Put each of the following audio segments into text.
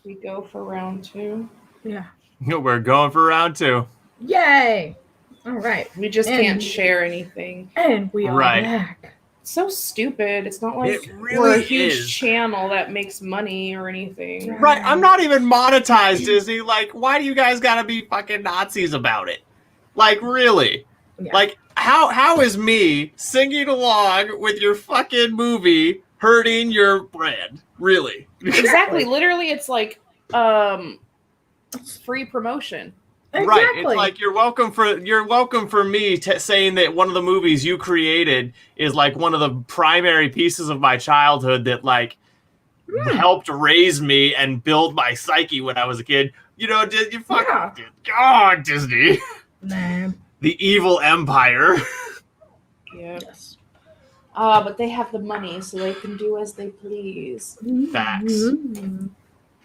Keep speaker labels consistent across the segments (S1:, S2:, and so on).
S1: We go for round 2.
S2: Yeah.
S3: We're going for round 2.
S2: Yay! All right.
S1: We just can't share anything.
S2: And we are back.
S1: It's so stupid. It's not like
S3: It really
S1: we're a huge
S3: is.
S1: channel that makes money or anything.
S3: Right, I'm not even monetized, Disney. Like, why do you guys gotta be fucking Nazis about it? Like, really?
S2: Yeah.
S3: Like, how is me singing along with your fucking movie hurting your brand? Really?
S1: Exactly. Literally, it's like free promotion.
S2: Exactly.
S3: Right. It's like you're welcome for me saying that one of the movies you created is like one of the primary pieces of my childhood that like helped raise me and build my psyche when I was a kid. You know, you fucking God, Disney.
S2: Nah.
S3: The evil empire.
S1: Yeah. Yes. But they have the money, so they can do as they please.
S3: Facts.
S2: Mm-hmm.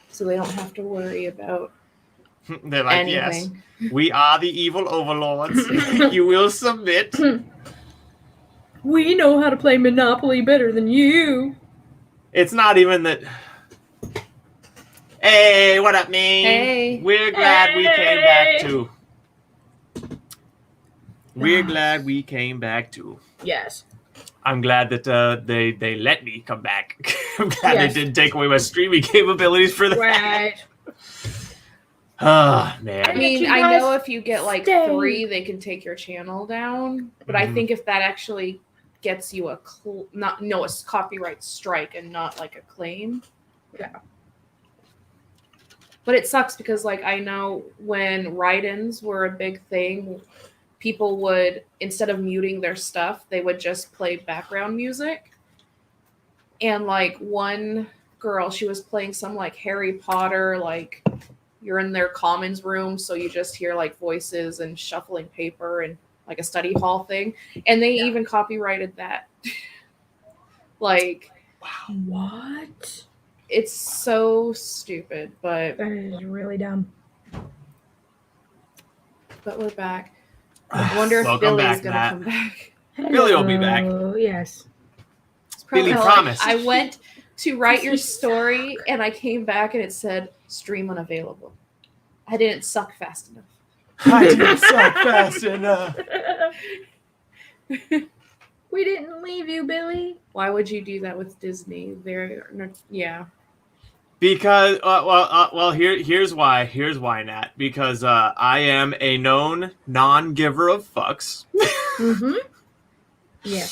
S1: So they don't have to worry about
S3: They're like,
S1: anything.
S3: Yes, we are the evil overlords. You will submit.
S2: We know how to play Monopoly better than you.
S3: It's not even that. Hey, what up, man?
S1: Hey.
S3: We're glad we came back too. We're glad we came back too.
S2: Yes.
S3: I'm glad that they let me come back. I'm glad they didn't take away my streaming capabilities for that.
S2: Right.
S3: Oh, man.
S1: I mean, I know if you get like 3, they can take your channel down. But I think if that actually gets you a copyright strike and not like a claim.
S2: Yeah.
S1: But it sucks because like I know when write-ins were a big thing, people would, instead of muting their stuff, they would just play background music. And like one girl, she was playing some like Harry Potter, like you're in their commons room, so you just hear like voices and shuffling paper and like a study hall thing. And they even copyrighted that. Like,
S2: wow, what?
S1: It's so stupid, but
S2: that is really dumb.
S1: But we're back. I wonder if Billy's gonna come back.
S3: Billy will be back.
S2: Yes.
S3: Billy promised.
S1: I went to write your story and I came back and it said stream unavailable. I didn't suck fast enough.
S3: I didn't suck fast enough.
S2: We didn't leave you, Billy.
S1: Why would you do that with Disney? Yeah.
S3: Because here's why. Here's why, Nat. Because I am a known non-giver of fucks.
S2: Mm-hmm. Yeah.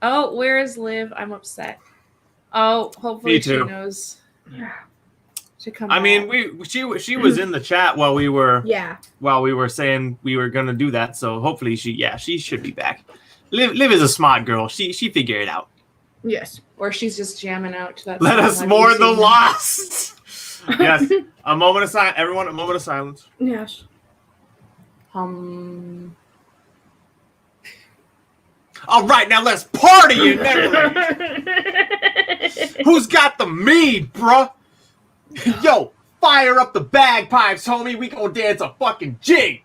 S1: Oh, where is Liv? I'm upset. Oh, hopefully she knows.
S2: Yeah.
S1: To come
S3: I mean, she was in the chat while we were saying we were gonna do that. So hopefully she should be back. Liv is a smart girl. She figured it out.
S2: Yes.
S1: Or she's just jamming out to that.
S3: Let us mourn the lost. Yes. A moment of silence. Everyone, a moment of silence.
S2: Yes.
S3: All right, now let's party in memory. Who's got the mead, bruh? Yo, fire up the bagpipes, homie. We gonna dance a fucking jig.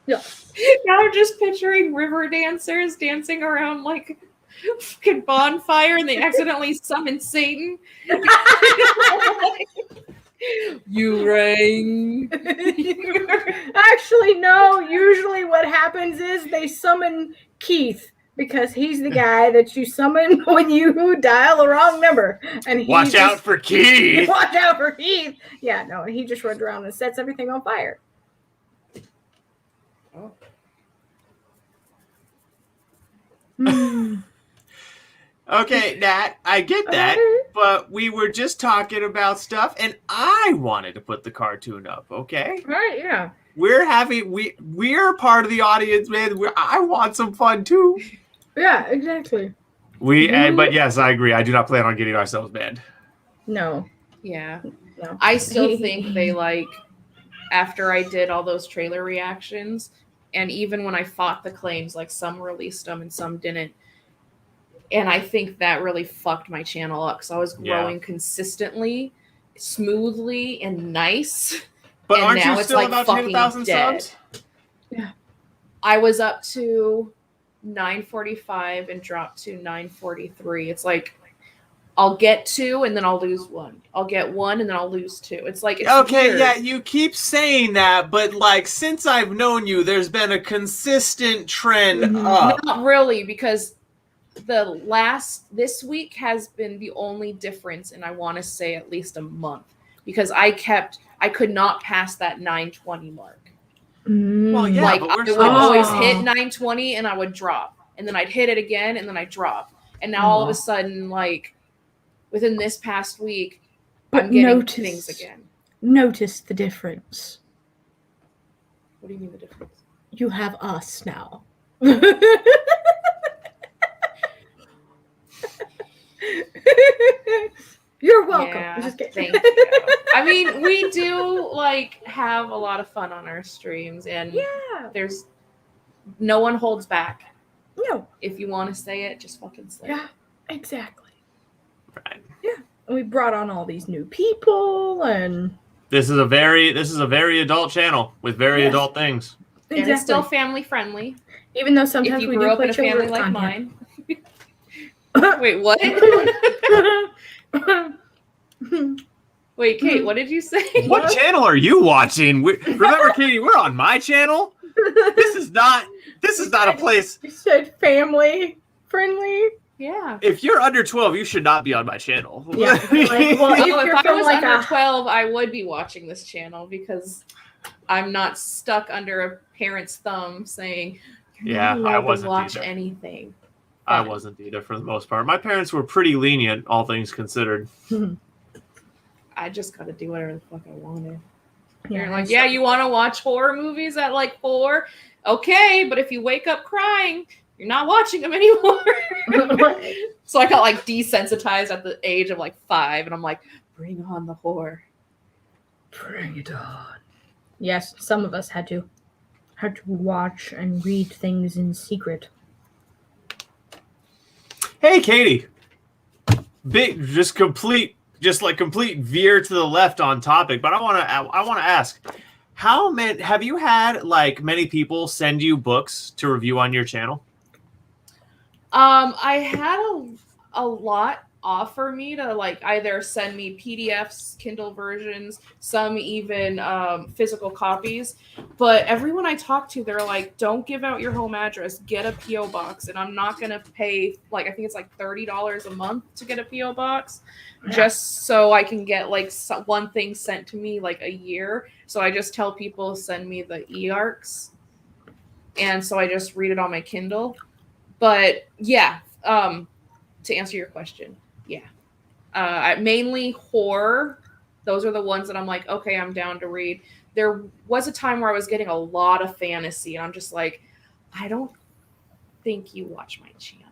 S2: Yeah.
S1: Now I'm just picturing river dancers dancing around like a fucking bonfire and they accidentally summon Satan. You rang.
S2: Actually, no. Usually what happens is they summon Keith because he's the guy that you summon when you dial the wrong number. And
S3: watch out for Keith.
S2: Watch out for Keith. Yeah, no, he just runs around and sets everything on fire.
S1: Oh.
S3: Okay, Nat, I get that, but we were just talking about stuff, and I wanted to put the cartoon up. Okay,
S2: right? Yeah,
S3: we're part of the audience, man. I want some fun too.
S2: Yeah, exactly.
S3: But yes, I agree. I do not plan on getting ourselves banned.
S2: No.
S1: Yeah. No. I still think they after I did all those trailer reactions, and even when I fought the claims, like some released them and some didn't. And I think that really fucked my channel up because I was growing consistently, smoothly, and nice.
S3: But
S1: and
S3: aren't
S1: now
S3: you
S1: it's
S3: still
S1: like
S3: about to hit
S1: fucking
S3: 1,000
S1: dead.
S3: subs?
S2: Yeah.
S1: I was up to 945 and dropped to 943. It's like I'll get 2 and then I'll lose 1. I'll get 1 and then I'll lose 2. It's like, it's
S3: okay,
S1: weird.
S3: yeah, you keep saying that, but like since I've known you, there's been a consistent trend up.
S1: Not really, because this week has been the only difference in, I want to say, at least a month, because I could not pass that 920 mark.
S3: Well, yeah,
S1: Like,
S3: but
S1: I
S3: we're
S1: would
S3: supposed
S1: always
S3: to-
S1: hit 920 and I would drop, and then I'd hit it again and then I'd drop, and now all of a sudden, like within this past week, I'm getting things again.
S2: Notice the difference.
S1: What do you mean the difference?
S2: You have us now. You're welcome.
S1: Yeah,
S2: I'm just kidding.
S1: thank you. I mean, we do like have a lot of fun on our streams, and
S2: Yeah.
S1: there's no one holds back.
S2: No.
S1: If you want to say it, just fucking say
S2: Yeah.
S1: it.
S2: Exactly.
S3: Right.
S2: Yeah. And we brought on all these new people, and
S3: This is a very adult channel with very adult things.
S1: And it's still family friendly.
S2: Even though sometimes
S1: If you
S2: we
S1: grew
S2: do
S1: up
S2: play
S1: in a family
S2: children's
S1: like
S2: content.
S1: mine. Wait, what? Wait, Kate, what did you say?
S3: What channel are you watching? Remember, Katie, we're on my channel. This is not a place.
S2: You said family friendly.
S1: Yeah.
S3: If you're under 12, you should not be on my channel.
S2: Yeah. Like, well,
S1: Oh,
S2: if you're
S1: if I
S2: from
S1: was
S2: like
S1: under
S2: a
S1: 12, I would be watching this channel, because I'm not stuck under a parent's thumb saying, you're
S3: Yeah,
S1: not
S3: I
S1: allowed to
S3: wasn't
S1: watch
S3: either.
S1: anything.
S3: I wasn't either for the most part. My parents were pretty lenient, all things considered.
S1: I just got to do whatever the fuck I wanted.
S2: Yeah,
S1: You're like, yeah, you want to watch horror movies at like 4? Okay, but if you wake up crying, you're not watching them anymore. So I got like desensitized at the age of like 5, and I'm like, bring on the horror.
S2: Bring it on. Yes, some of us had to watch and read things in secret.
S3: Hey, Katie. Complete veer to the left on topic, but I want to ask, how many have you had like many people send you books to review on your channel?
S1: I had a lot offer me to like either send me PDFs, Kindle versions, some even physical copies. But everyone I talk to, they're like, don't give out your home address, get a PO box. And I'm not going to pay, like, I think it's like $30 a month to get a PO box, just so I can get like one thing sent to me like a year. So I just tell people, send me the e-arcs. And so I just read it on my Kindle. But yeah, to answer your question, yeah. Mainly horror. Those are the ones that I'm like, okay, I'm down to read. There was a time where I was getting a lot of fantasy, and I'm just like, I don't think you watch my channel.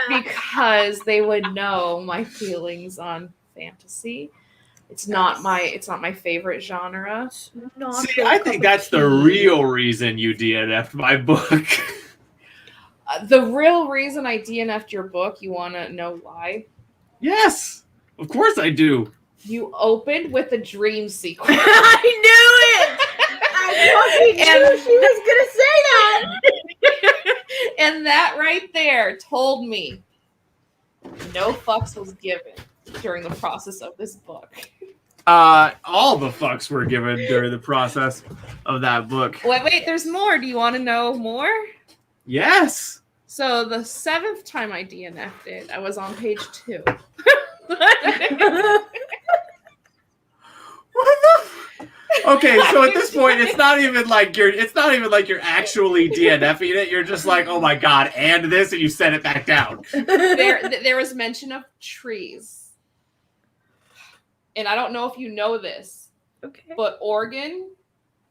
S1: Because they would know my feelings on fantasy. It's not my favorite genre.
S3: See, I think that's the real reason you DNF'd my book.
S1: The real reason I DNF'd your book, you want to know why?
S3: Yes, of course I do.
S1: You opened with a dream sequence.
S2: I knew it! I fucking knew she was going to say that!
S1: And that right there told me no fucks was given during the process of this book.
S3: All the fucks were given during the process of that book.
S1: Wait, there's more. Do you want to know more?
S3: Yes.
S1: So the 7th time I DNF'd it, I was on page 2.
S3: Okay, so at this point, it's not even like you're actually DNFing it. You're just like, oh my god, and this, and you set it back down.
S1: There was mention of trees, and I don't know if you know this,
S2: Okay.
S1: but Oregon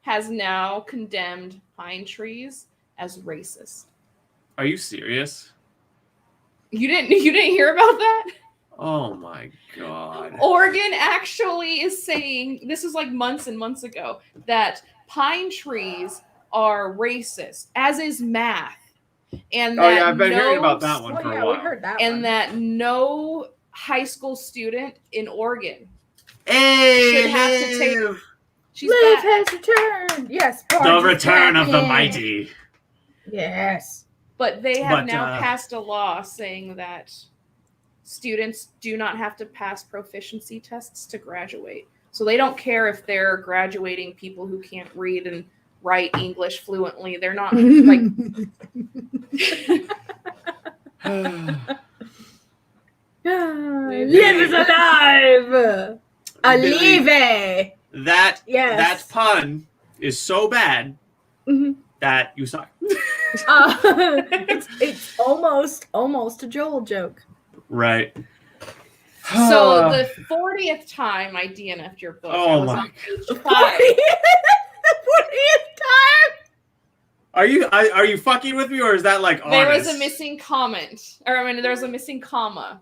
S1: has now condemned pine trees as racist.
S3: Are you serious?
S1: You didn't hear about that?
S3: Oh my god.
S1: Oregon actually is saying, this was like months and months ago, that pine trees are racist, as is math. And
S3: Oh yeah, I've been hearing about that one
S2: Oh,
S3: for
S2: yeah,
S3: a while.
S2: we heard that
S1: and
S2: one.
S1: that no high school student in Oregon
S3: Hey,
S1: should have to take. She's
S2: Liv
S1: back.
S2: has returned! Yes,
S3: the
S2: Barge is
S3: return
S2: back
S3: of the
S2: in.
S3: mighty.
S2: Yes.
S1: But they have
S3: But,
S1: now passed a law saying that students do not have to pass proficiency tests to graduate. So they don't care if they're graduating people who can't read and write English fluently. They're not like
S2: Live is alive. Alive.
S3: That pun is so bad that you suck.
S2: It's almost a Joel joke.
S3: Right.
S1: So the 40th time I DNF'd your book, I was on page 5.
S2: 40th time.
S3: Are you fucking with me, or is that like honest?
S1: There was a missing comment, or I mean, there was a missing comma.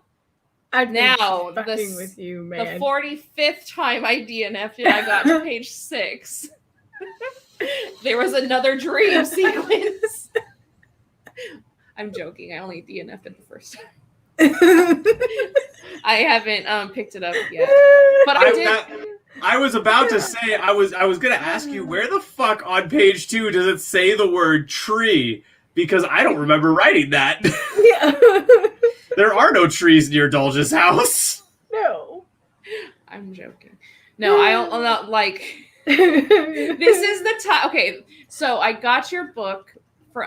S1: Now
S2: fucking with you, man.
S1: The 45th time I DNF'd it, I got to page 6. There was another dream sequence. I'm joking. I only DNF'd it the first time. I haven't picked it up yet, but I did.
S3: I was about to say I was gonna ask you, where the fuck on page 2 does it say the word tree? Because I don't remember writing that.
S2: Yeah.
S3: There are no trees near Dulge's house.
S2: No.
S1: I'm joking. No, I'm not like. This is the time. Okay, so I got your book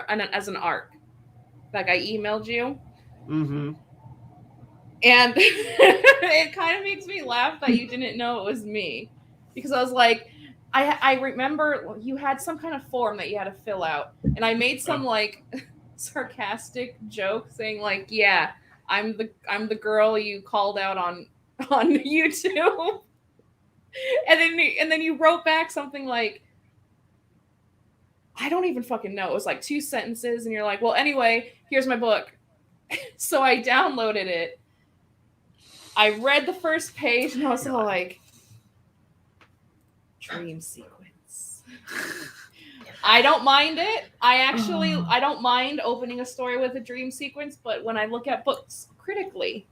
S1: as an ARC. Like I emailed you.
S3: Mm-hmm.
S1: And it kind of makes me laugh that you didn't know it was me. Because I was like, I remember you had some kind of form that you had to fill out. And I made some like sarcastic joke saying like, yeah, I'm the girl you called out on YouTube. And then you wrote back something like, I don't even fucking know. It was like 2 sentences and you're like, well, anyway, here's my book. So I downloaded it. I read the first page and I was all like, dream sequence. I don't mind it. I don't mind opening a story with a dream sequence, but when I look at books critically,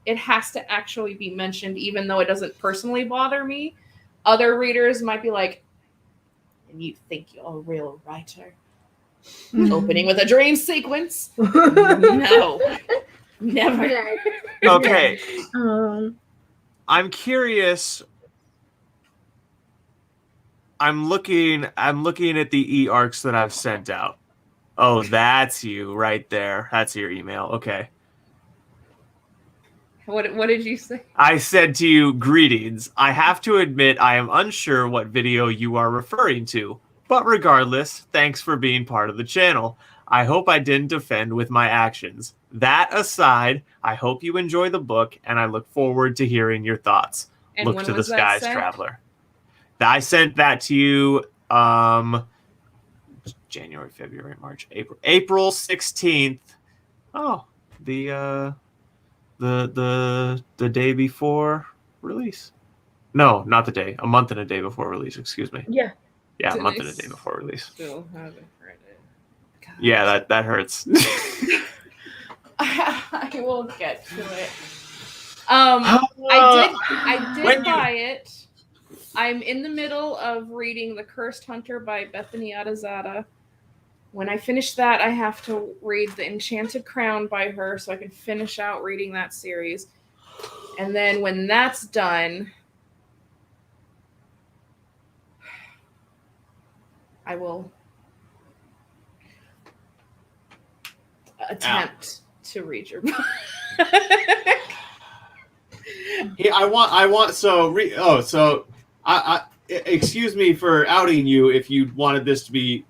S1: it has to actually be mentioned, even though it doesn't personally bother me. Other readers might be like, and you think you're a real writer? Opening with a dream sequence? No. Never.
S3: Okay. I'm curious. I'm looking at the e-arcs that I've sent out. Oh, that's you right there. That's your email. Okay.
S1: What did you say?
S3: I said to you, greetings. I have to admit I am unsure what video you are referring to. But regardless, thanks for being part of the channel. I hope I didn't offend with my actions. That aside, I hope you enjoy the book, and I look forward to hearing your thoughts.
S1: And
S3: Look
S1: when
S3: to the
S1: was that
S3: skies,
S1: sent?
S3: traveler. I sent that to you January, February, March, April 16th. Oh, the day before release. No, not the day. A month and a day before release, excuse me.
S2: Yeah.
S3: Yeah, a
S1: Did
S3: month
S1: I
S3: and a day before release.
S1: Still haven't read it. God.
S3: Yeah, that hurts.
S1: I will get to it. I did buy it. I'm in the middle of reading The Cursed Hunter by Bethany Adazada. When I finish that, I have to read The Enchanted Crown by her so I can finish out reading that series. And then when that's done, I will attempt to read your book.
S3: Yeah, I excuse me for outing you if you wanted this to be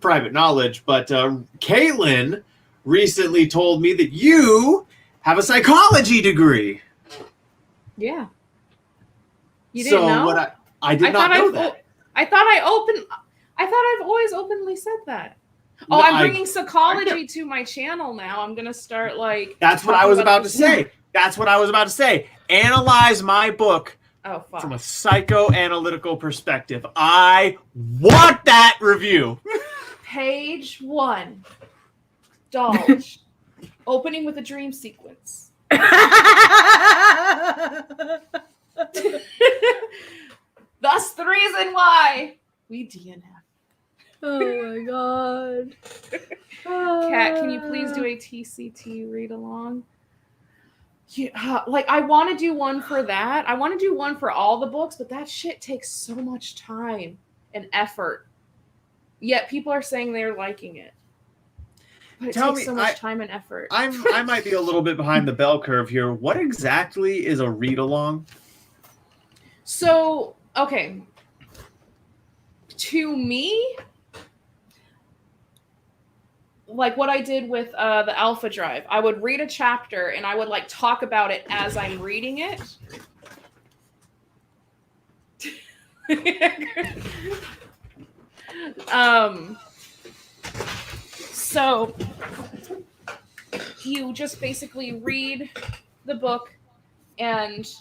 S3: private knowledge, but Caitlin recently told me that you have a psychology degree.
S1: Yeah. You didn't know?
S3: I did not know that.
S1: I thought I've always openly said that. Oh, I'm bringing psychology to my channel now. I'm gonna start like.
S3: That's what I was about to say. That's what I was about to say. Analyze my book from a psychoanalytical perspective. I want that review.
S1: Page 1. Dulge. Opening with a dream sequence. Thus the reason why we DNF.
S2: Oh my god.
S1: Kat, can you please do a TCT read along? Yeah, like I want to do one for that. I want to do one for all the books, but that shit takes so much time and effort. Yet people are saying they're liking it. But it takes so much time and effort.
S3: I might be a little bit behind the bell curve here. What exactly is a read along?
S1: So, okay. To me, like what I did with the Alpha Drive, I would read a chapter and I would like talk about it as I'm reading it. So you just basically read the book, and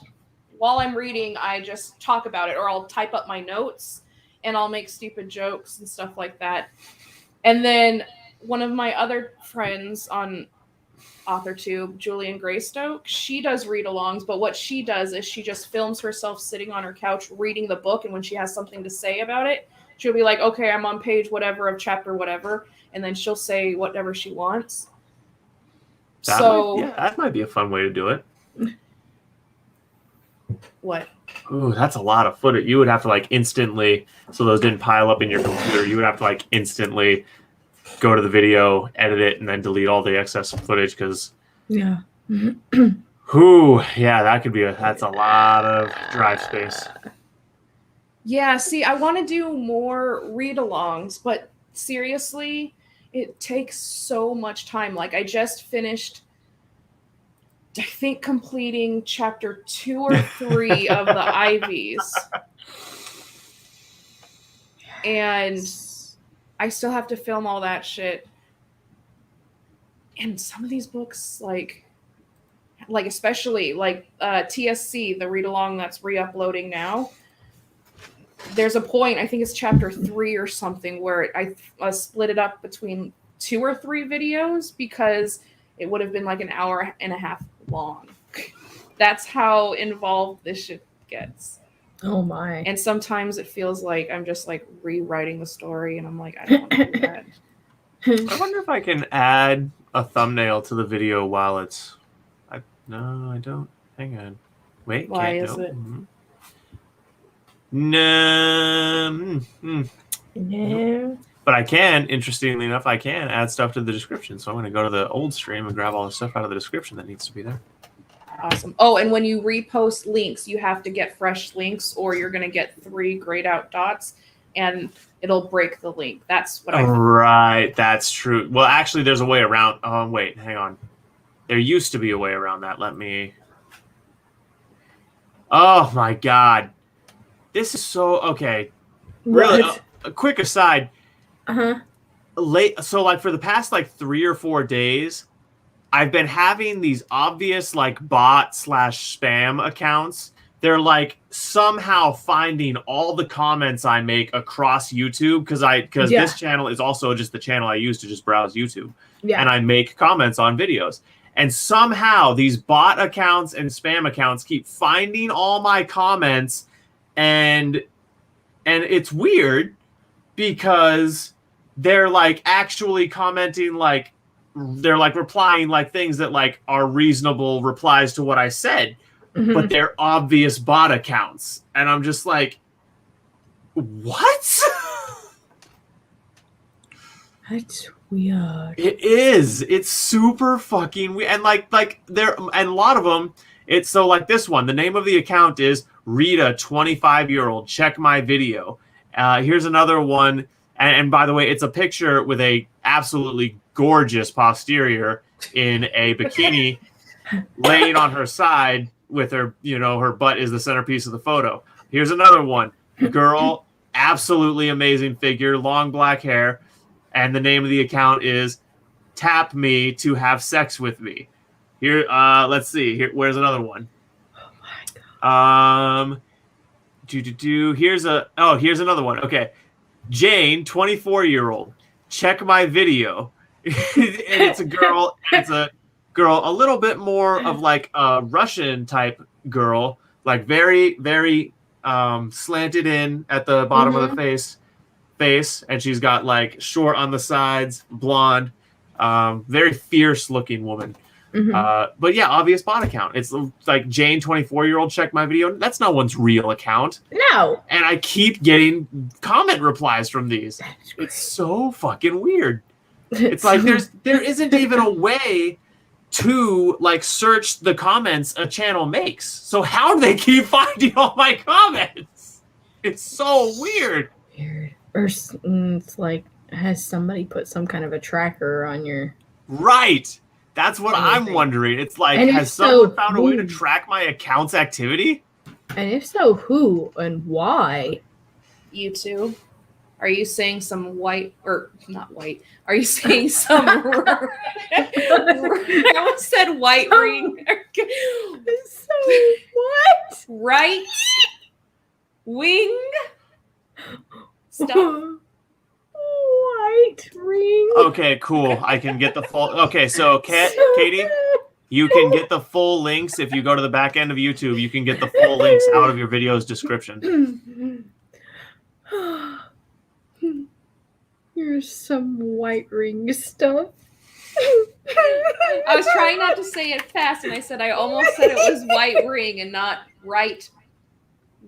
S1: while I'm reading, I just talk about it, or I'll type up my notes and I'll make stupid jokes and stuff like that. And then one of my other friends on Authortube, Julian Greystoke, she does read-alongs, but what she does is she just films herself sitting on her couch reading the book, and when she has something to say about it, she'll be like, okay, I'm on page whatever of chapter whatever, and then she'll say whatever she wants.
S3: That might be a fun way to do it.
S1: What?
S3: Ooh, that's a lot of footage. You would have to like instantly, so those didn't pile up in your computer, you would have to like instantly go to the video, edit it, and then delete all the excess footage because
S2: yeah.
S3: That could be that's a lot of drive space.
S1: Yeah, see, I want to do more read-alongs, but seriously, it takes so much time. Like I just finished, I think, completing chapter 2 or 3 of the Ivies. And I still have to film all that shit. And some of these books, like especially like TSC, the read-along that's re-uploading now, there's a point, I think it's chapter 3 or something, where I split it up between 2 or 3 videos because it would have been like an hour and a half long. That's how involved this shit gets.
S2: Oh my.
S1: And sometimes it feels like I'm just like rewriting the story, and I'm like, I don't want to do that.
S3: I wonder if I can add a thumbnail to the video while it's... No, I don't. Hang on. Wait,
S1: Why
S3: can't
S1: is
S3: do
S1: it?
S3: No.
S2: No.
S3: But I can, interestingly enough, I can add stuff to the description. So I'm going to go to the old stream and grab all the stuff out of the description that needs to be there.
S1: Awesome. Oh, and when you repost links, you have to get fresh links, or you're going to get 3 grayed out dots, and it'll break the link. That's what I think.
S3: Right, that's true. Well, actually, there's a way around. Oh, wait, hang on. There used to be a way around that. Let me... Oh, my God. This is so... Okay. Really, a quick aside.
S2: Uh-huh.
S3: So, like, for the past, like, 3 or 4 days, I've been having these obvious, like, bot/spam accounts. They're, like, somehow finding all the comments I make across YouTube, because this channel is also just the channel I use to just browse YouTube. Yeah. And I make comments on videos. And somehow these bot accounts and spam accounts keep finding all my comments, and it's weird because they're like actually commenting, like they're like replying like things that like are reasonable replies to what I said, but they're obvious bot accounts. And I'm just like, what?
S2: That's weird.
S3: It is. It's super fucking weird. And like there, and a lot of them, it's so like this one, the name of the account is Rita 25-year-old. Check my video. Here's another one. And by the way, it's a picture with a absolutely gorgeous posterior in a bikini laying on her side with her, her butt is the centerpiece of the photo. Here's another one. Girl, absolutely amazing figure, long black hair. And the name of the account is Tap Me to Have Sex with Me. Here, let's see. Here, where's another one?
S2: Oh my God.
S3: Here's another one. Okay. Jane, 24-year-old. Check my video. And it's a girl. It's a girl, a little bit more of like a Russian type girl, like very, very slanted in at the bottom of the face, and she's got like short on the sides, blonde, very fierce looking woman. But yeah, obvious bot account. It's like Jane, 24-year-old, checked my video. That's no one's real account.
S2: No.
S3: And I keep getting comment replies from these. It's so fucking weird. It's like there isn't even a way to like search the comments a channel makes. So how do they keep finding all my comments? It's so weird.
S2: Or it's like, has somebody put some kind of a tracker on your...
S3: Right. That's what I'm wondering. It's like, has someone found a way to track my account's activity?
S2: And if so, who and why?
S1: YouTube. Are you saying some white, or not white? Are you saying some? I almost said white ring.
S2: So what?
S1: Right wing stuff.
S2: White ring.
S3: Okay, cool. I can get the full. Okay, so Katie, you can get the full links if you go to the back end of YouTube. You can get the full links out of your video's description.
S2: Here's some white ring stuff.
S1: I was trying not to say it fast, and I said I almost said it was white ring and not right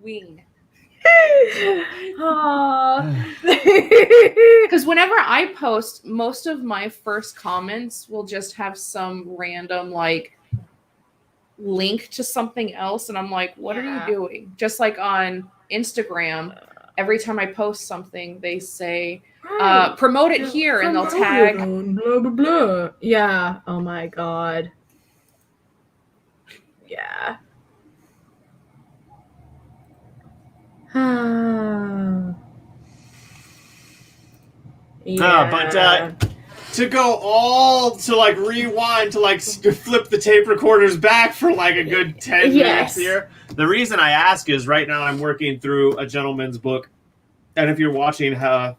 S1: wing. Because whenever I post, most of my first comments will just have some random like link to something else, and I'm like, what are you doing? Just like on Instagram, every time I post something, they say promote it here, and they'll tag
S2: blah blah blah. Yeah. Oh my god. Yeah.
S3: But to go all to like rewind to like flip the tape recorders back for like a good 10 minutes here. The reason I ask is right now I'm working through a gentleman's book, and if you're watching,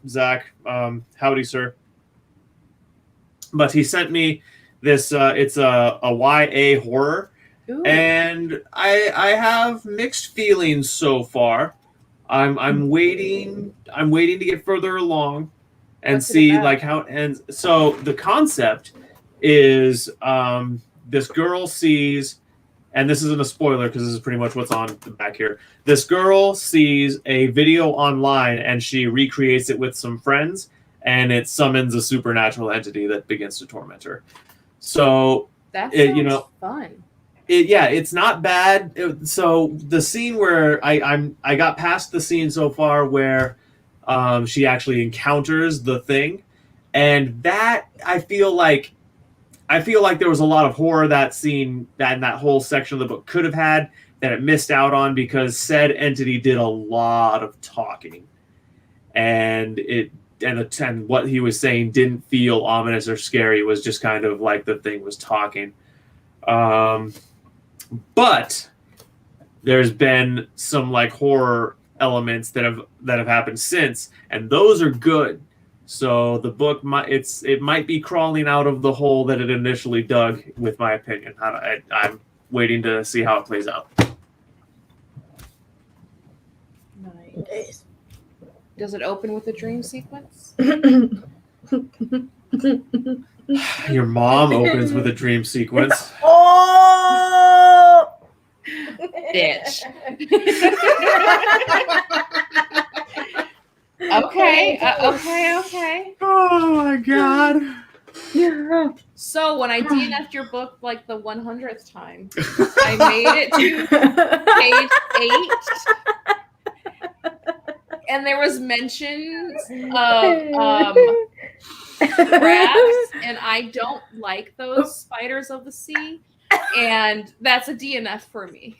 S3: Zach, howdy, sir. But he sent me this. It's a YA horror, and I have mixed feelings so far. I'm waiting to get further along and see like how it ends. So the concept is this girl sees, and this isn't a spoiler because this is pretty much what's on the back here. This girl sees a video online and she recreates it with some friends, and it summons a supernatural entity that begins to torment her. So
S1: that sounds fun.
S3: It's not bad. So the scene where I got past the scene so far where she actually encounters the thing, and that I feel like there was a lot of horror that scene that whole section of the book could have had that it missed out on because said entity did a lot of talking, and what he was saying didn't feel ominous or scary. It was just kind of like the thing was talking. But there's been some like horror elements that have happened since, and those are good. So the book it might be crawling out of the hole that it initially dug, with my opinion. I'm waiting to see how it plays out.
S1: Nice. Does it open with a dream sequence?
S3: Your mom opens with a dream sequence.
S2: Oh,
S1: bitch. Okay.
S3: Oh my god.
S2: yeah.
S1: So when I DNF'd your book like the 100th time, I made it to page 8, and there was mentions of crabs, and I don't like those spiders of the sea, and that's a DNF for me.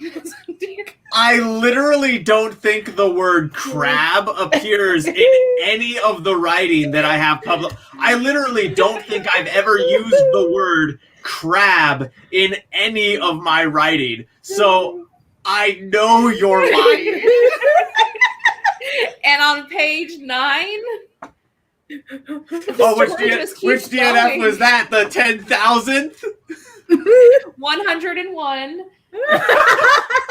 S3: I literally don't think the word crab appears in any of the writing that I have published. I literally don't think I've ever used the word crab in any of my writing. So I know you're lying.
S1: And on page 9,
S3: which DNF was that? The 10,000th?
S1: 101.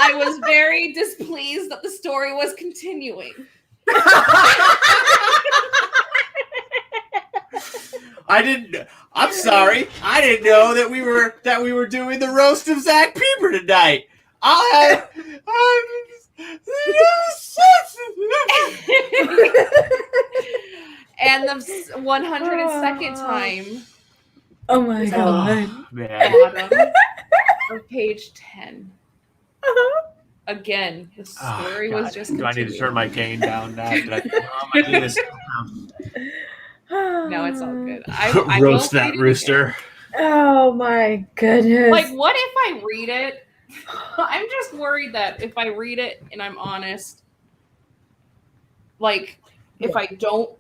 S1: I was very displeased that the story was continuing.
S3: I'm sorry. I didn't know that we were doing the roast of Zach Pieper tonight.
S1: And the 102nd time,
S2: Oh my
S1: It's
S2: god.
S3: Man.
S1: bottom of page 10. Again, the story was just
S3: Do I need to turn my gain down now? Did I my gain is
S1: No, it's all good. I
S3: roast
S1: will
S3: that
S1: read it
S3: rooster.
S1: again.
S2: Oh my goodness.
S1: Like, what if I read it? I'm just worried that if I read it and I'm honest, like, if I don't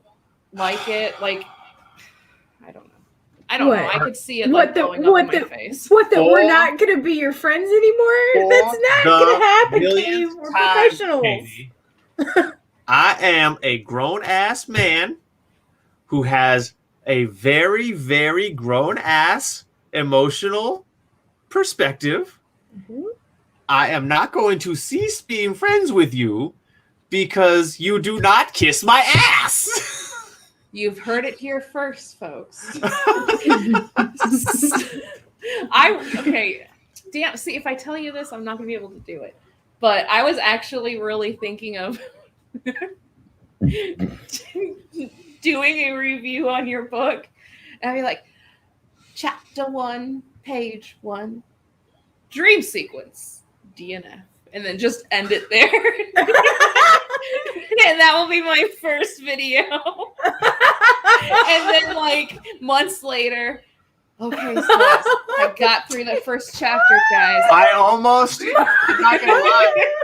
S1: like it, like, I don't know. I don't know. I could see it like going up in my face.
S2: What, that we're
S3: For-
S2: not going to be your friends anymore? That's not going to happen, Katie. We're professionals.
S3: Katie, I am a grown-ass man who has a very, very grown-ass emotional perspective.
S2: Mhm.
S3: I am not going to cease being friends with you because you do not kiss my ass.
S1: You've heard it here first, folks. Damn, see, if I tell you this, I'm not gonna be able to do it. But I was actually really thinking of doing a review on your book. And I'd be like, chapter 1, page 1, dream sequence, DNF. And then just end it there. And that will be my first video. And then, like, months later, okay, so I got through the first chapter, guys.
S3: I almost, I'm not gonna lie.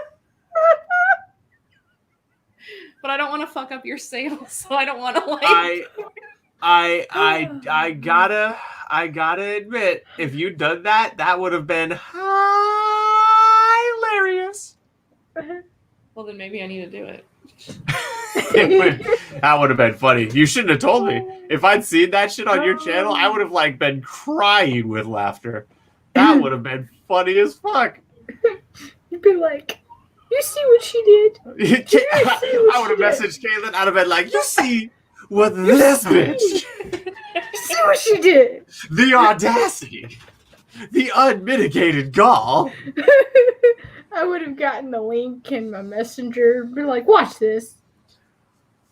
S1: But I don't want to fuck up your sales, so I don't want to, like...
S3: I gotta admit, if you'd done that, that would have been hilarious.
S1: Well, then maybe I need to do it.
S3: That would have been funny. You shouldn't have told me. If I'd seen that shit on your channel, I would have like been crying with laughter. That would have been funny as fuck.
S2: You'd be like, you see what she did?
S3: I would have messaged Caitlin. I'd have been like, you see what this bitch?
S2: You see what she did?
S3: The audacity. The unmitigated gall.
S2: I would have gotten the link in my messenger. Be like, watch this.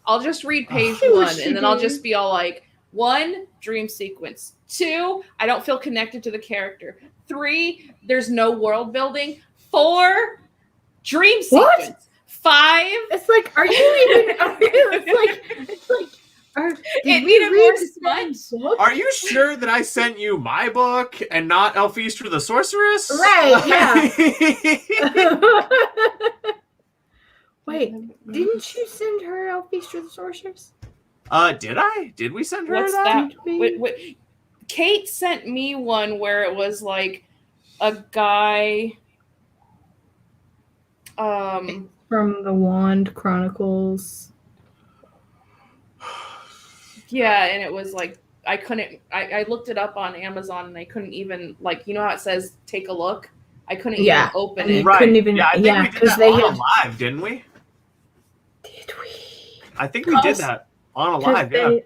S1: I'll just read page
S2: See what
S1: 1,
S2: she
S1: and then I'll
S2: did.
S1: just be all like, 1, dream sequence. 2, I don't feel connected to the character. 3, there's no world building. 4, dream
S2: What?
S1: sequence. 5,
S2: It's like, are you even? It's like. Did
S1: It
S2: we
S1: needed
S2: read
S1: more
S2: the same
S1: smudge.
S2: book?
S3: Are you sure that I sent you my book and not Elfeaster the Sorceress?
S2: Right, yeah. Wait, didn't you send her Elfeaster the Sorceress?
S3: Did I? Did we send her
S1: What's
S3: that?
S1: that? Wait. Kate sent me one where it was like a guy.
S2: From the Wand Chronicles.
S1: Yeah, and it was like I looked it up on Amazon and I couldn't even, like, you know how it says take a look? I couldn't
S2: Yeah.
S1: even open
S2: And
S1: it.
S2: you couldn't even,
S3: Yeah, I think we did
S2: because
S3: that
S2: they
S3: on
S2: had.
S3: Alive, didn't we?
S2: Did we?
S3: I think we did that on Alive, yeah.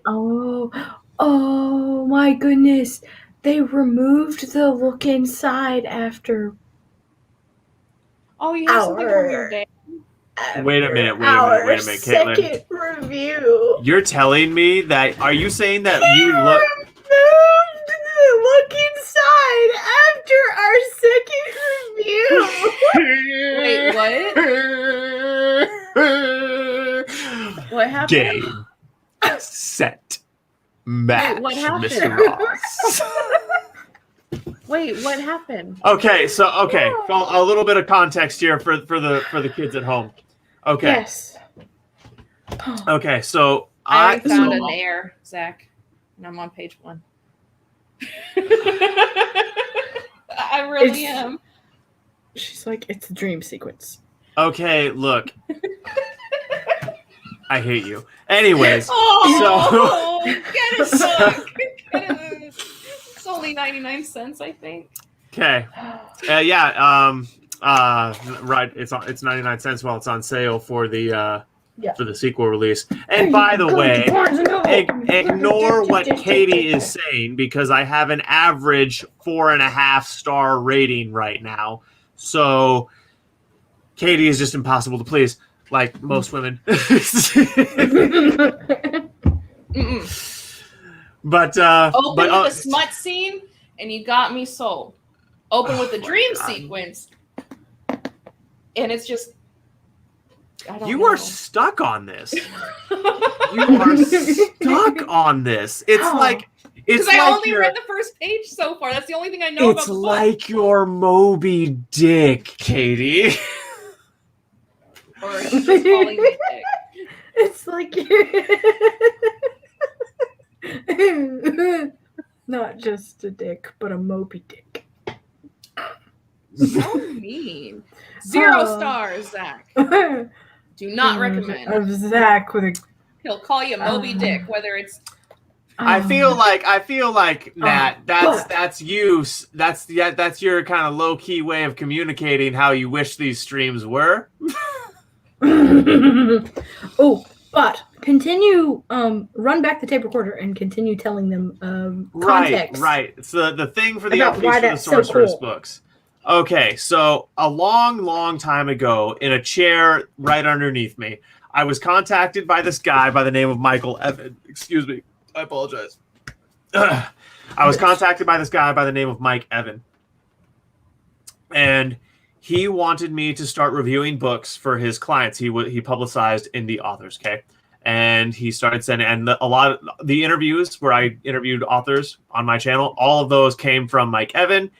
S2: Oh my goodness. They removed the look inside after.
S1: Oh, you have something from your day.
S3: Wait a minute,
S2: our
S3: Caitlin.
S2: second review.
S3: You're telling me that, are you saying that you look...
S2: removed the look inside after our second review.
S1: Wait, what? What happened?
S3: Game. Set. Match,
S1: Wait, what happened?
S3: Mr. Ross.
S1: Wait, what happened?
S3: Okay, so a little bit of context here for the kids at home. Okay.
S2: Yes.
S3: Okay, so
S1: I found an error, Zach, and I'm on page 1. I really am.
S2: She's like, it's a dream sequence.
S3: Okay, look. I hate you. Anyways,
S1: Oh, get it, Zach. It's only 99 cents, I think.
S3: okay. Yeah, right, it's 99 cents while it's on sale for the
S2: Yeah.
S3: for the sequel release. And by the way, ignore what Katie is saying because I have an average 4.5-star rating right now. So Katie is just impossible to please, like most women. But
S1: Open with the smut scene, and you got me sold. Open with the dream sequence, and it's just.
S3: You are stuck on this. You are stuck on this. It's like
S1: because I only read the first page so far. That's the only thing I know about the book. It's
S3: like your Moby Dick, Katie.
S1: Or she's just calling me Dick.
S2: It's like not just a dick, but a Moby Dick.
S1: So mean. 0 stars, Zach. Do not recommend.
S2: Of Zach with a.
S1: He'll call you Moby Dick, whether it's.
S3: I feel like Nat. That's you. That's your kind of low key way of communicating how you wish these streams were.
S2: Oh, but continue. Run back the tape recorder and continue telling them context.
S3: Right. It's the thing for the Feast of the Sorceress books. Okay, so a long time ago, in a chair right underneath me, I was contacted by this guy by the name of Michael Evan. Excuse me. I apologize. I was contacted by this guy by the name of Mike Evan. And he wanted me to start reviewing books for his clients. He publicized indie authors, okay? And he started sending, and a lot of the interviews where I interviewed authors on my channel, all of those came from Mike Evan.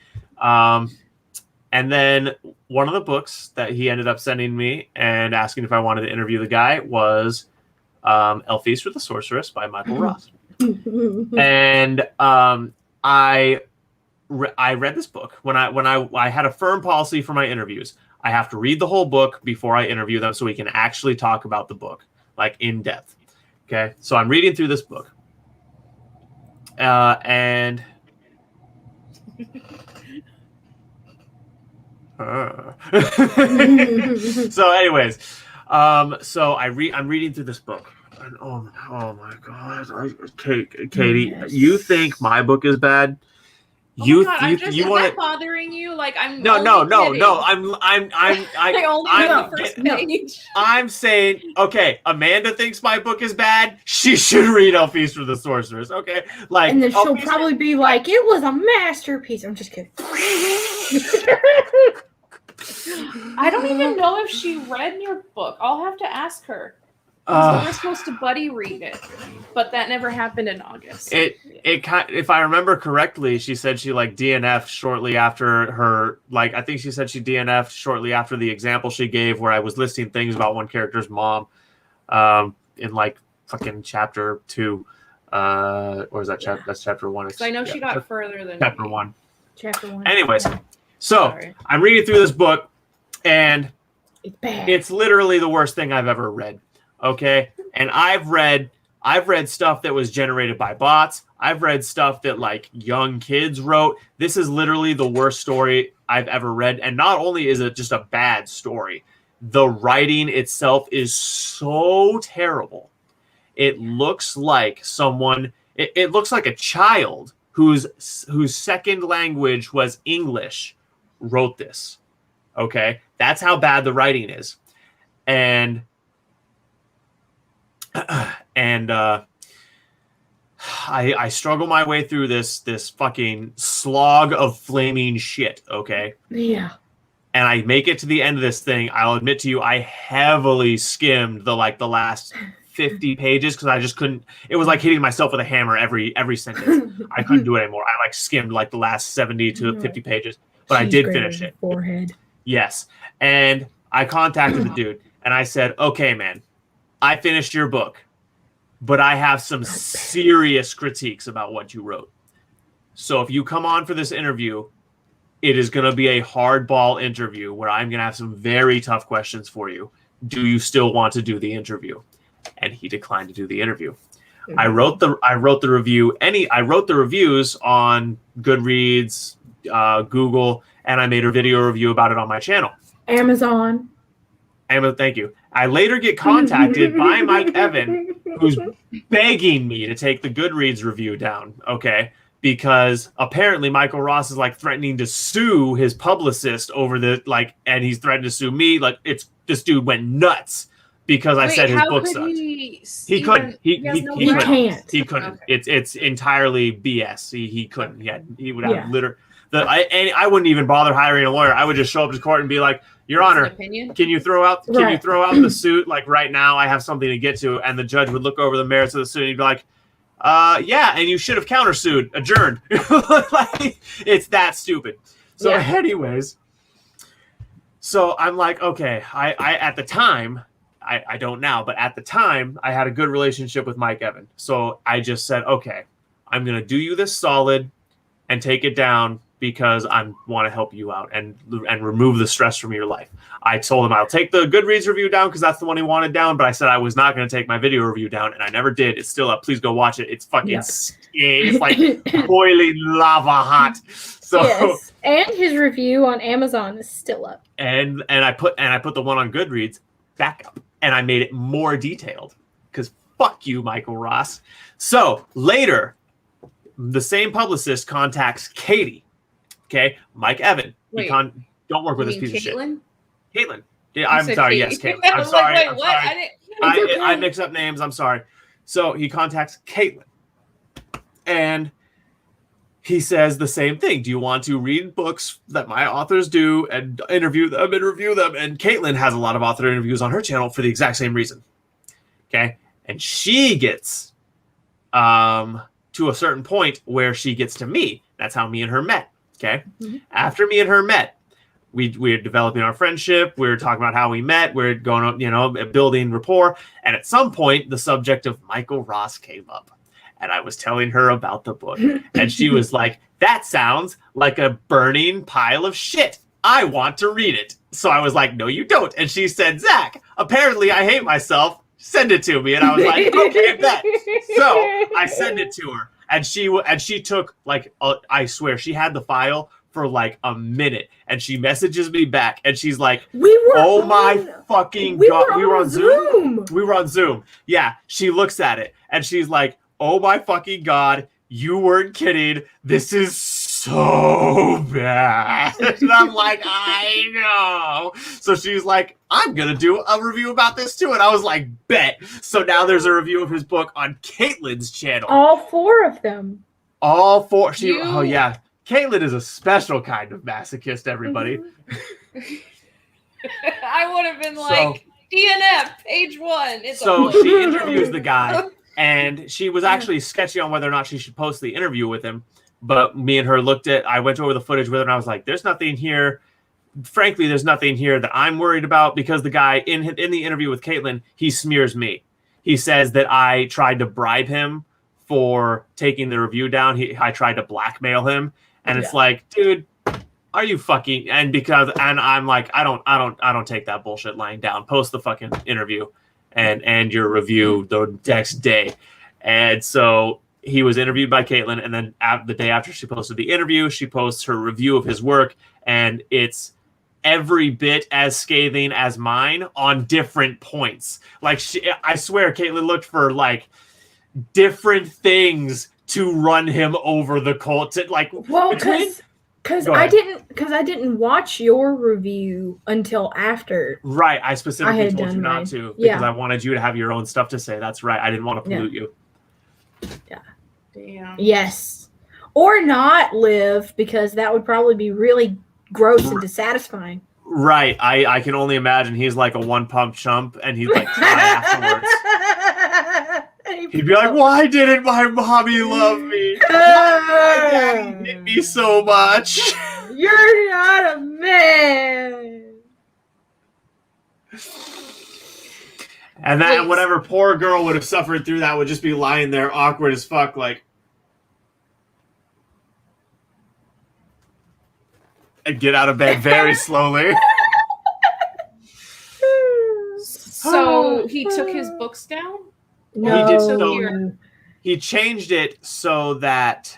S3: And then one of the books that he ended up sending me and asking if I wanted to interview the guy was El Feast with the Sorceress by Michael Ross. And I read this book when I had a firm policy for my interviews. I have to read the whole book before I interview them so we can actually talk about the book, like in depth. Okay, so I'm reading through this book. And... So anyways, so I'm reading through this book. And oh my god, Katie, you think my book is bad?
S1: Is that bothering you? Like I'm
S3: no. I'm
S1: I only read the first page.
S3: I'm saying, okay, Amanda thinks my book is bad. She should read El Feast with the Sorceress. Okay, like,
S2: and then she'll probably be like, "It was a masterpiece." I'm just kidding.
S1: I don't even know if she read your book. I'll have to ask her. We're supposed to buddy read it, but that never happened in August.
S3: If I remember correctly, she said she like DNF'd shortly after her, like, I think she said she DNF'd shortly after the example she gave where I was listing things about one character's mom, in like fucking chapter 2, or is that chapter? That's chapter 1.
S1: I know she got further than
S3: chapter 1.
S2: Chapter 1.
S3: Anyways, so I'm reading through this book, and
S2: it's bad.
S3: It's literally the worst thing I've ever read. Okay, and I've read stuff that was generated by bots. I've read stuff that like young kids wrote. This is literally the worst story I've ever read. And not only is it just a bad story, the writing itself is so terrible. It looks like it looks like a child whose second language was English wrote this. Okay, that's how bad the writing is. And I struggle my way through this fucking slog of flaming shit, okay?
S2: Yeah.
S3: And I make it to the end of this thing. I'll admit to you, I heavily skimmed the last 50 pages because I just couldn't. It was like hitting myself with a hammer every sentence. I couldn't do it anymore. I like skimmed like the last 70 to 50 pages, but I did finish it.
S2: Forehead.
S3: Yes. And I contacted the dude and I said, okay, man, I finished your book, but I have some serious critiques about what you wrote. So if you come on for this interview, it is going to be a hardball interview where I'm going to have some very tough questions for you. Do you still want to do the interview? And he declined to do the interview. Mm-hmm. I wrote the review. I wrote the reviews on Goodreads, Google, and I made a video review about it on my channel.
S2: Amazon.
S3: Thank you. I later get contacted by Mike Evan, who's begging me to take the Goodreads review down, okay? Because apparently Michael Ross is like threatening to sue his publicist over the and he's threatening to sue me. Like this dude went nuts because I said his book sucked. He couldn't. He couldn't. He couldn't. Okay. It's entirely BS. He couldn't. He would have literally. I wouldn't even bother hiring a lawyer. I would just show up to court and be like, Your Honor, can you throw out the suit like right now? I have something to get to. And the judge would look over the merits of the suit and he'd be like, yeah, and you should have countersued, adjourned. Like, it's that stupid. So anyways, so I'm like, okay, I at the time, I don't now, but at the time I had a good relationship with Mike Evan. So I just said, okay, I'm going to do you this solid and take it down because I want to help you out and remove the stress from your life. I told him I'll take the Goodreads review down because that's the one he wanted down, but I said I was not going to take my video review down, and I never did. It's still up. Please go watch it. It's fucking it's like boiling lava hot. So
S2: yes, and his review on Amazon is still up.
S3: And I put the one on Goodreads back up, and I made it more detailed because fuck you, Michael Ross. So later, the same publicist contacts Katie. Okay, Mike Evan. Wait, don't work with this piece of shit. Caitlin. Yeah, I'm sorry. Yes, Caitlin. I'm sorry.
S1: Wait, what?
S3: I mix up names. I'm sorry. So he contacts Caitlin, and he says the same thing. Do you want to read books that my authors do and interview them and review them? And Caitlin has a lot of author interviews on her channel for the exact same reason. Okay, and she gets to a certain point where she gets to me. That's how me and her met. Okay. Mm-hmm. After me and her met, we're developing our friendship. We're talking about how we met. We're going on, building rapport. And at some point, the subject of Michael Ross came up. And I was telling her about the book. And she was like, that sounds like a burning pile of shit. I want to read it. So I was like, no, you don't. And she said, Zach, apparently I hate myself. Send it to me. And I was like, okay, bet. So I send it to her. And she took I swear she had the file for like a minute, and she messages me back, and she's like, "We were on Zoom. We were on Zoom. Yeah." She looks at it, and she's like, "Oh my fucking god, you weren't kidding. This is so bad." And I'm like, I know. So she's like, I'm going to do a review about this too. And I was like, bet. So now there's a review of his book on Caitlin's channel.
S2: All four of them.
S3: All four. Oh, yeah. Caitlin is a special kind of masochist, everybody.
S1: I would have been like, DNF, page 1.
S3: So she interviews the guy, and she was actually sketchy on whether or not she should post the interview with him. But me and her I went over the footage with her, and I was like, there's nothing here. Frankly, there's nothing here that I'm worried about, because the guy in the interview with Caitlin, he smears me. He says that I tried to bribe him for taking the review down. I tried to blackmail him. And it's like, dude, are you fucking, and I'm like, I don't take that bullshit lying down. Post the fucking interview and your review the next day. And so he was interviewed by Caitlin, and then the day after she posted the interview, she posts her review of his work, and it's every bit as scathing as mine on different points. Like, I swear Caitlin looked for like different things to run him over the cult. Like,
S2: well, because I didn't watch your review until after.
S3: Right, I specifically told you not to, because I wanted you to have your own stuff to say. That's right. I didn't want to pollute you.
S2: Yeah. Damn. Yes. Or not live, because that would probably be really gross and dissatisfying.
S3: Right. I can only imagine he's like a one-pump chump, and he'd like cry afterwards. He'd be like, why didn't my mommy love me? Why did daddy hit me so much?
S2: You're not a man.
S3: And then whatever poor girl would have suffered through that would just be lying there awkward as fuck, like, and get out of bed very slowly.
S1: So he took his books down?
S2: No.
S3: He changed it so that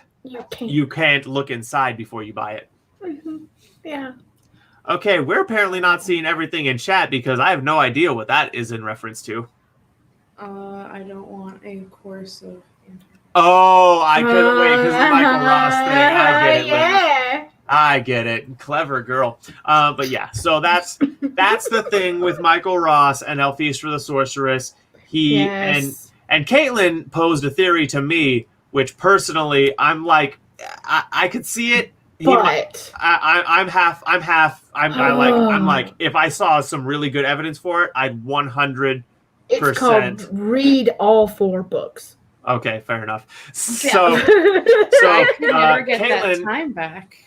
S3: you can't look inside before you buy it.
S2: Mm-hmm. Yeah.
S3: Okay, we're apparently not seeing everything in chat because I have no idea what that is in reference to.
S1: I don't want a course of.
S3: Oh, I couldn't wait because the Michael Ross thing. I get it.
S2: Yeah.
S3: I get it. Clever girl. But yeah, so that's the thing with Michael Ross and Alphystra the Sorceress.
S2: Yes.
S3: And Caitlin posed a theory to me, which personally I'm like, I could see it.
S2: But
S3: I'm like, if I saw some really good evidence for it, I'd 100%.
S2: it's called read all 4 books.
S3: Okay, fair enough.
S1: Yeah.
S3: So
S1: I could never get
S3: Caitlin,
S1: that time back.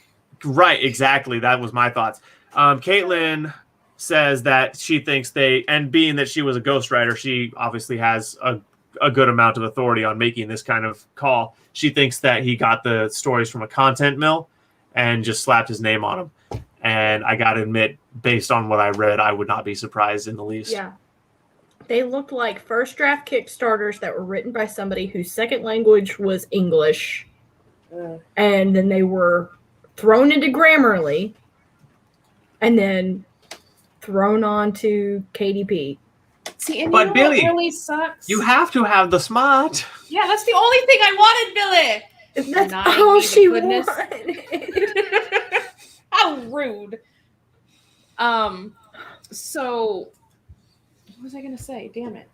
S3: right, exactly. That was my thoughts. Caitlin says that she thinks and being that she was a ghostwriter, she obviously has a good amount of authority on making this kind of call. She thinks that he got the stories from a content mill and just slapped his name on them. And I got to admit, based on what I read, I would not be surprised in the least.
S2: Yeah. They looked like first draft Kickstarters that were written by somebody whose second language was English. And then they were thrown into Grammarly and then thrown onto KDP.
S1: See, and
S3: But
S1: you know
S3: Billy,
S1: what really sucks?
S3: You have to have the smart.
S1: Yeah, that's the only thing I wanted, Billy.
S2: That's
S1: Denying
S2: all
S1: me the
S2: she
S1: goodness.
S2: wanted.
S1: How rude. So what was I gonna say? Damn it.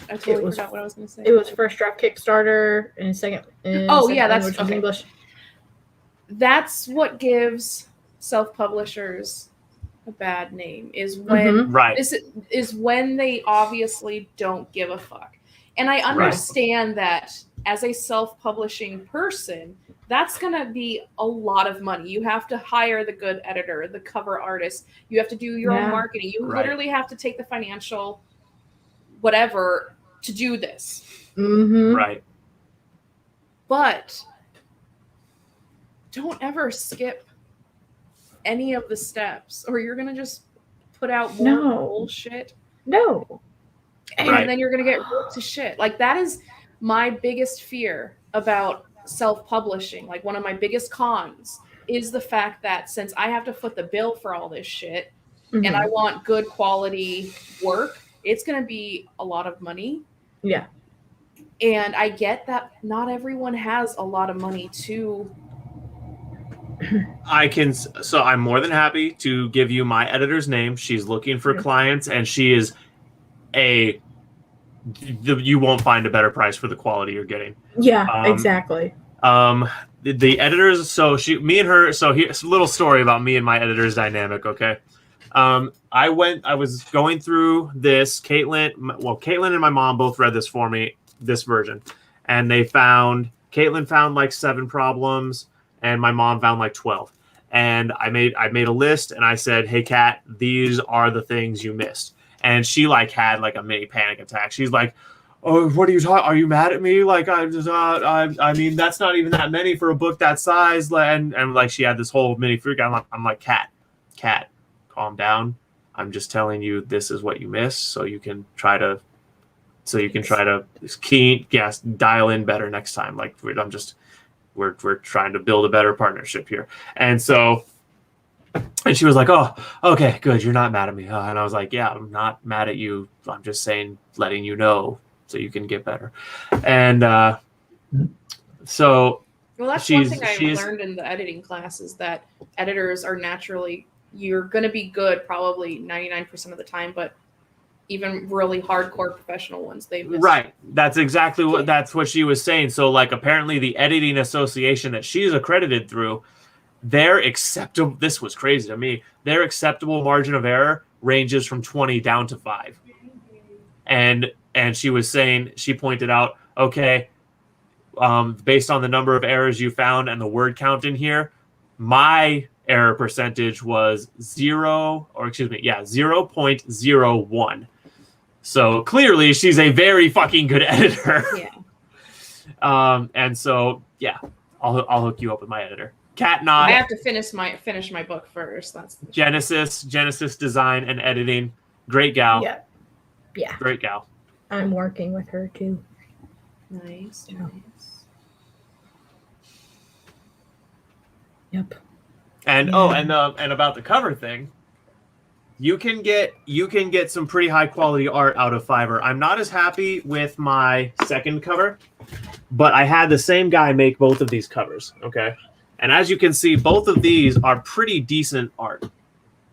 S1: I totally forgot what I was gonna say.
S2: It was first draft Kickstarter and second.
S1: That's okay.
S2: English.
S1: That's what gives self-publishers a bad name is when
S3: Right.
S1: this is when they obviously don't give a fuck. And I understand that as a self-publishing person, that's going to be a lot of money. You have to hire the good editor, the cover artist. You have to do your own marketing. You literally have to take the financial whatever to do this.
S3: Right.
S1: But don't ever skip any of the steps or you're going to just put out more bullshit.
S2: No.
S1: And then you're going to get ripped to shit. Like, that is my biggest fear about self-publishing. Like, one of my biggest cons is the fact that since I have to foot the bill for all this shit and I want good quality work, it's going to be a lot of money.
S2: Yeah.
S1: And I get that not everyone has a lot of money to.
S3: So I'm more than happy to give you my editor's name. She's looking for clients and she is you won't find a better price for the quality you're getting.
S2: Yeah, exactly.
S3: The editors, so here's a little story about me and my editor's dynamic, okay? I was going through this, Caitlin and my mom both read this for me, this version, and Caitlin found like 7 problems and my mom found like 12. And I made a list and I said, "Hey Kat, these are the things you missed." And she like had like a mini panic attack. She's like, "Oh, what are you talking? Are you mad at me? Like I mean, that's not even that many for a book that size." And like she had this whole mini freak out. I'm like, Kat, calm down. I'm just telling you this is what you missed, so you can try to dial in better next time. Like we're trying to build a better partnership here. And she was like, "Oh, okay, good. You're not mad at me." And I was like, "Yeah, I'm not mad at you. I'm just letting you know so you can get better." And so
S1: well, that's one thing I learned in the editing class is that editors are naturally, you're going to be good probably 99% of the time, but even really hardcore professional ones, they miss. Right.
S3: That's exactly what she was saying. So like apparently the editing association that she's accredited through, their acceptable, this was crazy to me, their acceptable margin of error ranges from 20 down to 5. And she was saying, she pointed out, okay, based on the number of errors you found and the word count in here, my error percentage was 0.01. So clearly she's a very fucking good editor.
S1: Yeah.
S3: And so, yeah, I'll hook you up with my editor. Cat Knot.
S1: I have to finish my book first. That's
S3: Genesis design and editing. Great gal.
S2: Yeah.
S3: Great gal.
S2: I'm working with her too.
S1: Nice.
S2: Yep.
S3: And
S2: Yeah.
S3: and about the cover thing, you can get some pretty high quality art out of Fiverr. I'm not as happy with my second cover, but I had the same guy make both of these covers. Okay, and as you can see, both of these are pretty decent art.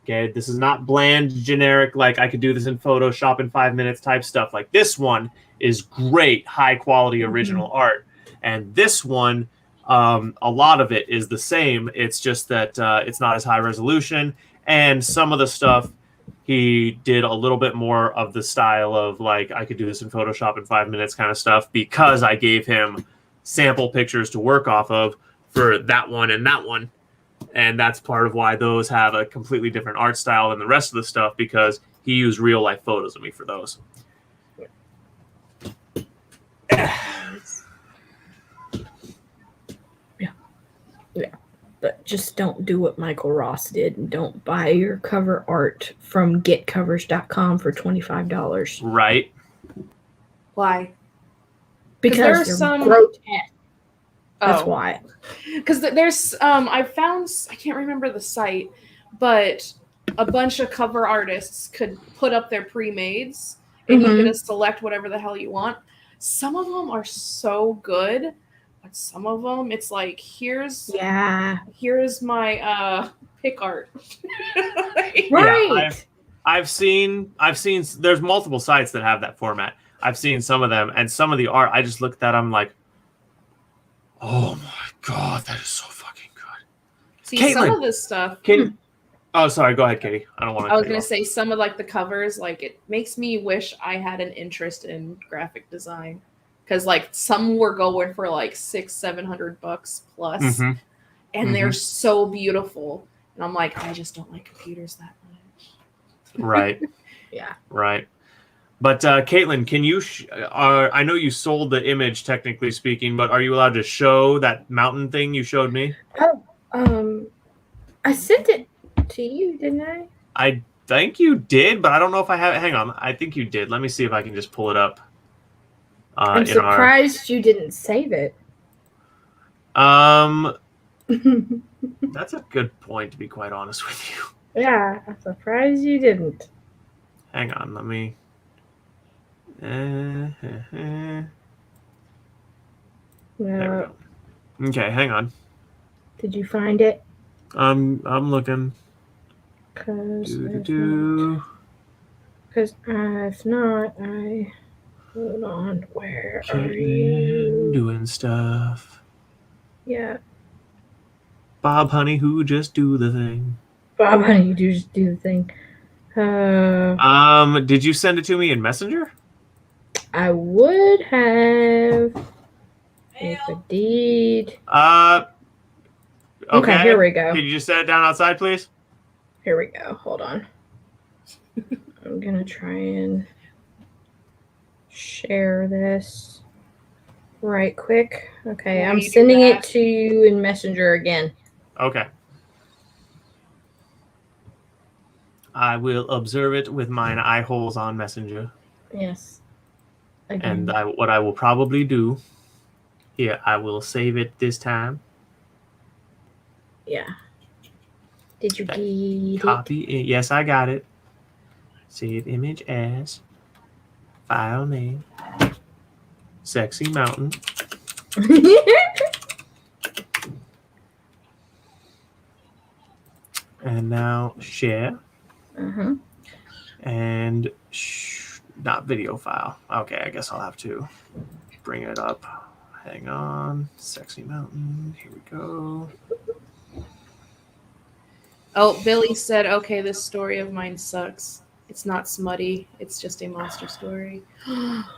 S3: Okay, this is not bland, generic, like I could do this in Photoshop in 5 minutes type stuff. Like this one is great, high quality original art, and this one, a lot of it is the same. It's just that it's not as high resolution, and some of the stuff he did a little bit more of the style of like I could do this in Photoshop in 5 minutes kind of stuff because I gave him sample pictures to work off of for that one and that one. And that's part of why those have a completely different art style than the rest of the stuff because he used real life photos of me for those.
S2: Yeah. But just don't do what Michael Ross did and don't buy your cover art from getcovers.com for $25.
S3: Right.
S1: Why?
S2: Because
S1: there's
S2: they're
S1: some-
S2: grotesque. That's
S1: Oh,
S2: why.
S1: because there's I found, I can't remember the site, but a bunch of cover artists could put up their pre-mades and you get to select whatever the hell you want. Some of them are so good, but some of them it's like here's my pick art.
S2: Right.
S3: Yeah, I've seen there's multiple sites that have that format. I've seen some of them, and some of the art I just look at that, I'm like, oh my god, that is so fucking good.
S1: See,
S3: Caitlin,
S1: some of this stuff.
S3: Oh, sorry. Go ahead, Katie. I don't want to.
S1: I was gonna say some of like the covers, like it makes me wish I had an interest in graphic design, because like some were going for like $600-700 plus, and they're so beautiful, and I'm like, I just don't like computers that much.
S3: Right.
S2: Yeah.
S3: Right. But Caitlin, can you? I know you sold the image, technically speaking, but are you allowed to show that mountain thing you showed me?
S2: Oh, I sent it to you, didn't I?
S3: I think you did, but I don't know if I have it. Hang on, I think you did. Let me see if I can just pull it up.
S2: I'm surprised you didn't save it.
S3: That's a good point, to be quite honest with you.
S2: Yeah, I'm surprised you didn't.
S3: Hang on, let me. There we go. Okay, hang on.
S2: Did you find it?
S3: I'm looking.
S2: Because if not, hold on. Where are you?
S3: Doing stuff.
S2: Yeah.
S3: Bob, honey, who just do the thing?
S2: Bob, honey, you just do the thing.
S3: Did you send it to me in Messenger?
S2: I would have if I did. Okay, here we go.
S3: Can you just set it down outside, please?
S2: Here we go. Hold on. I'm gonna try and share this right quick. Okay, I'm sending it to you in Messenger again.
S3: Okay. I will observe it with mine eye holes on Messenger.
S2: Yes. Again.
S3: And what I will probably do here, I will save it this time.
S2: Yeah. Did you get it?
S3: Copy it? Yes, I got it. Save image as file name Sexy Mountain. And now share. And not video file. Okay, I guess I'll have to bring it up. Hang on. Sexy Mountain. Here we go.
S1: Oh, Billy said, okay, this story of mine sucks. It's not smutty. It's just a monster story.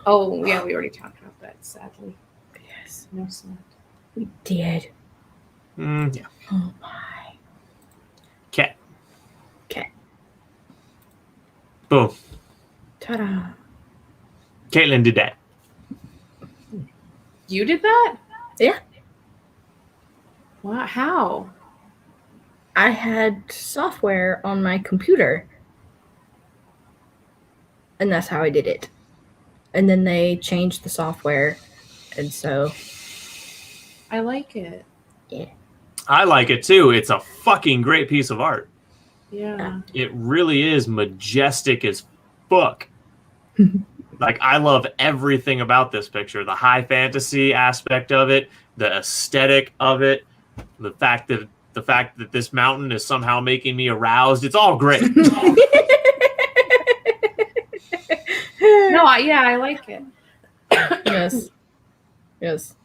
S1: Oh, yeah, we already talked about that, sadly.
S2: Yes.
S1: No smut.
S2: We did.
S3: Yeah.
S2: Oh, my.
S3: Cat.
S2: Cat.
S3: Boom.
S2: Ta-da.
S3: Caitlin did that.
S1: You did that?
S2: Yeah.
S1: Wow, how?
S2: I had software on my computer. And that's how I did it. And then they changed the software. And so.
S1: I like it.
S2: Yeah.
S3: I like it too. It's a fucking great piece of art.
S1: Yeah.
S3: It really is majestic as fuck. Like, I love everything about this picture. The high fantasy aspect of it, the aesthetic of it, the fact that this mountain is somehow making me aroused. It's all great.
S1: No, I like it.
S2: Yes. Yes.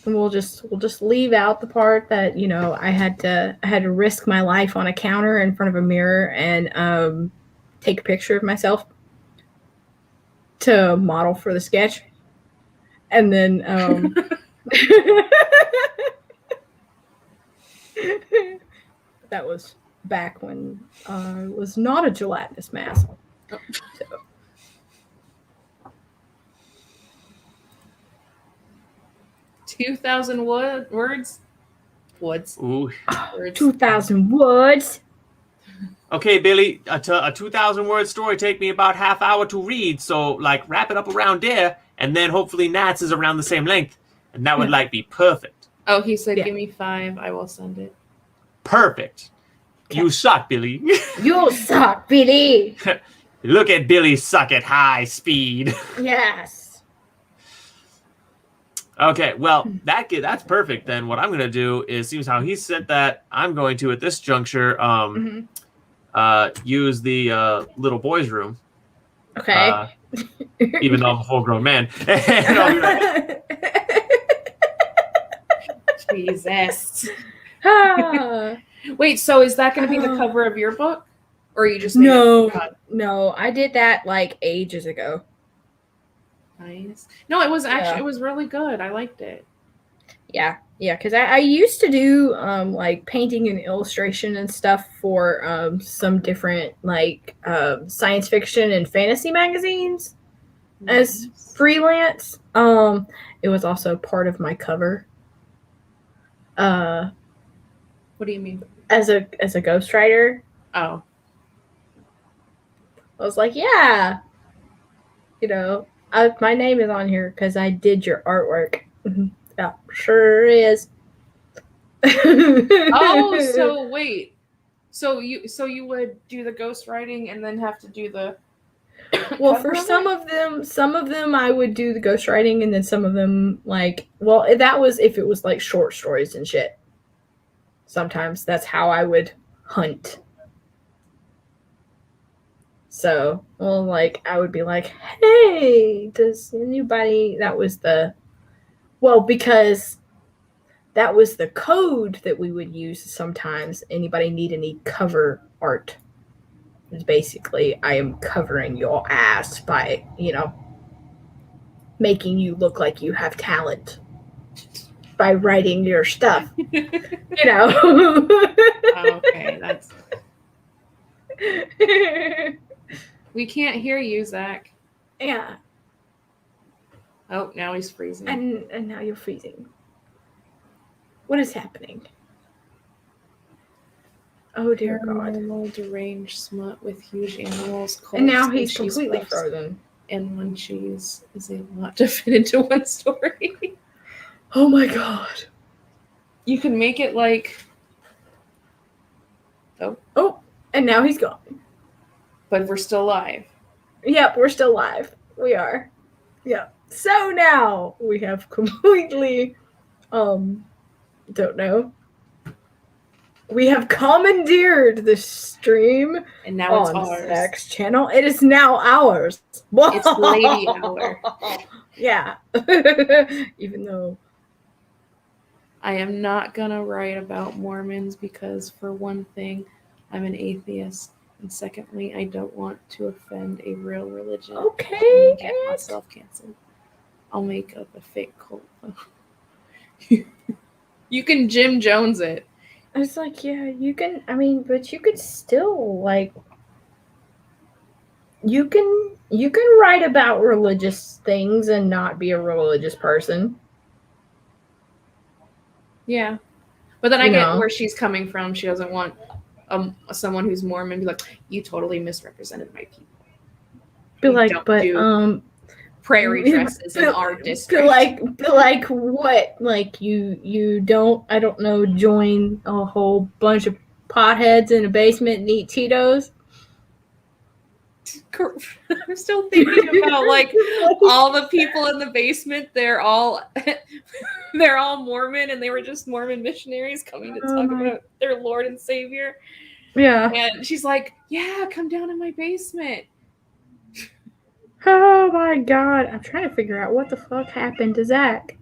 S2: And we'll just leave out the part that, you know, I had to risk my life on a counter in front of a mirror and take a picture of myself to model for the sketch. And then that was back when it was not a gelatinous mass. So.
S1: 2,000 words.
S3: Ooh.
S1: Words.
S2: 2,000 words.
S3: Okay, Billy, a 2,000 word story take me about half hour to read. So, like, wrap it up around there, and then hopefully Nat's is around the same length, and that would like be perfect.
S1: Oh, he said, give me 5. I will send it.
S3: Perfect. Okay. You suck, Billy.
S2: You suck, Billy.
S3: Look at Billy suck at high speed.
S2: Yes.
S3: Okay, well, that's perfect. Then what I'm going to do is, seems how he said that, I'm going to, at this juncture, use the little boy's room.
S2: Okay.
S3: Even though I'm a full-grown man. And I'll be right back.
S1: Jesus. Wait, so is that going to be the cover of your book? Or you just
S2: No, I did that like ages ago.
S1: Nice. No, it was actually it was really good. I liked it.
S2: Yeah, because I used to do like painting and illustration and stuff for some different like science fiction and fantasy magazines as freelance. It was also part of my cover.
S1: What do you mean?
S2: As a ghostwriter.
S1: Oh.
S2: I was like, yeah, you know, my name is on here because I did your artwork. Yeah, sure is.
S1: Oh, so wait. So you would do the ghostwriting and then have to do the
S2: well, for some of them I would do the ghostwriting, and then some of them like, well, that was if it was like short stories and shit. Sometimes that's how I would hunt. So, well, like, I would be like, hey, does anybody, because that was the code that we would use sometimes. Anybody need any cover art? It's basically, I am covering your ass by, you know, making you look like you have talent by writing your stuff, you know.
S1: Okay, that's... We can't hear you, Zach.
S2: Yeah.
S1: Oh, now he's freezing.
S2: And now you're freezing. What is happening? Oh dear God.
S1: Paranormal deranged smut with huge animals.
S2: And now he's completely frozen.
S1: And munchies is a lot to fit into one story.
S2: Oh my God.
S1: You can make it like...
S2: Oh, and now he's gone.
S1: But we're still live.
S2: Yep, we're still live. We are. Yep. So now we have completely, don't know. We have commandeered this stream
S1: and now it's
S2: on
S1: ours.
S2: Zach's channel. It is now ours.
S1: It's lady hour.
S2: Yeah. Even though
S1: I am not gonna write about Mormons because, for one thing, I'm an atheist. And secondly, I don't want to offend a real religion.
S2: Okay.
S1: And get myself canceled. I'll make up a fake cult. You can Jim Jones it.
S2: I was like, yeah, you can. I mean, but you could still like. You can write about religious things and not be a religious person.
S1: Yeah, but then I get where she's coming from. She doesn't want someone who's Mormon be like, you totally misrepresented my people.
S2: Be like, but
S1: prairie dresses in our district.
S2: like what? Like you don't, I don't know, join a whole bunch of potheads in a basement and eat Tito's?
S1: I'm still thinking about like all the people in the basement. They're all Mormon, and they were just Mormon missionaries coming to talk about their Lord and Savior.
S2: Yeah.
S1: And she's like, "Yeah, come down in my basement."
S2: Oh my god. I'm trying to figure out what the fuck happened to Zach.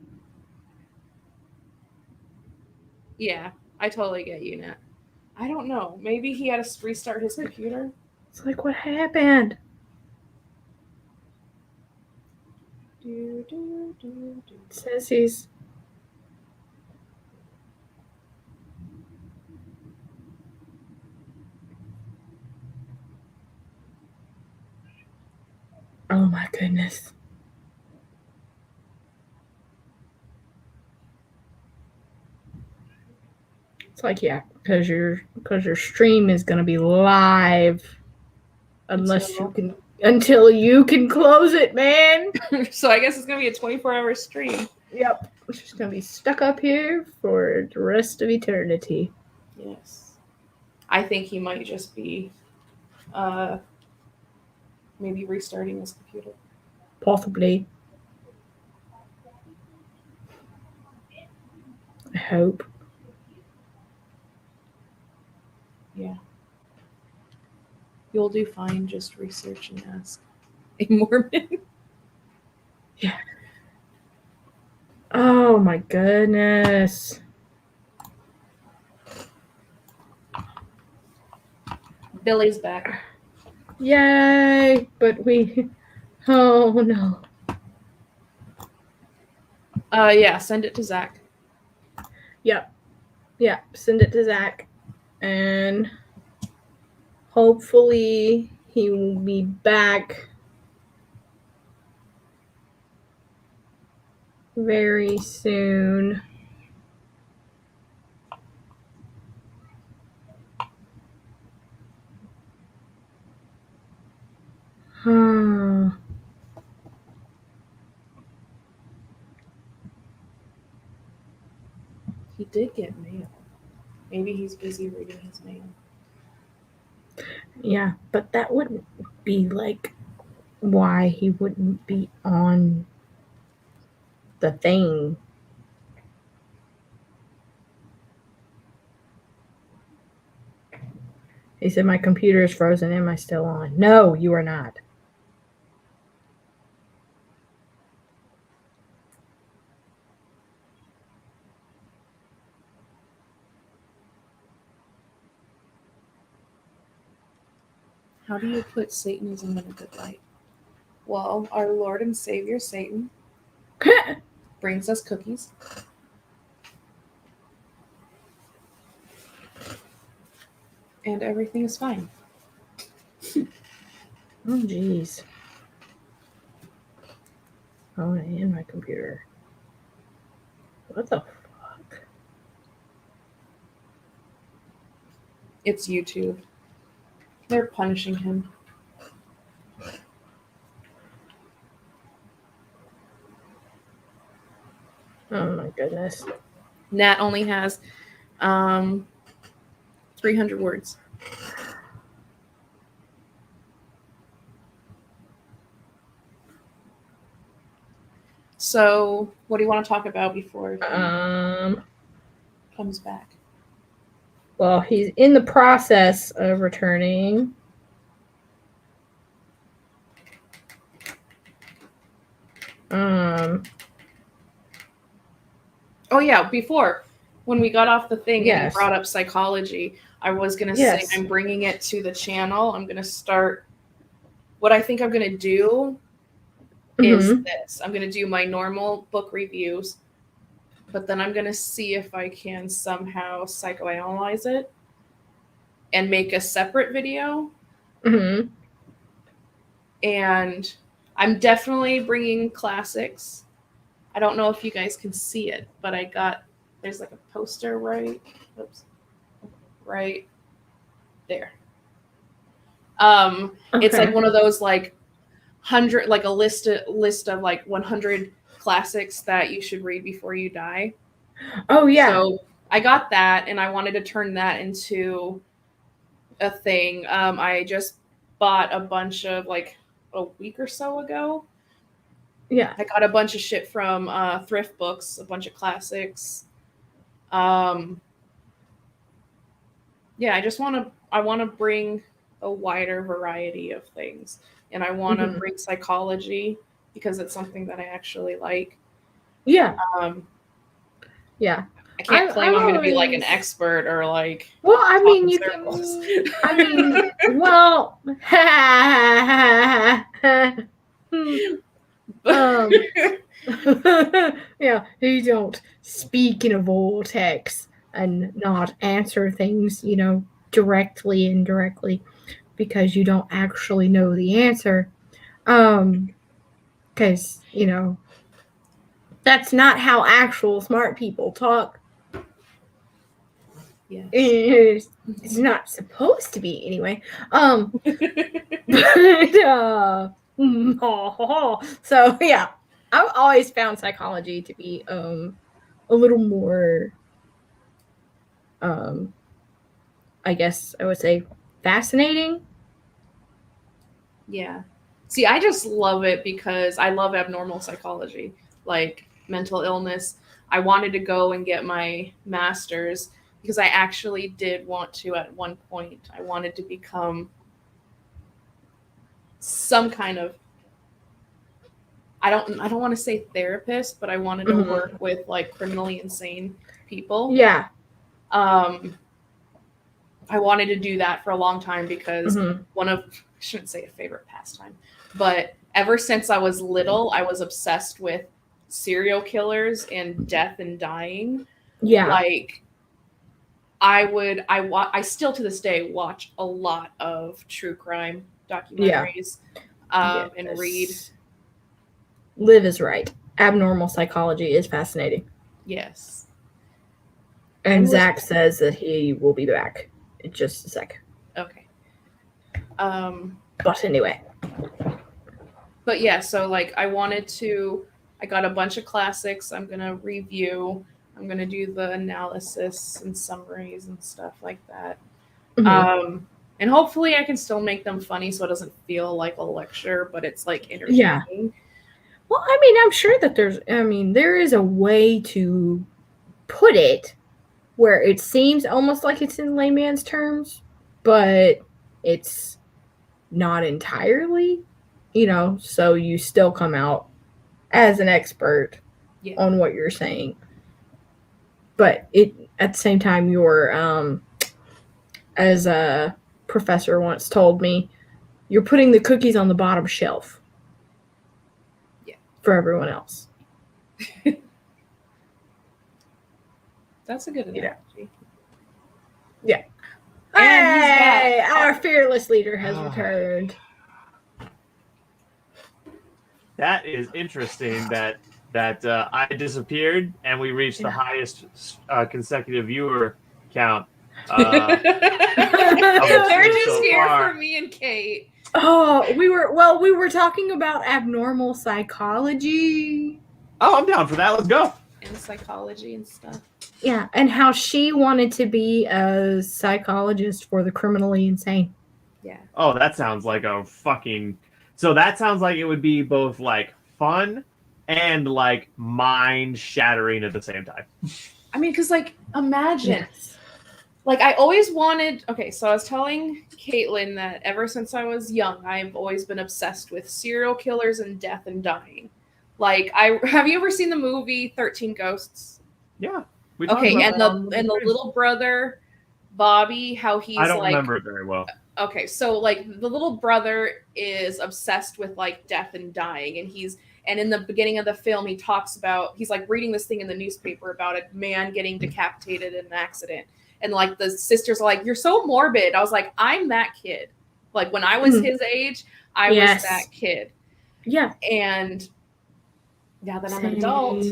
S1: Yeah, I totally get you, Nat. I don't know. Maybe he had to restart his computer.
S2: It's like, what happened?
S1: It
S2: says he's... Oh my goodness. It's like, yeah, because your stream is gonna be live until you can close it, man.
S1: So I guess it's gonna be a 24-hour stream.
S2: Yep. It's just gonna be stuck up here for the rest of eternity.
S1: Yes. I think he might just be maybe restarting his computer.
S2: Possibly. I hope.
S1: Yeah. You'll do fine. Just research and ask a Mormon.
S2: Yeah. Oh my goodness.
S1: Billy's back.
S2: Yay! But we... Oh no.
S1: Yeah, send it to Zach.
S2: Yep. Send it to Zach. And hopefully he will be back very soon.
S1: He did get mail. Maybe he's busy reading his mail.
S2: Yeah, but that wouldn't be like why he wouldn't be on the thing. He said, my computer is frozen. Am I still on? No, you are not.
S1: How do you put Satanism in a good light? Well, our Lord and Savior Satan brings us cookies. And everything is fine.
S2: Oh, jeez. Oh, and my computer. What the fuck?
S1: It's YouTube. They're punishing him.
S2: Oh my goodness.
S1: Nat only has 300 words. So, what do you want to talk about before he comes back?
S2: Well, he's in the process of returning.
S1: Oh yeah, before when we got off the thing and
S2: Yes.
S1: you brought up psychology, I was gonna
S2: Yes.
S1: say I'm bringing it to the channel. I'm gonna start. What I think I'm gonna do is this. I'm gonna do my normal book reviews, but then I'm gonna see if I can somehow psychoanalyze it and make a separate video. And I'm definitely bringing classics. I don't know if you guys can see it, but there's like a poster right there. It's like one of those like like a list of like 100 classics that you should read before you die.
S2: Oh yeah.
S1: So I got that, and I wanted to turn that into a thing. I just bought a bunch of, like, a week or so ago.
S2: Yeah.
S1: I got a bunch of shit from thrift books, a bunch of classics. Yeah, I want to bring a wider variety of things, and I want to bring psychology because it's something that I actually like.
S2: Yeah.
S1: I can't claim I'm going to be like an expert or like.
S2: Well, I mean, you can. I mean, well. Yeah, you don't speak in a vortex and not answer things, directly, indirectly, because you don't actually know the answer. Because, that's not how actual smart people talk.
S1: Yes.
S2: It's not supposed to be anyway. So yeah, I've always found psychology to be a little more, I guess I would say, fascinating.
S1: Yeah. See, I just love it because I love abnormal psychology, like mental illness. I wanted to go and get my master's because I actually did want to at one point. I wanted to become some kind of, I don't want to say therapist, but I wanted to work with like criminally insane people.
S2: Yeah.
S1: I wanted to do that for a long time because one of, I shouldn't say a favorite pastime, but ever since I was little, I was obsessed with serial killers and death and dying.
S2: Yeah.
S1: Like I still to this day watch a lot of true crime documentaries and read.
S2: Liv is right. Abnormal psychology is fascinating.
S1: Yes.
S2: And Zach says that he will be back in just a sec.
S1: Okay.
S2: But anyway.
S1: But yeah, so like I got a bunch of classics I'm going to review. I'm going to do the analysis and summaries and stuff like that. And hopefully I can still make them funny so it doesn't feel like a lecture, but it's like entertaining.
S2: Yeah. Well, I mean, I'm sure that there is a way to put it where it seems almost like it's in layman's terms, but it's not entirely, so you still come out as an expert on what you're saying. But at the same time, you're, as a professor once told me, you're putting the cookies on the bottom shelf for everyone else.
S1: That's a good analogy.
S2: Yeah. Hey, our fearless leader has returned.
S3: That is interesting that I disappeared and we reached the highest consecutive viewer count.
S1: They're just
S3: so
S1: here
S3: far.
S1: for me and Kate.
S2: Oh, we were talking about abnormal psychology.
S3: Oh, I'm down for that. Let's go.
S1: And psychology and stuff.
S2: Yeah, and how she wanted to be a psychologist for the criminally insane.
S1: Yeah.
S3: Oh, that sounds like a fucking... So that sounds like it would be both, like, fun and, like, mind-shattering at the same time.
S1: I mean, because, like, imagine. Yes. Like, I always wanted... Okay, so I was telling Caitlin that ever since I was young, I've always been obsessed with serial killers and death and dying. Like, have you ever seen the movie 13 Ghosts?
S3: Yeah.
S1: Okay, and the little brother, Bobby, how he's like... I
S3: don't remember it very well.
S1: Okay, so, like, the little brother is obsessed with, like, death and dying, and in the beginning of the film, he talks about... He's, like, reading this thing in the newspaper about a man getting decapitated in an accident. And, like, the sisters are like, you're so morbid. I was like, I'm that kid. Like, when I was his age, I was that kid.
S2: Yeah.
S1: And now that I'm an adult...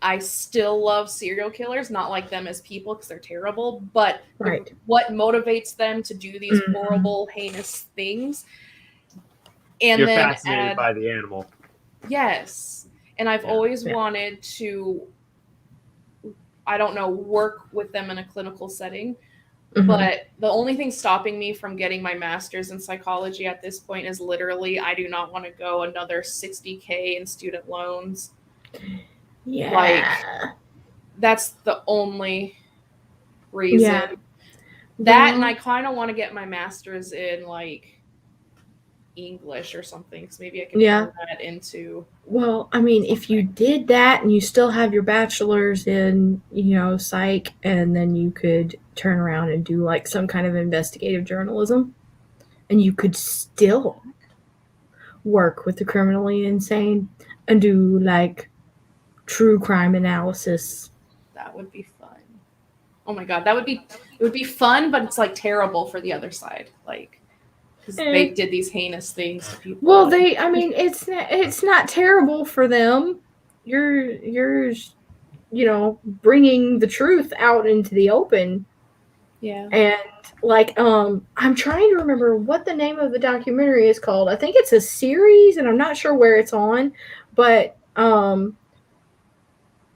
S1: I still love serial killers, not like them as people because they're terrible, but what motivates them to do these horrible, heinous things. And
S3: You're
S1: then
S3: fascinated by the animal.
S1: Yes. And I've always wanted to, I don't know, work with them in a clinical setting.
S2: Mhm.
S1: But the only thing stopping me from getting my master's in psychology at this point is literally I do not want to go another $60K in student loans.
S2: Yeah.
S1: Like, that's the only reason.
S2: Yeah.
S1: That, and I kind of want to get my master's in, like, English or something, because maybe I can turn that into...
S2: Well, I mean, if you did that and you still have your bachelor's in, psych, and then you could turn around and do like some kind of investigative journalism, and you could still work with the criminally insane and do like true crime analysis.
S1: That would be fun. Oh my god, it would be fun, but it's like terrible for the other side, like, because they did these heinous things to people.
S2: Well, it's not terrible for them. You're bringing the truth out into the open.
S1: Yeah.
S2: And like, I'm trying to remember what the name of the documentary is called. I think it's a series, and I'm not sure where it's on, but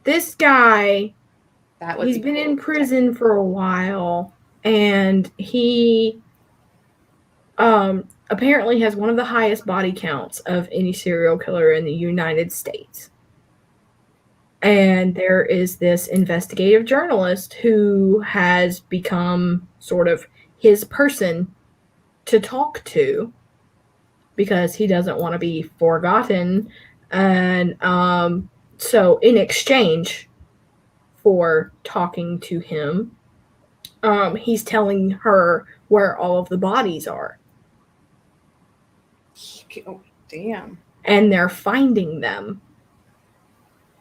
S2: this guy, he's been in prison for a while, and he apparently has one of the highest body counts of any serial killer in the United States. And there is this investigative journalist who has become sort of his person to talk to because he doesn't want to be forgotten. And so in exchange for talking to him, he's telling her where all of the bodies are.
S1: Oh, damn.
S2: And they're finding them.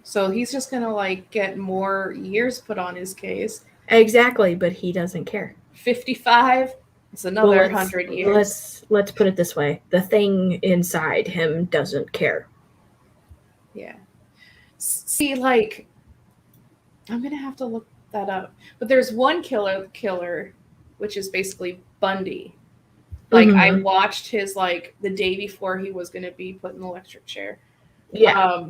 S1: So he's just going to like get more years put on his case.
S2: Exactly, but he doesn't care.
S1: 55? It's another 100 years.
S2: Let's put it this way. The thing inside him doesn't care.
S1: Yeah. See, like, I'm going to have to look that up. But there's one killer, which is basically Bundy. Like, I watched his, like, the day before he was going to be put in the electric chair.
S2: Yeah.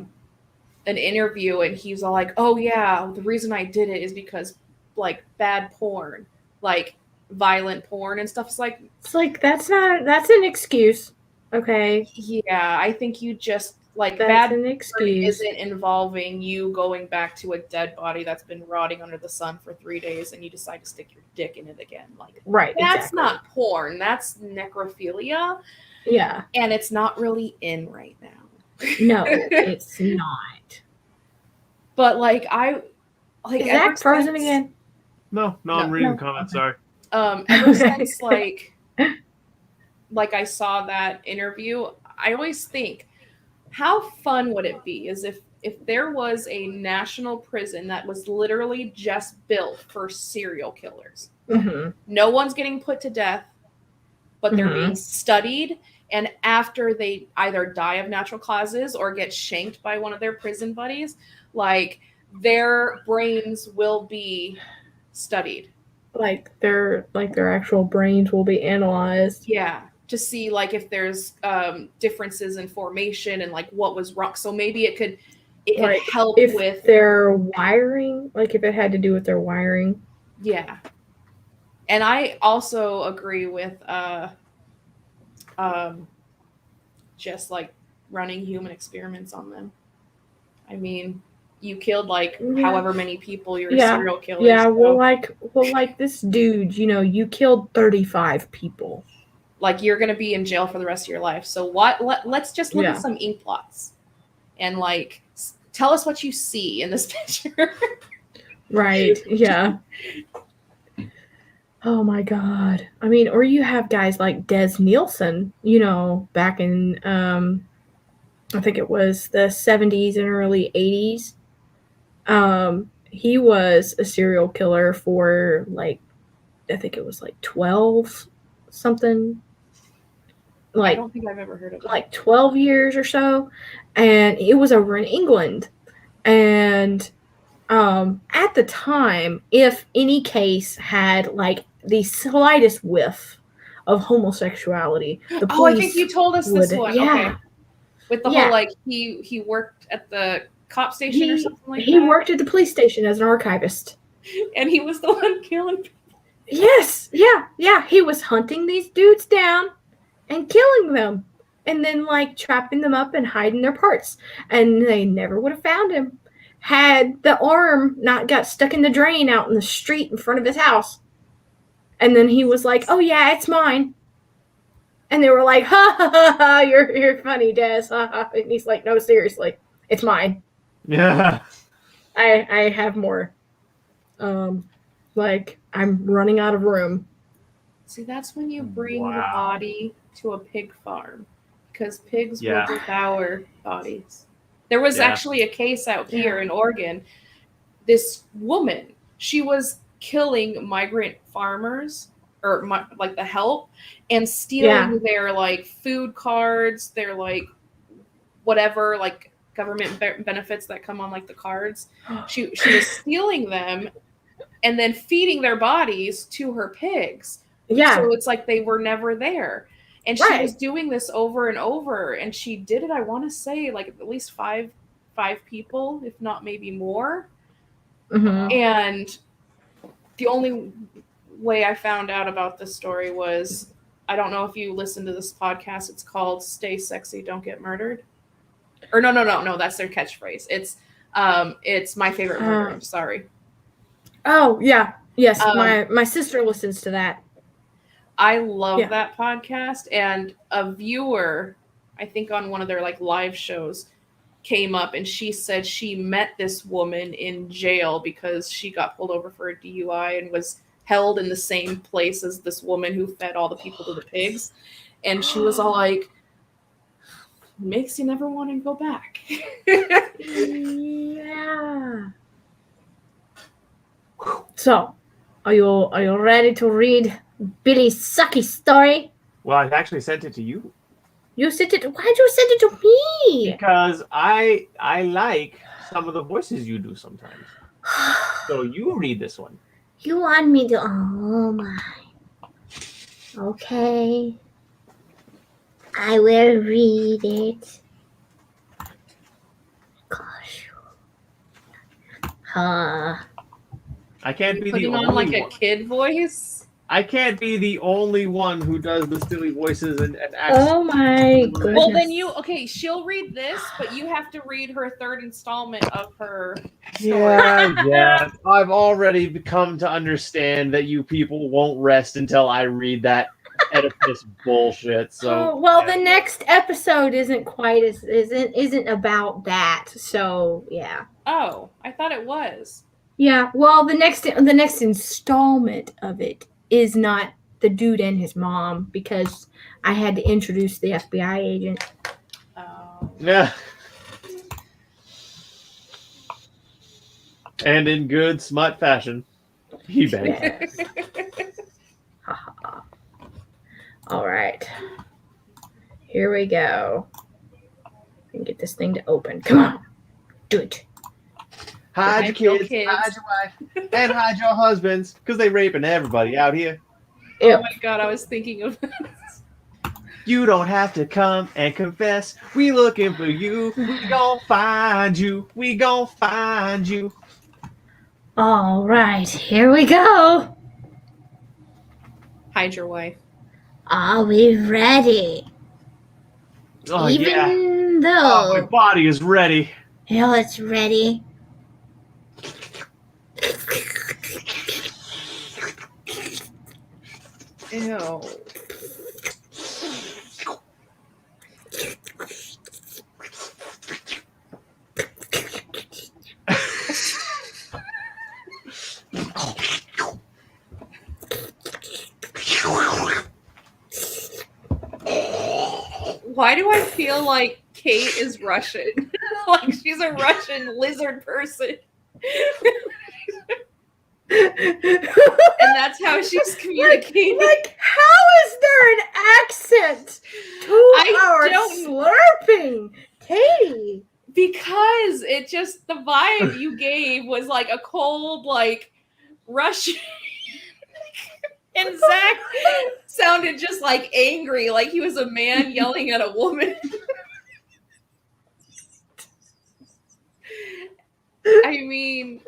S1: An interview, and he's all like, oh, yeah, the reason I did it is because, like, bad porn. Like, violent porn and stuff. It's like that's an excuse. Okay. Yeah, I think you just, like, that's bad an excuse. Isn't involving you going back to a dead body that's been rotting under the sun for 3 days and you decide to stick your dick in it again. Like,
S2: right,
S1: that's not porn. That's necrophilia.
S2: Yeah.
S1: And it's not really in right now.
S2: No, it's not.
S1: But, like,
S2: is that frozen again?
S3: No, I'm reading comments, sorry.
S1: Ever since, like I saw that interview, I always think, how fun would it be as if there was a national prison that was literally just built for serial killers.
S2: Mm-hmm.
S1: No one's getting put to death, but they're being studied, and after they either die of natural causes or get shanked by one of their prison buddies, like, their brains will be studied.
S2: Like their actual brains will be analyzed.
S1: Yeah, to see, like, if there's differences in formation and, like, what was wrong. So maybe it could help with
S2: their wiring, like if it had to do with their wiring.
S1: Yeah. And I also agree with just, like, running human experiments on them. I mean, you killed, like, however many people, you're a serial killer.
S2: Yeah, so. well, like this dude, you killed 35 people.
S1: Like, you're going to be in jail for the rest of your life. So let's just look at some ink blots and, like, tell us what you see in this picture.
S2: Right, yeah. Oh my God. I mean, or you have guys like Des Nielsen, back in, I think it was the 70s and early 80s. He was a serial killer for, like, I think it was like 12 something. Like,
S1: I don't think I've ever heard of it.
S2: Like 12 years or so. And it was over in England. And at the time, if any case had, like, the slightest whiff of homosexuality. The
S1: Oh, I think
S2: police
S1: you told us this
S2: would-
S1: one.
S2: yeah.
S1: Okay. With the
S2: Yeah.
S1: whole like he worked at the cop station or something like
S2: He
S1: that.
S2: worked at the police station as an archivist.
S1: And he was the one killing people.
S2: Yes, yeah. He was hunting these dudes down and killing them. And then like trapping them up and hiding their parts. And they never would have found him had the arm not got stuck in the drain out in the street in front of his house. And then he was like, "Oh yeah, it's mine." And they were like, "Ha ha ha ha, you're funny, Des." Ha, ha. And he's like, "No, seriously, it's mine.
S3: Yeah.
S2: I have more." Like I'm running out of room.
S1: See, that's when you bring the
S3: Wow.
S1: body to a pig farm, because pigs
S3: Yeah.
S1: will devour bodies. There was
S3: Yeah.
S1: actually a case out here in Oregon. This woman, she was killing migrant farmers or like the help and stealing their like food cards, their like whatever like government benefits that come on like the cards. She was stealing them and then feeding their bodies to her pigs.
S2: Yeah.
S1: So it's like they were never there. And she
S2: Right.
S1: was doing this over and over. And she did it, I want to say, like at least five people, if not maybe more.
S2: Mhm.
S1: And the only way I found out about this story was, I don't know if you listen to this podcast. It's called "Stay Sexy, Don't Get Murdered." Or no, that's their catchphrase. It's My Favorite Murder. I'm sorry.
S2: Oh yeah. Yes. My sister listens to that.
S1: I love that podcast, and a viewer, I think on one of their like live shows, came up and she said she met this woman in jail because she got pulled over for a DUI and was held in the same place as this woman who fed all the people to the pigs. And she was all like, makes you never want to go back.
S2: Yeah. So, are you ready to read Billy's sucky story?
S3: Well, I actually sent it to you
S2: You sent it. Why'd you send it to me?
S3: because I like some of the voices you do sometimes. So you read this one.
S2: You want me to? Oh my. Okay. I will read it. Gosh.
S3: I can't be the
S1: Putting on
S3: only
S1: like a
S3: one.
S1: kid voice.
S3: I can't be the only one who does the silly voices and acts.
S2: Oh my goodness.
S1: Well, then she'll read this, but you have to read her third installment of her story.
S3: Yeah. I've already come to understand that you people won't rest until I read that Oedipus bullshit. So
S2: the next episode isn't about that. So yeah.
S1: Oh, I thought it was.
S2: Yeah. Well, the next installment of it is not the dude and his mom because I had to introduce the FBI agent.
S1: Oh.
S3: yeah. And in good smut fashion, he begged.
S2: All right. Here we go. And get this thing to open. Come on. Do it.
S3: Hide your kids, hide your wife, and hide your husbands, because they raping everybody out here.
S2: Ew.
S1: Oh my god, I was thinking of
S3: You don't have to come and confess. We looking for you. We gon' find you. We gon' find you.
S2: All right. Here we go.
S1: Hide your wife.
S2: Are we ready?
S3: Oh,
S2: Even
S3: yeah. Oh,
S2: though
S3: my body is ready.
S2: it's ready.
S1: Ew. Why do I feel like Kate is Russian? Like she's a Russian lizard person. And that's how she's communicating.
S2: Like, how is there an accent to
S1: I
S2: our
S1: don't-
S2: slurping? Katie.
S1: Because it just, the vibe you gave was like a cold, like Russian. And Zach sounded just like angry, like he was a man yelling at a woman. I mean,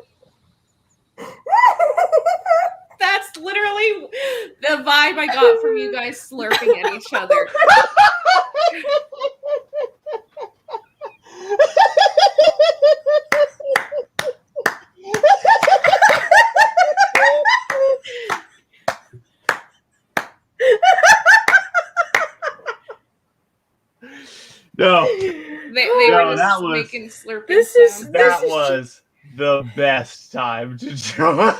S1: that's literally the vibe I got from you guys slurping at each other.
S3: No,
S1: They were just making slurping sounds.
S3: That was the best time to join.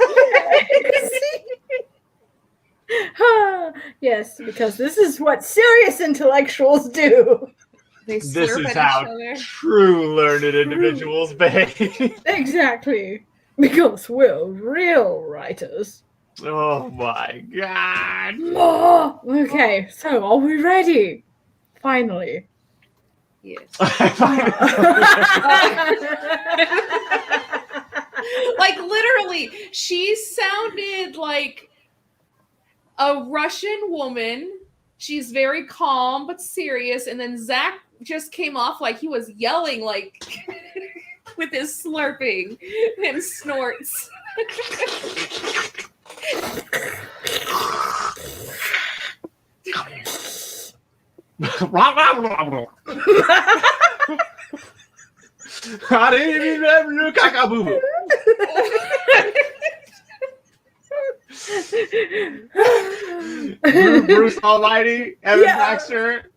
S2: Yes, because this is what serious intellectuals do.
S1: They
S3: This
S1: slurp
S3: is
S1: at
S3: how
S1: each other.
S3: true learned individuals behave.
S2: Exactly. Because we're real writers.
S3: Oh my god.
S2: Oh, okay, so are we ready? Finally.
S1: Yes.
S2: Like
S1: Like literally, she sounded like a Russian woman. She's very calm but serious, and then Zach just came off like he was yelling, like with his slurping and snorts.
S3: Bruce Almighty, Evan Baxter,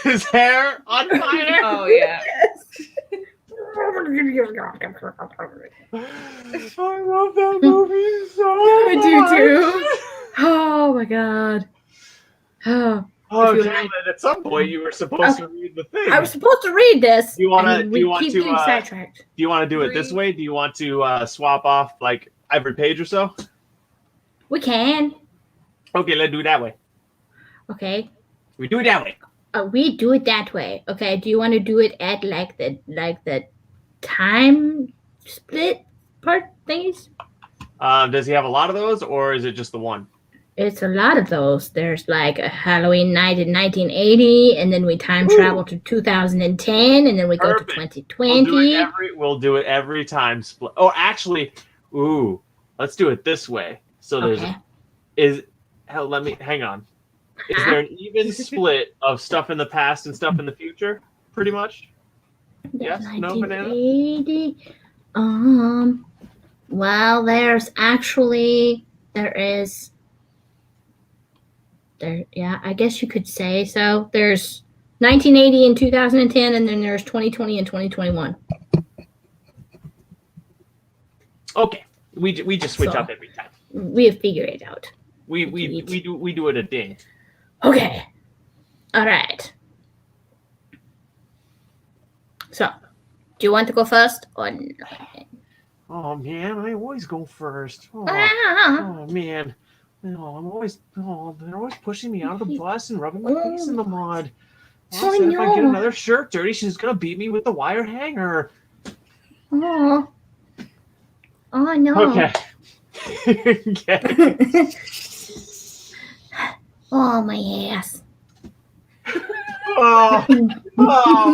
S3: his hair on fire.
S1: Oh yeah.
S3: I love that movie so
S2: I
S3: much.
S2: do too. Oh my god. Oh,
S3: Oh,
S2: If you
S3: Cameron,
S2: like-
S3: at some point you were supposed to read the thing.
S2: I was supposed to read this.
S3: Do you wanna-
S2: and we
S3: do you want
S2: keep
S3: to,
S2: getting sidetracked.
S3: Do you want to do it this way? Do you want to swap off like every page or so?
S2: We can.
S3: Okay, let's do it that way.
S2: Okay.
S3: We do it that way.
S2: We do it that way. Okay. Do you want to do it at like the time split part things?
S3: Does he have a lot of those, or is it just the one?
S2: It's a lot of those. There's like a Halloween night in 1980, and then we time travel to 2010, and then we go to
S3: Perfect.
S2: 2020.
S3: We'll do it every time split. Oh, actually, let's do it this way. So there's let me hang on. Is there an even split of stuff in the past and stuff in the future? Pretty much. Yes. No banana.
S2: 1980. Well, yeah, I guess you could say so. There's 1980 and 2010, and then there's 2020 and 2021.
S3: Okay. We just switch up every time.
S2: We have figured it out.
S3: We do it a day.
S2: Okay. All right. So, do you want to go first or no?
S3: Oh man, I always go first. Oh,
S2: Ah.
S3: oh man. No, they're always pushing me out of the bus and rubbing my face in the mud.
S2: Oh,
S3: If I get
S2: no.
S3: another shirt dirty, she's gonna beat me with the wire hanger.
S2: Oh. Oh no.
S3: Okay. Okay.
S2: Oh my ass.
S3: Oh,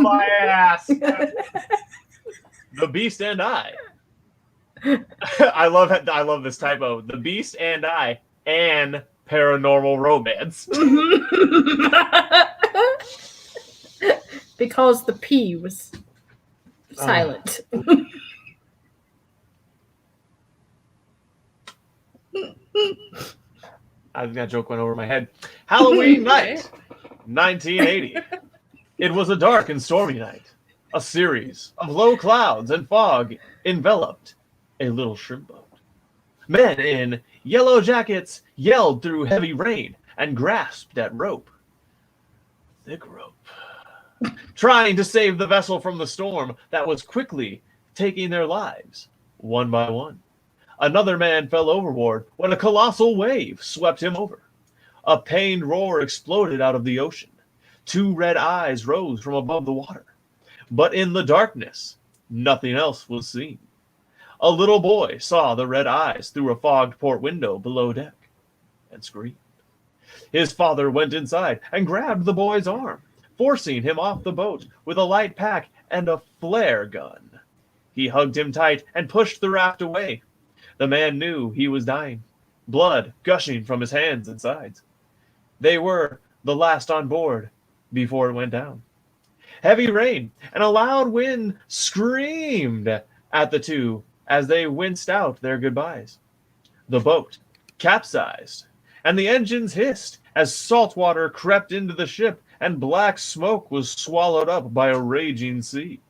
S3: my ass. The Beast and I. I love this typo. The Beast and I, and paranormal romance.
S2: Because the P was silent.
S3: I think that joke went over my head. Halloween night, 1980. It was a dark and stormy night. A series of low clouds and fog enveloped a little shrimp boat. Men in yellow jackets yelled through heavy rain and grasped at rope. Thick rope. Trying to save the vessel from the storm that was quickly taking their lives, one by one. Another man fell overboard when a colossal wave swept him over. A pained roar exploded out of the ocean. Two red eyes rose from above the water. But in the darkness, nothing else was seen. A little boy saw the red eyes through a fogged port window below deck and screamed. His father went inside and grabbed the boy's arm, forcing him off the boat with a light pack and a flare gun. He hugged him tight and pushed the raft away. The man knew he was dying, blood gushing from his hands and sides. They were the last on board before it went down. Heavy rain and a loud wind screamed at the two as they winced out their goodbyes. The boat capsized, and the engines hissed as salt water crept into the ship and black smoke was swallowed up by a raging sea.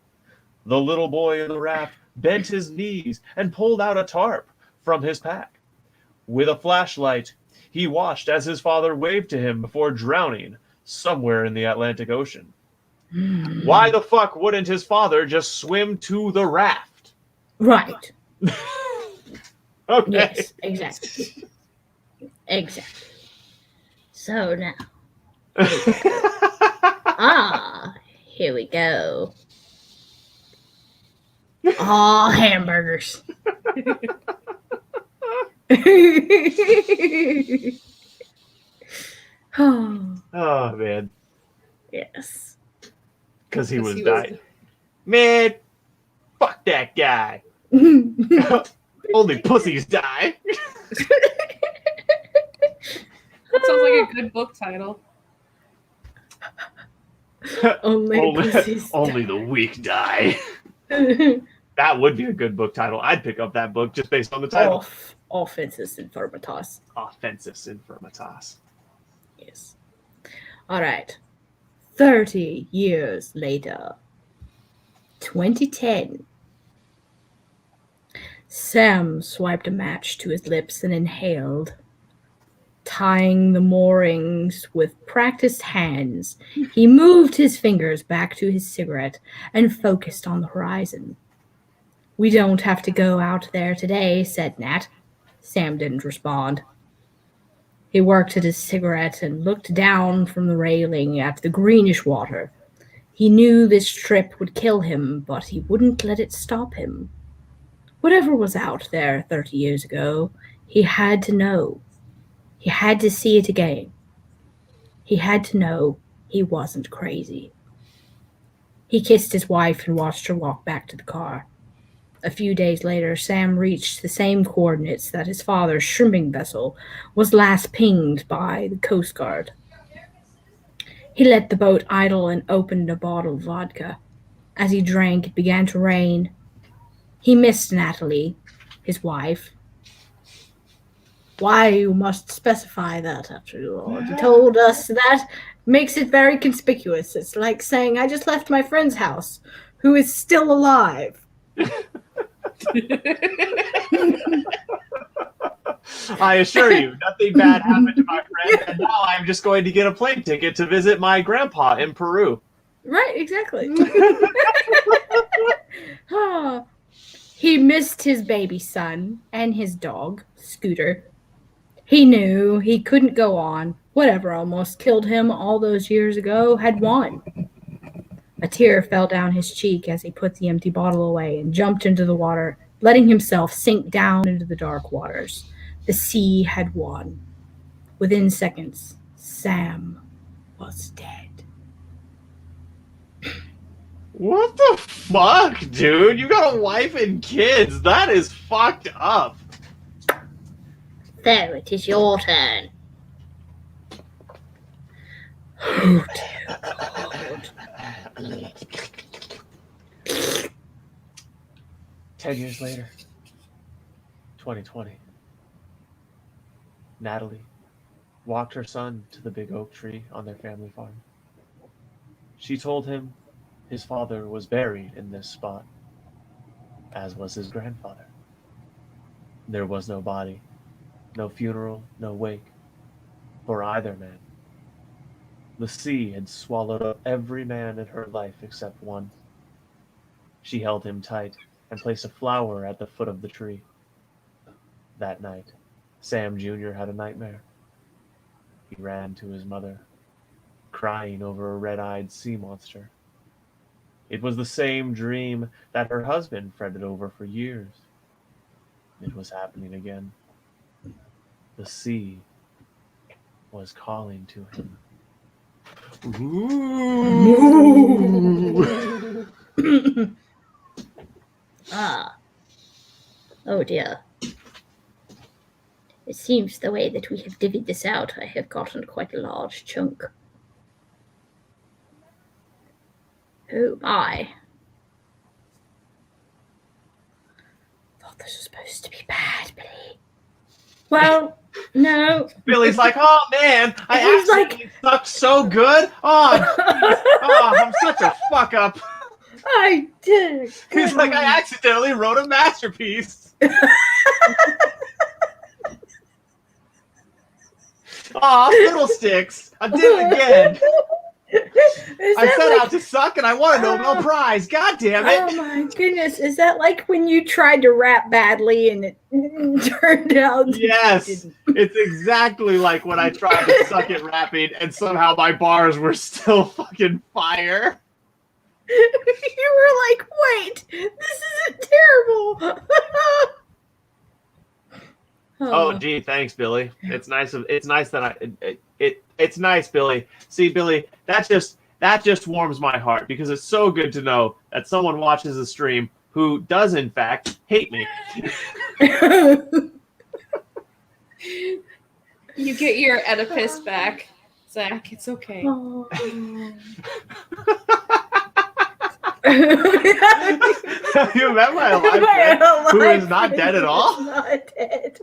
S3: The little boy in the raft bent his knees and pulled out a tarp from his pack. With a flashlight, he watched as his father waved to him before drowning somewhere in the Atlantic Ocean. Why the fuck wouldn't his father just swim to the raft?
S2: Right.
S3: Okay.
S2: Yes, exactly. Exactly. So now. Here we go. Ah, hamburgers. Oh,
S3: Oh, man.
S2: yes.
S3: Because he
S1: 'Cause
S3: was
S1: he was-
S3: dying. Man, fuck that guy. Only pussies die.
S1: That sounds like a good book title.
S3: Only the weak die. That would be a good book title. I'd pick up that book just based on the title.
S2: Offenses infirmitas.
S3: Offensus infirmitas.
S2: Yes. All right. 30 years later. 2010. Sam swiped a match to his lips and inhaled. Tying the moorings with practiced hands, he moved his fingers back to his cigarette and focused on the horizon. "We don't have to go out there today," said Nat. Sam didn't respond. He worked at his cigarette and looked down from the railing at the greenish water. He knew this trip would kill him, but he wouldn't let it stop him. Whatever was out there 30 years ago, he had to know. He had to see it again. He had to know he wasn't crazy. He kissed his wife and watched her walk back to the car. A few days later, Sam reached the same coordinates that his father's shrimping vessel was last pinged by the Coast Guard. He let the boat idle and opened a bottle of vodka. As he drank, it began to rain. He missed Natalie, his wife. Why you must specify that, after all? He told us that makes it very conspicuous. It's like saying, I just left my friend's house, who is still alive.
S3: I assure you, nothing bad happened to my friend, and now I'm just going to get a plane ticket to visit my grandpa in Peru.
S2: Right, exactly. He missed his baby son and his dog, Scooter. He knew he couldn't go on. Whatever almost killed him all those years ago had won. A tear fell down his cheek as he put the empty bottle away and jumped into the water, letting himself sink down into the dark waters. The sea had won. Within seconds, Sam was dead.
S3: What the fuck, dude? You got a wife and kids. That is fucked up.
S2: So it is your turn. Oh, dear God.
S3: 10 years later, 2020. Natalie walked her son to the big oak tree on their family farm. She told him his father was buried in this spot, as was his grandfather. There was no body, no funeral, no wake for either man. The sea had swallowed up every man in her life except one. She held him tight and placed a flower at the foot of the tree. That night, Sam Jr. had a nightmare. He ran to his mother, crying over a red-eyed sea monster. It was the same dream that her husband fretted over for years. It was happening again. The sea was calling to him. Ooh.
S2: Ah. Oh dear. It seems the way that we have divvied this out, I have gotten quite a large chunk. Oh my. Thought this was supposed to be bad, Billy. Well, no.
S3: Billy's like, oh man, I
S2: He's
S3: actually sucked so good. Oh, I'm such a fuck up.
S2: I did.
S3: He's like, I accidentally wrote a masterpiece. Aw, fiddlesticks. I did it again. I set out to suck and I won a Nobel Prize. God damn it.
S2: Oh my goodness. Is that like when you tried to rap badly and it turned out?
S3: Yes. It's exactly like when I tried to suck at rapping and somehow my bars were still fucking fire.
S2: You were like, wait, this isn't terrible.
S3: Oh, gee, thanks, Billy. It's nice that it's nice, Billy. See, Billy, that just warms my heart because it's so good to know that someone watches the stream who does in fact hate me.
S1: You get your Oedipus back, Zach. It's okay.
S3: Have you met my alive friend who is not dead at all?
S2: Not dead.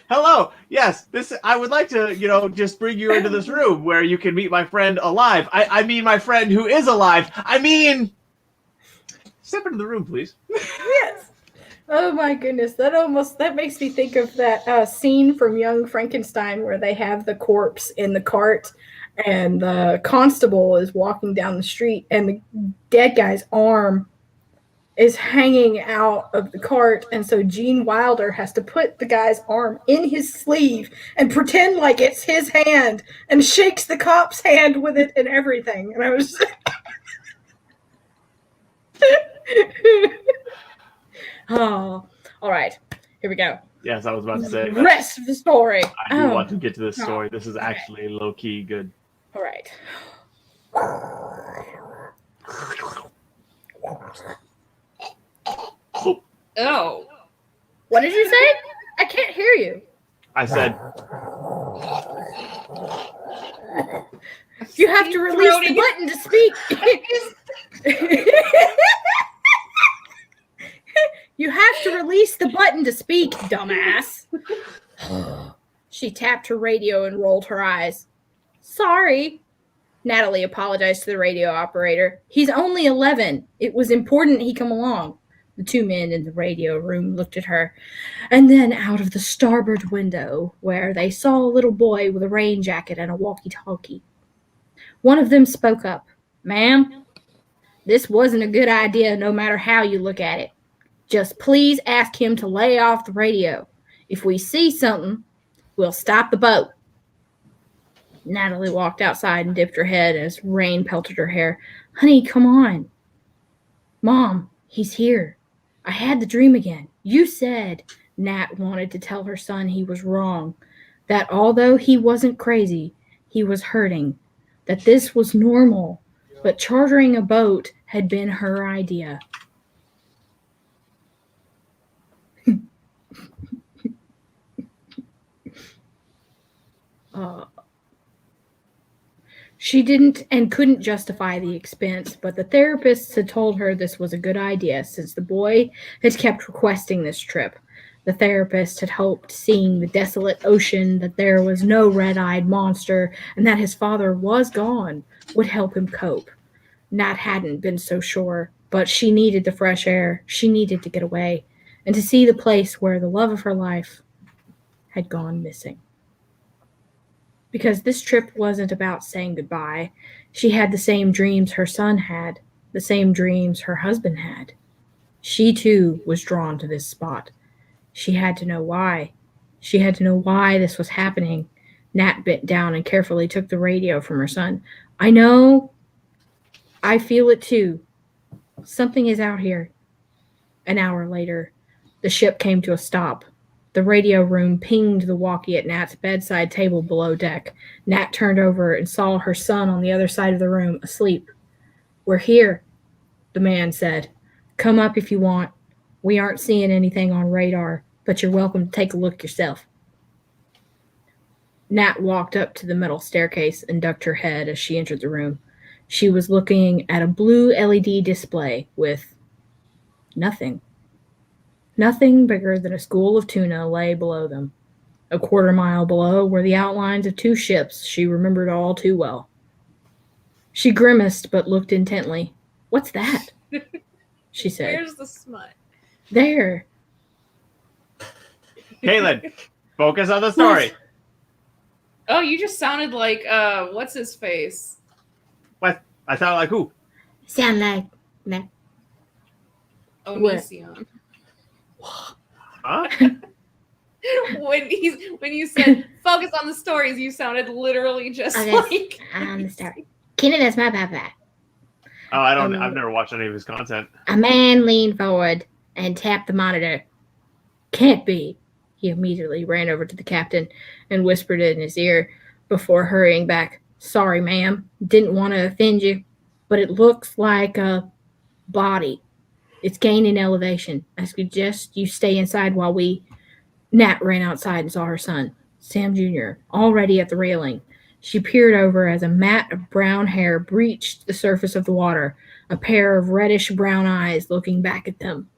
S3: Hello. Yes, I would like to, just bring you into this room where you can meet my friend alive. I mean my friend who is alive. Step into the room, please.
S2: Yes. Oh my goodness, that makes me think of that scene from Young Frankenstein where they have the corpse in the cart and the constable is walking down the street and the dead guy's arm is hanging out of the cart, and so Gene Wilder has to put the guy's arm in his sleeve and pretend like it's his hand and shakes the cop's hand with it and everything. And I was oh, all right. Here we go.
S3: Yes, I was about to say.
S2: Rest of the story.
S3: I do want to get to this story. This is actually low-key good.
S2: All right.
S1: Oh.
S2: What did you say? I can't hear you.
S3: I said.
S2: You have to release the button to speak. You have to release the button to speak, dumbass. She tapped her radio and rolled her eyes. Sorry. Natalie apologized to the radio operator. He's only 11. It was important he come along. The two men in the radio room looked at her, and then out of the starboard window, where they saw a little boy with a rain jacket and a walkie-talkie. One of them spoke up. Ma'am, this wasn't a good idea no matter how you look at it. Just please ask him to lay off the radio. If we see something, we'll stop the boat. Natalie walked outside and dipped her head as rain pelted her hair. Honey, come on. Mom, he's here. I had the dream again. You said Nat wanted to tell her son he was wrong, that although he wasn't crazy, he was hurting, that this was normal, but chartering a boat had been her idea. She didn't and couldn't justify the expense, but the therapists had told her this was a good idea since the boy had kept requesting this trip. The therapist had hoped, seeing the desolate ocean, that there was no red-eyed monster and that his father was gone would help him cope. Nat hadn't been so sure, but she needed the fresh air. She needed to get away and to see the place where the love of her life had gone missing. Because this trip wasn't about saying goodbye. She had the same dreams her son had, the same dreams her husband had. She, too, was drawn to this spot. She had to know why. She had to know why this was happening. Nat bent down and carefully took the radio from her son. I know. I feel it, too. Something is out here. An hour later, the ship came to a stop. The radio room pinged the walkie at Nat's bedside table below deck. Nat turned over and saw her son on the other side of the room, asleep. "We're here," the man said. "Come up if you want. We aren't seeing anything on radar, but you're welcome to take a look yourself." Nat walked up to the metal staircase and ducked her head as she entered the room. She was looking at a blue LED display with nothing. Nothing bigger than a school of tuna lay below them. A quarter mile below were the outlines of two ships she remembered all too well. She grimaced but looked intently. "What's that?" she said.
S1: Where's the smut?
S2: "There."
S3: Caitlin, focus on the story.
S1: Oh, you just sounded like what's his face?
S3: What? I sound like who?
S2: Sound like Nat.
S1: Onision.
S3: Huh?
S1: when you said focus on the stories, you sounded literally just like
S2: on the story. Kenny, that's my papa.
S3: Oh, I've never watched any of his content.
S2: A man leaned forward and tapped the monitor. "Can't be." He immediately ran over to the captain and whispered it in his ear before hurrying back. "Sorry, ma'am. Didn't want to offend you, but it looks like a body. It's gaining elevation. I suggest you stay inside while we..." Nat ran outside and saw her son, Sam Jr., already at the railing. She peered over as a mat of brown hair breached the surface of the water, a pair of reddish-brown eyes looking back at them.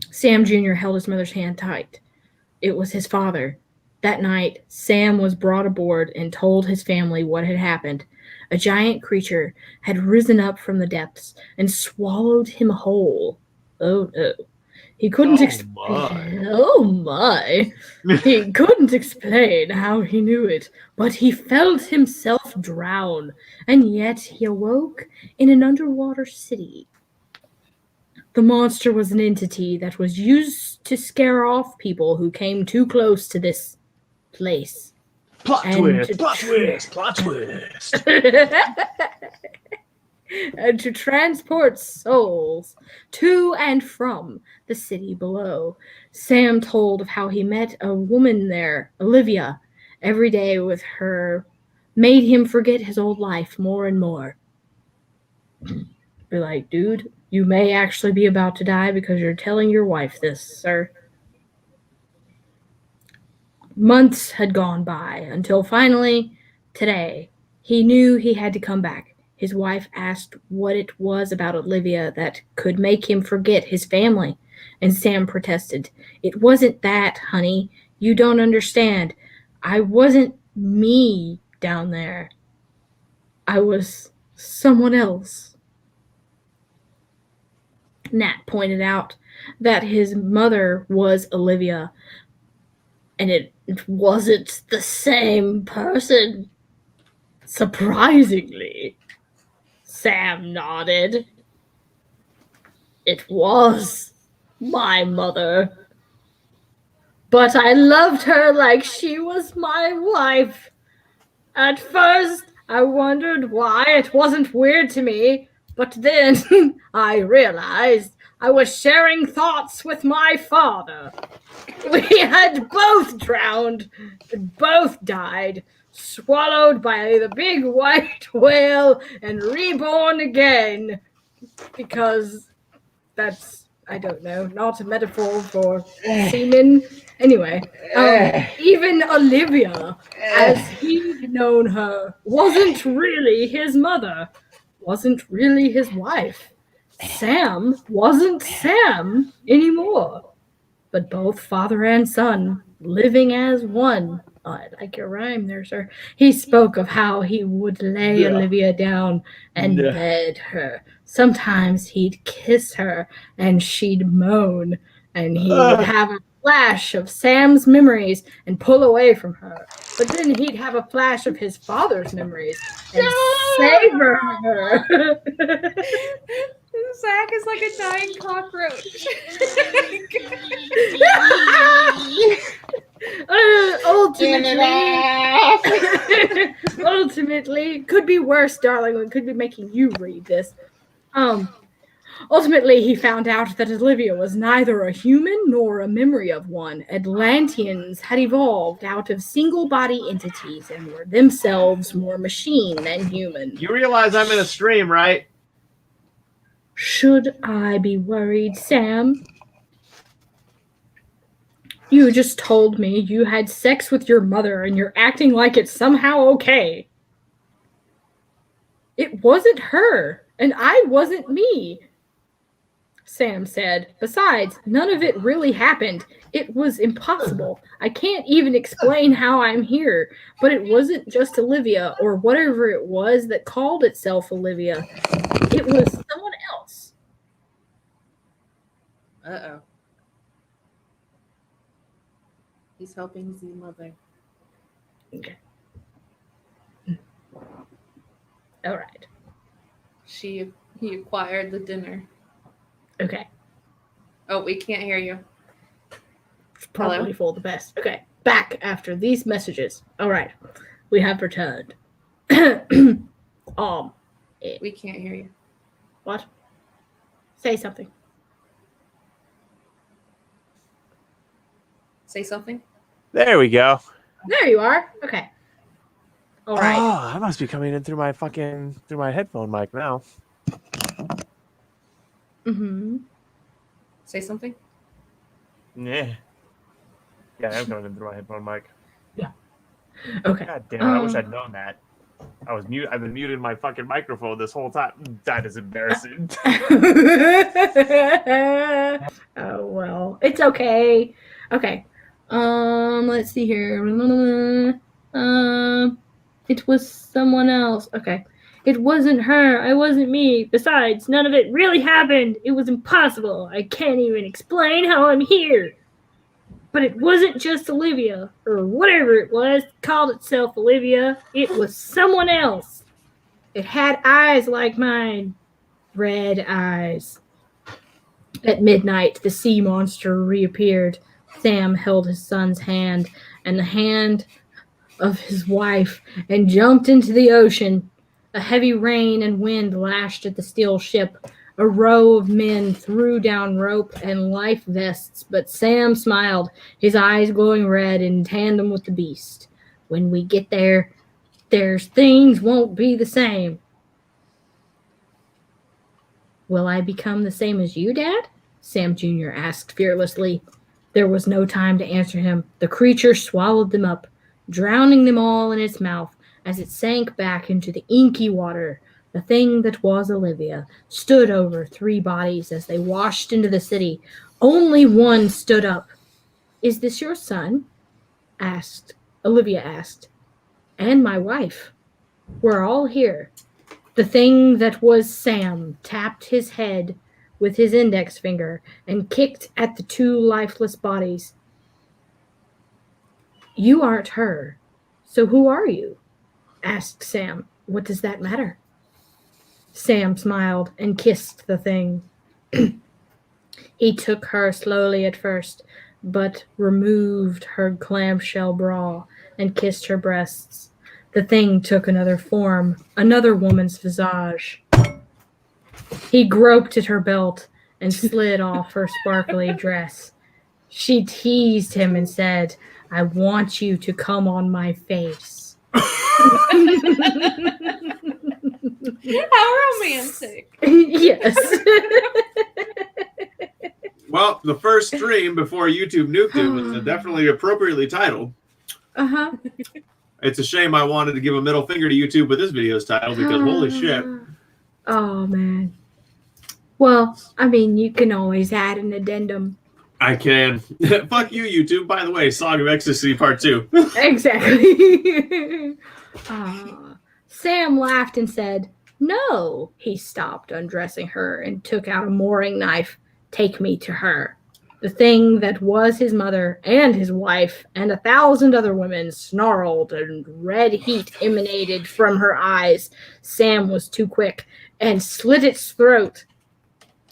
S2: Sam Jr. held his mother's hand tight. It was his father. That night, Sam was brought aboard and told his family what had happened. A giant creature had risen up from the depths and swallowed him whole. Oh no. He couldn't explain. Oh my. He couldn't explain how he knew it, but he felt himself drown, and yet he awoke in an underwater city. The monster was an entity that was used to scare off people who came too close to this place.
S3: Plot twist.
S2: And to transport souls to and from the city below. Sam told of how he met a woman there, Olivia. Every day with her made him forget his old life more and more. Be like, "Dude, you may actually be about to die because you're telling your wife this, sir." Months had gone by until finally, today, he knew he had to come back. His wife asked what it was about Olivia that could make him forget his family, and Sam protested. "It wasn't that, honey. You don't understand. I wasn't me down there. I was someone else." Nat pointed out that his mother was Olivia, and it wasn't the same person. Surprisingly, Sam nodded. "It was my mother, but I loved her like she was my wife. At first, I wondered why it wasn't weird to me, but then I realized I was sharing thoughts with my father. We had both drowned, both died, swallowed by the big white whale and reborn again. Because that's, I don't know, not a metaphor for semen. Anyway, even Olivia, as he'd known her, wasn't really his mother, wasn't really his wife. Sam wasn't Sam anymore, but both father and son living as one. Oh, I like your rhyme there, sir. He spoke of how he would lay Olivia down and bed her. Sometimes he'd kiss her and she'd moan, and he would have a flash of Sam's memories and pull away from her. But then he'd have a flash of his father's memories and savor her.
S1: Zach is like a dying cockroach.
S2: Ultimately, could be worse, darling. It could be making you read this. Ultimately, he found out that Olivia was neither a human nor a memory of one. Atlanteans had evolved out of single-body entities and were themselves more machine than human.
S3: You realize I'm in a stream, right?
S2: Should I be worried, Sam? You just told me you had sex with your mother and you're acting like it's somehow okay. It wasn't her, and I wasn't me, Sam said. Besides, none of it really happened. It was impossible. I can't even explain how I'm here, but it wasn't just Olivia or whatever it was that called itself Olivia. It was someone else.
S1: Uh-oh. He's helping Z mother.
S2: Okay. All right.
S1: He acquired the dinner.
S2: Okay.
S1: Oh, we can't hear you.
S2: It's probably for the best. Okay. Back after these messages. All right. We have returned.
S1: We can't hear you.
S2: What? Say something.
S1: Say something.
S3: There we go.
S2: There you are. Okay. All right.
S3: Oh, I must be coming in through my headphone mic now.
S2: Mm-hmm.
S1: Say something.
S3: Yeah. Yeah, I'm coming in through my headphone mic.
S2: Yeah. Okay.
S3: God damn it, I wish I'd known that. I've been muting my fucking microphone this whole time. That is embarrassing.
S2: Oh well. It's okay. Okay. Let's see here. It was someone else. Okay. It wasn't her. I wasn't me. Besides, none of it really happened. It was impossible. I can't even explain how I'm here. But it wasn't just Olivia, or whatever it was, called itself Olivia. It was someone else. It had eyes like mine. Red eyes. At midnight, the sea monster reappeared. Sam held his son's hand and the hand of his wife and jumped into the ocean. A heavy rain and wind lashed at the steel ship. A row of men threw down rope and life vests, but Sam smiled, his eyes glowing red in tandem with the beast. When we get there, things won't be the same. Will I become the same as you, Dad? Sam Jr. asked fearlessly. There was no time to answer him. The creature swallowed them up, drowning them all in its mouth as it sank back into the inky water. The thing that was Olivia stood over 3 bodies as they washed into the city. Only one stood up. Is this your son? Olivia asked. And my wife. We're all here. The thing that was Sam tapped his head with his index finger and kicked at the 2 lifeless bodies. You aren't her. So who are you? Asked Sam. What does that matter? Sam smiled and kissed the thing. He took her slowly at first, but removed her clamshell bra and kissed her breasts. The thing took another form, another woman's visage. He groped at her belt and slid off her sparkly dress. She teased him and said, I want you to come on my face.
S1: How romantic.
S2: Yes.
S3: Well, the first stream before YouTube nuked it was definitely appropriately titled.
S2: Uh-huh.
S3: It's a shame I wanted to give a middle finger to YouTube with this video's title because holy shit.
S2: Oh, man. Well, I mean, you can always add an addendum.
S3: I can. Fuck you, YouTube. By the way, Song of Ecstasy Part 2.
S2: Exactly. Sam laughed and said, No. He stopped undressing her and took out a mooring knife. Take me to her. The thing that was his mother and his wife and 1,000 other women snarled and red heat emanated from her eyes. Sam was too quick and slit its throat.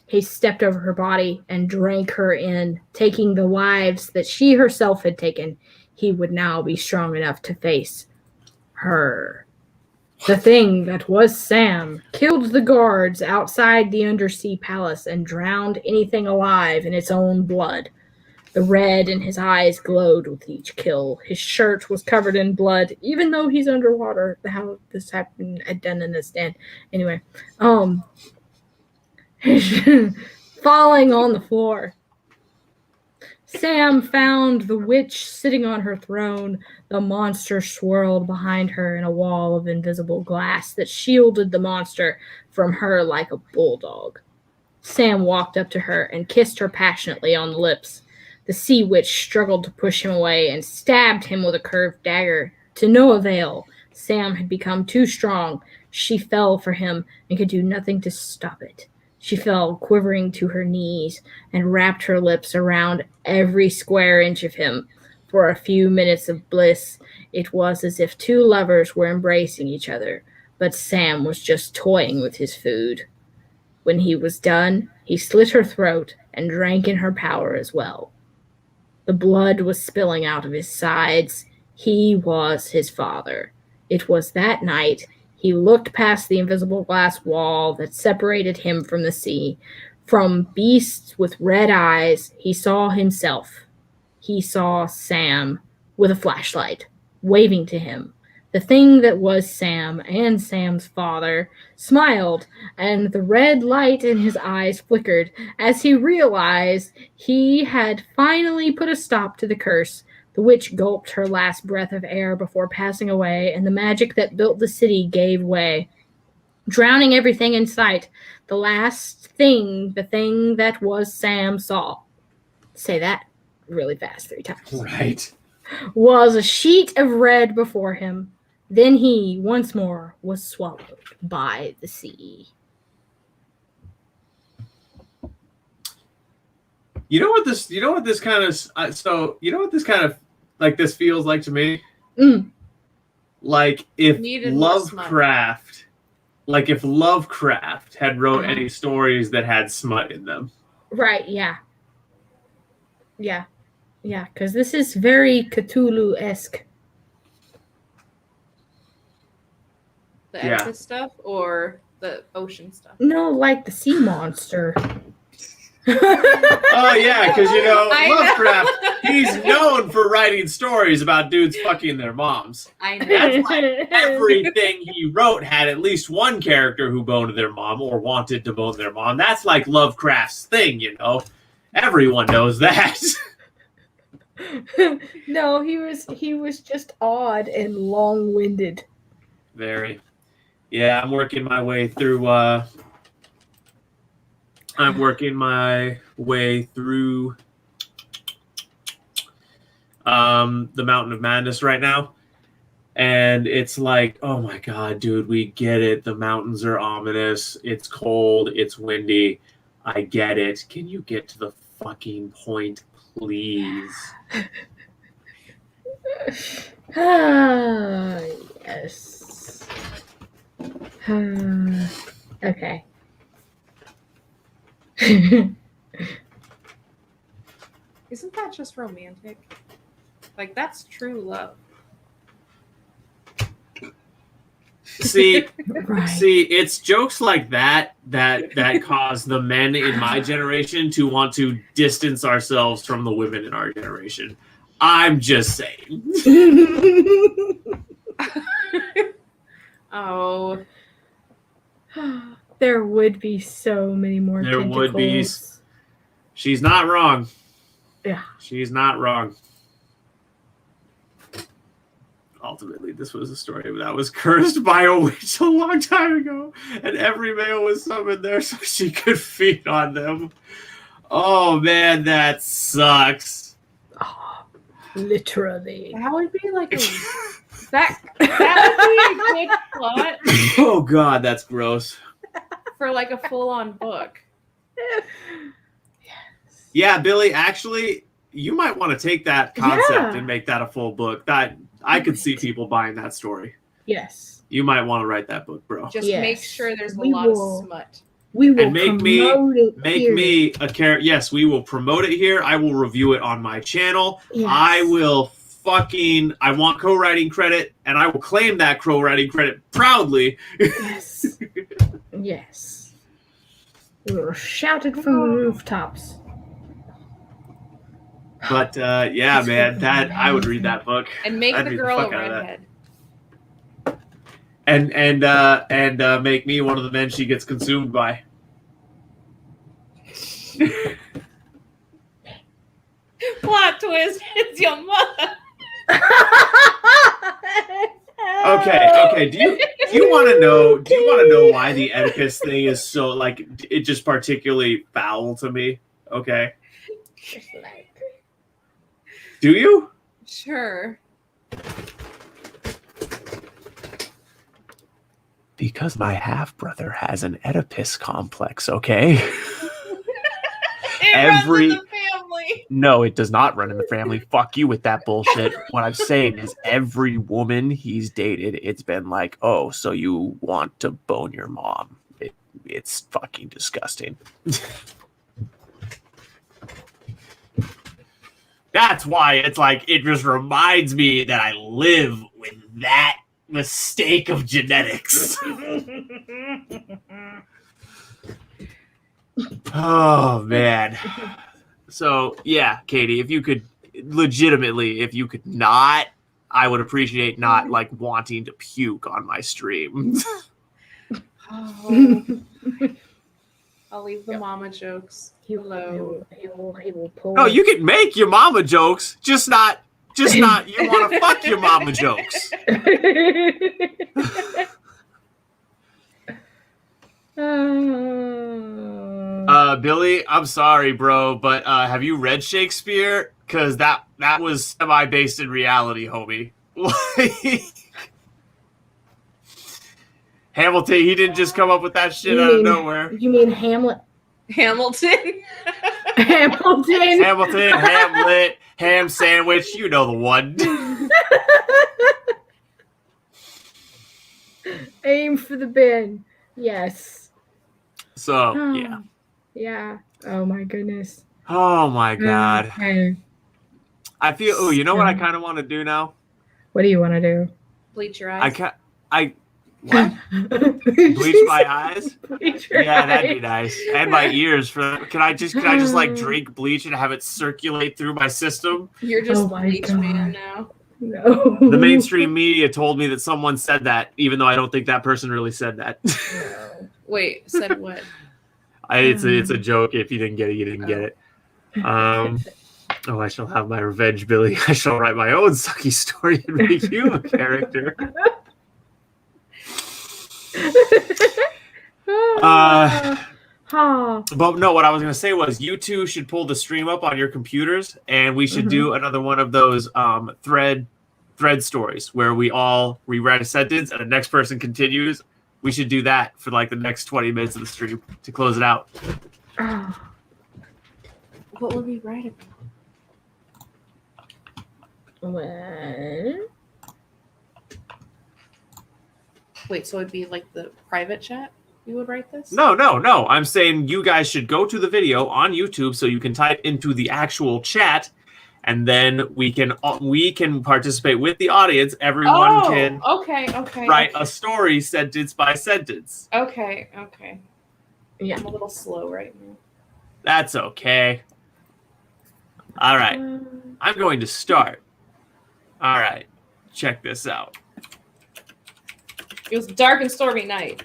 S2: He stepped over her body and drank her in, taking the wives that she herself had taken. He would now be strong enough to face her. The thing that was Sam killed the guards outside the undersea palace and drowned anything alive in its own blood. The red in his eyes glowed with each kill. His shirt was covered in blood, even though he's underwater. How this happened, I didn't understand. Anyway, falling on the floor. Sam found the witch sitting on her throne. The monster swirled behind her in a wall of invisible glass that shielded the monster from her like a bulldog. Sam walked up to her and kissed her passionately on the lips. The sea witch struggled to push him away and stabbed him with a curved dagger. To no avail. Sam had become too strong. She fell for him and could do nothing to stop it. She fell quivering to her knees and wrapped her lips around every square inch of him. For a few minutes of bliss, it was as if two lovers were embracing each other, but Sam was just toying with his food. When he was done, he slit her throat and drank in her power as well. The blood was spilling out of his sides. He was his father. It was that night he looked past the invisible glass wall that separated him from the sea. From beasts with red eyes, he saw himself. He saw Sam with a flashlight, waving to him. The thing that was Sam and Sam's father smiled, and the red light in his eyes flickered as he realized he had finally put a stop to the curse. The witch gulped her last breath of air before passing away, and the magic that built the city gave way, drowning everything in sight. The last thing, the thing that was Sam saw, say that really fast 3 times,
S3: Right.
S2: was a sheet of red before him. Then he, once more, was swallowed by the sea.
S3: You know what this kind of like this feels like to me? Like if Lovecraft had wrote any stories that had smut in them.
S2: Right, yeah. Yeah, because this is very Cthulhu-esque.
S1: The Oedipus stuff or the ocean stuff?
S2: No, like the sea monster.
S3: Oh yeah, because Lovecraft, he's known for writing stories about dudes fucking their moms.
S1: I know.
S3: That's why everything he wrote had at least one character who boned their mom or wanted to bone their mom. That's like Lovecraft's thing, Everyone knows that.
S2: No, he was just odd and long-winded.
S3: Very. Yeah, I'm working my way through the Mountain of Madness right now. And it's like, oh my god, dude, we get it. The mountains are ominous. It's cold. It's windy. I get it. Can you get to the fucking point, please?
S2: Yes. Okay.
S1: Isn't that just romantic? Like, that's true love.
S3: See,
S2: Right.
S3: it's jokes like that cause the men in my generation to want to distance ourselves from the women in our generation. I'm just saying.
S1: Oh.
S2: There would be so many more
S3: There would be.
S2: tentacles.
S3: She's not wrong.
S2: Yeah.
S3: She's not wrong. Ultimately, this was a story that was cursed by a witch a long time ago, and every male was summoned there so she could feed on them. Oh man, that sucks.
S2: Oh, literally.
S1: That would be like a that would be a good plot
S3: Oh god, that's gross.
S1: for like a full-on book.
S3: Yeah, Billy, actually, you might want to take that concept and make that a full book. That I could see people buying that story.
S2: Yes.
S3: You might want to write that book, bro.
S1: Just
S2: Yes.
S1: make sure there's a
S2: We
S1: lot
S2: will.
S1: of smut.
S2: We will
S3: And make me
S2: promote it here.
S3: a character. Yes, we will promote it here. I will review it on my channel.
S2: Yes.
S3: I will I want co-writing credit, and I will claim that co-writing credit proudly.
S2: Yes. Yes. We were shouted from the rooftops.
S3: But yeah,
S2: It's
S3: man,
S2: fucking
S3: I would read
S2: amazing.
S3: that book.
S1: And make
S3: I'd
S1: the
S3: read the
S1: girl a
S3: fuck out of that.
S1: redhead.
S3: And make me one of the men she gets consumed by.
S1: Plot twist, it's your mother.
S3: Okay. Do you want to know? Do you want to know why the Oedipus thing is so like it just particularly foul to me? Okay. Do you?
S1: Sure.
S3: Because my half brother has an Oedipus complex. Okay.
S1: It runs in the family.
S3: No, it does not run in the family. Fuck you with that bullshit. What I'm saying is every woman he's dated, it's been like, oh, so you want to bone your mom. It's fucking disgusting. That's why it's like, it just reminds me that I live with that mistake of genetics. Oh, man. So, yeah, Katie, if you could not, I would appreciate not, like, wanting to puke on my stream.
S1: Oh. I'll leave the mama jokes.
S2: He
S1: Hello.
S2: will pull.
S3: No, you can make your mama jokes, just not you want to fuck your mama jokes. Billy, I'm sorry, bro, but have you read Shakespeare? Because that was semi-based in reality, homie. Hamilton, he didn't just come up with that shit out of nowhere.
S2: You mean Hamlet?
S1: Hamilton.
S2: Hamilton,
S3: Hamlet, ham sandwich, you know the one.
S2: Aim for the bin. Yes.
S3: So, yeah.
S2: Yeah. Oh my goodness.
S3: Oh my god.
S2: Okay.
S3: I feel, you know what I kind of want to do now?
S2: What do you want to do?
S1: Bleach your eyes.
S3: What? Bleach my eyes?
S2: Bleach your
S3: Yeah, that'd be
S2: eyes.
S3: nice. And my ears can I just like drink bleach and have it circulate through my system?
S1: You're just
S2: Oh my
S1: bleach
S2: God.
S1: man now.
S2: No.
S3: The mainstream media told me that someone said that, even though I don't think that person really said that.
S2: No.
S1: Wait, said what?
S3: It's a joke. If you didn't get it, you didn't get it. Oh, I shall have my revenge, Billy. I shall write my own sucky story and make you a character. But no, what I was going to say was you two should pull the stream up on your computers, and we should do another one of those thread stories where we write a sentence and the next person continues. We should do that for like the next 20 minutes of the stream to close it out.
S1: What would we write about?
S2: Well,
S1: Wait, so it'd be like the private chat? You would write this?
S3: No. I'm saying you guys should go to the video on YouTube so you can type into the actual chat, and then we can participate with the audience. Everyone can write a story sentence by sentence.
S1: Okay.
S2: yeah.
S1: I'm a little slow right now.
S3: That's okay. All right. I'm going to start. All right. Check this out.
S1: It was a dark and stormy night.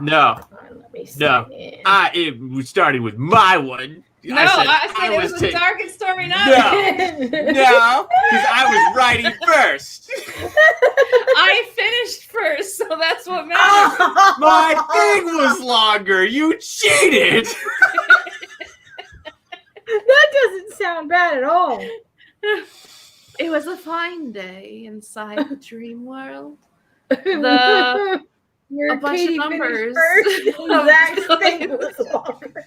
S3: No.
S2: Let me see.
S3: No. We started with my one.
S1: No, I said it was a dark and stormy night.
S3: No, because I was writing first.
S1: I finished first, so that's what matters.
S3: My thing was longer. You cheated.
S2: That doesn't sound bad at all.
S1: It was a fine day inside the dream world. The
S2: Your
S1: A bunch of
S2: Katie
S1: numbers.
S2: finished first. Zach's thing was longer.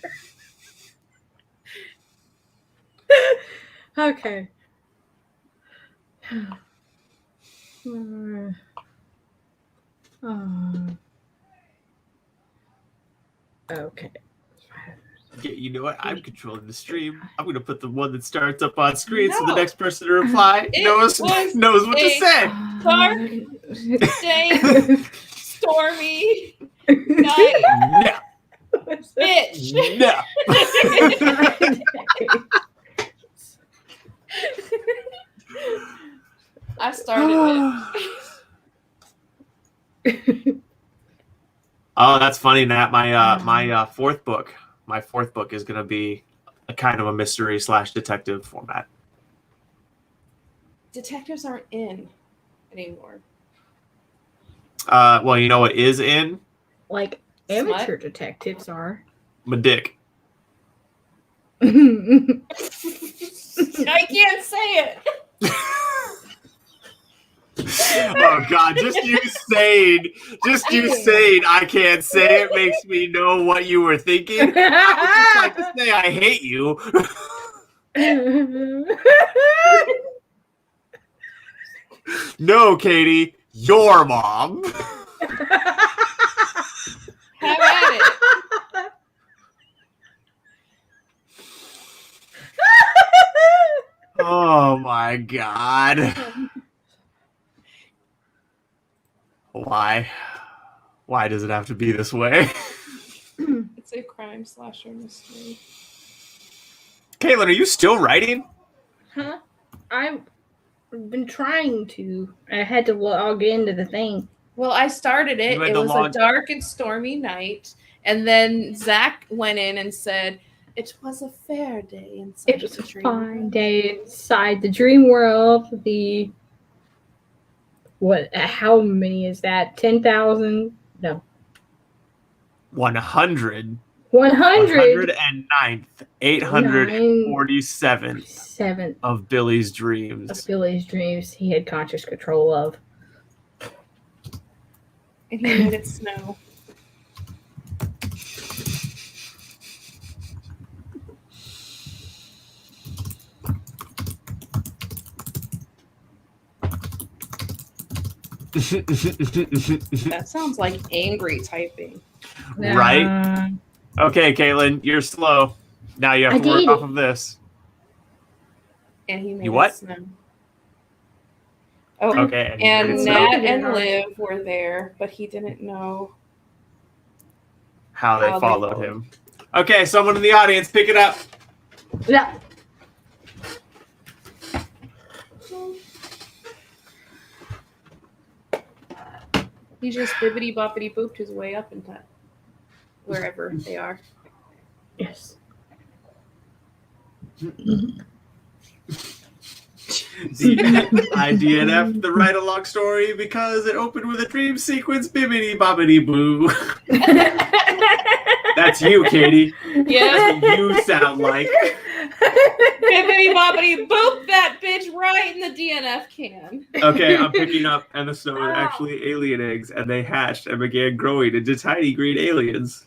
S2: Okay. Okay.
S3: You know what? I'm controlling the stream. I'm gonna put the one that starts up on screen so the next person to reply knows what to say.
S1: Dark day, stormy night.
S3: No.
S1: Bitch.
S3: No.
S1: I started it.
S3: Oh, that's funny, Nat. My fourth book is gonna be a kind of a mystery / detective format.
S1: Detectives aren't in anymore.
S3: Well, you know what is in?
S2: Like amateur detectives are.
S3: My dick.
S1: I can't say it.
S3: Oh God! Just you saying I can't say it makes me know what you were thinking. I would just like to say I hate you. No, Katie, your mom.
S1: Have at it.
S3: Oh my God. Why? Why does it have to be this way?
S1: It's a crime slasher mystery.
S3: Caitlin, are you still writing?
S2: Huh? I've been trying to. I had to log into the thing.
S1: Well, I started it. It was a dark and stormy night. And then Zach went in and said, it was a fair day inside
S2: It was
S1: the
S2: a
S1: dream
S2: fine
S1: world.
S2: day inside the dream world. How many is that? 10,000? No.
S3: 100.
S2: 100.
S3: 109th, 847th of Billy's dreams.
S2: Of Billy's dreams he had conscious control of.
S1: And he made it snow. That sounds like angry typing.
S3: Right? Okay, Caitlin, you're slow. Now you have to work off of this.
S1: And he made
S3: you what?
S1: It snow. Oh,
S3: okay.
S1: And Nat and Liv were there, but he didn't know
S3: how they followed him. Okay, someone in the audience, pick it up.
S2: Yeah.
S1: He just bibbity boppity booped his way up into wherever they are.
S2: Yes.
S3: I DNF'd the ride along story because it opened with a dream sequence, bibbity bobbity boo. That's you, Katie.
S1: Yeah.
S3: That's what you sound like.
S1: Bibbity boppity boop that bitch right in the DNF can.
S3: Okay, I'm picking up, and the snow is actually alien eggs, and they hatched and began growing into tiny green aliens.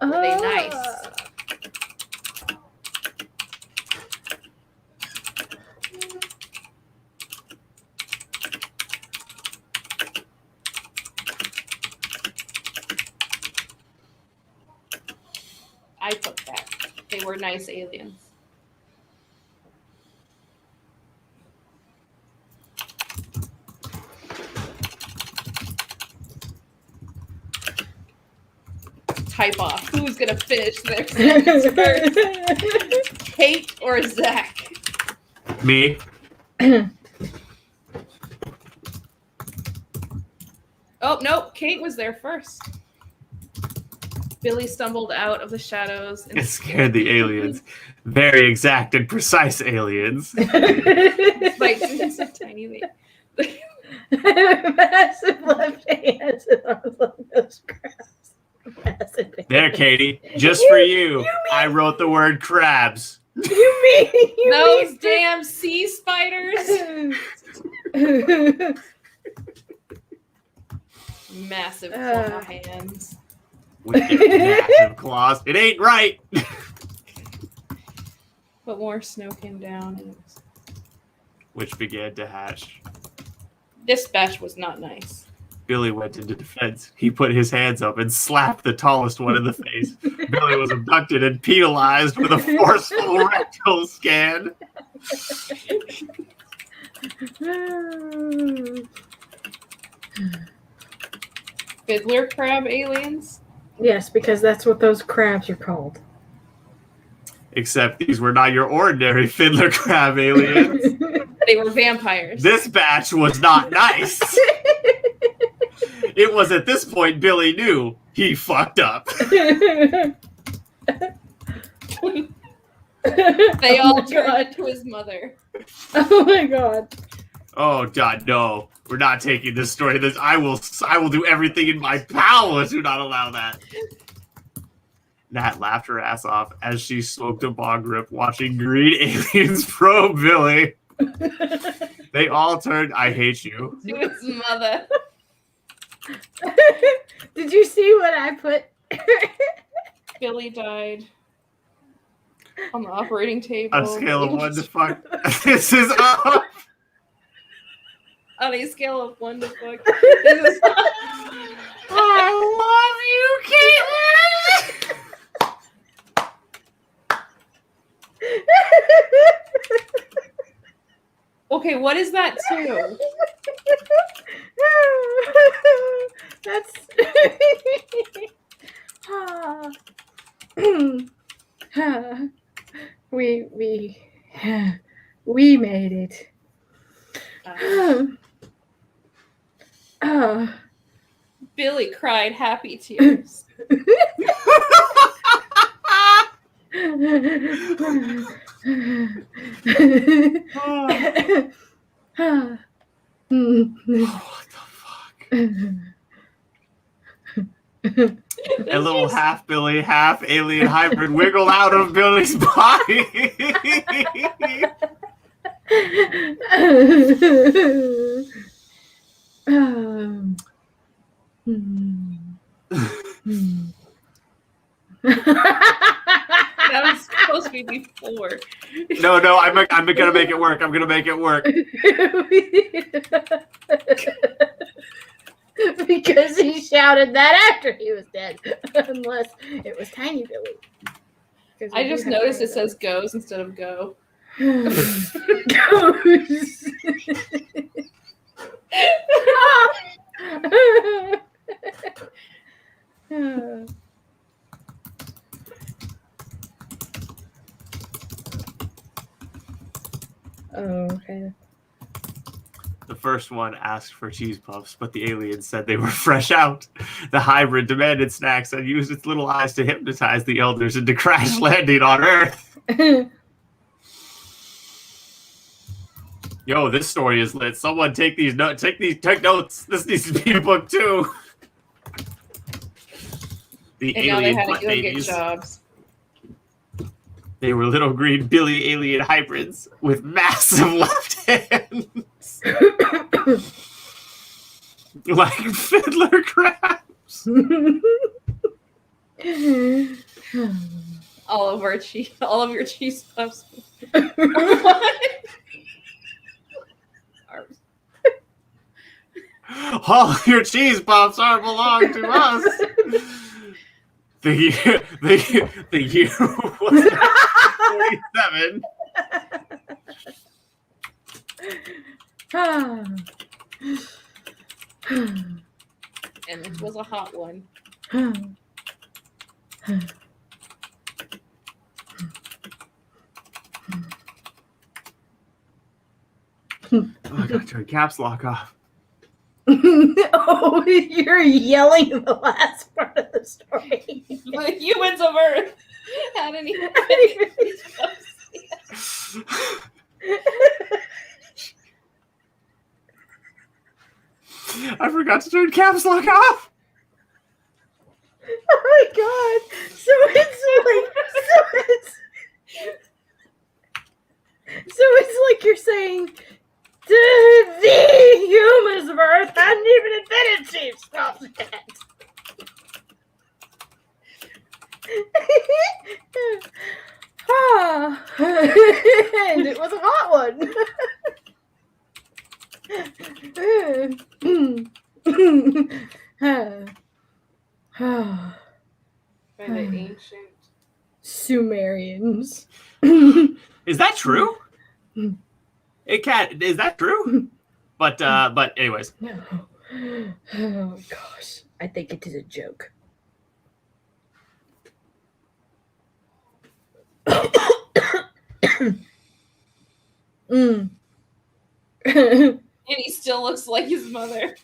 S1: Were they nice? I took that. They were nice aliens. Type off. Who's gonna finish their sentence first? Kate or Zach?
S3: Me.
S1: Oh, nope. Kate was there first. Billy stumbled out of the shadows.
S3: And scared the aliens. Very exact and precise aliens.
S1: Like, this is a tiny baby.
S2: Massive left hands and arms like those crabs. Massive
S3: there, Katie. Just for you, I wrote the word crabs.
S1: Those damn sea spiders. massive claw hands.
S3: With their massive claws. It ain't right.
S1: But more snow came down. And
S3: Which began to hatch.
S1: this batch was not nice.
S3: Billy went into defense. He put his hands up and slapped the tallest one in the face. Billy was abducted and penalized with a forceful rectal scan.
S1: Fiddler crab aliens?
S2: Yes, because that's what those crabs are called.
S3: Except these were not your ordinary fiddler crab aliens.
S1: They were vampires.
S3: This batch was not nice. It was at this point Billy knew he fucked up.
S1: They all turned into his mother.
S2: Oh my god.
S3: Oh God, no! We're not taking this story. I will do everything in my power to not allow that. Nat laughed her ass off as she smoked a bong rip, watching green aliens probe Billy. They all turned. I hate you.
S1: To his mother.
S2: Did you see what I put?
S1: Billy died on the operating table.
S3: On a scale of 1 to fuck. This is up.
S1: On a scale of 1 to fuck. This is
S3: I love you, Caitlin.
S1: Okay, what is that too?
S2: That's we made it.
S1: Billy cried happy tears.
S3: What the fuck? A little half Billy, half alien hybrid wiggled out of Billy's body.
S1: That was supposed to be before.
S3: No, I'm gonna make it work. I'm gonna make it work.
S2: Because he shouted that after he was dead. Unless it was Tiny Billy.
S1: I just noticed it says goes instead of go.
S2: Goes. Oh, okay.
S3: The first one asked for cheese puffs, but the aliens said they were fresh out. The hybrid demanded snacks and used its little eyes to hypnotize the elders into crash landing on Earth. Yo, this story is lit. Someone take notes. Take notes. This needs to be a book too. The
S1: And now they
S3: alien
S1: had to
S3: butt
S1: go get
S3: babies.
S1: jobs.
S3: They were little green Billy alien hybrids with massive left hands. Like fiddler crabs.
S1: All of your cheese puffs.
S3: All your cheese puffs are belong to us. The year was 47.
S1: And it was a hot one.
S3: Oh, I gotta turn caps lock off.
S2: Oh, you're yelling the last part of the story.
S1: The humans of Earth had any
S3: I forgot to turn caps lock off.
S2: Oh my god. So it's like you're saying the humans of Earth hadn't even invented cheap stuff yet. And it was a hot one.
S1: By the ancient
S2: Sumerians.
S3: Is that true? It can't. Is that true? But anyways.
S2: No. Oh gosh, I think it is a joke.
S1: and he still looks like his mother.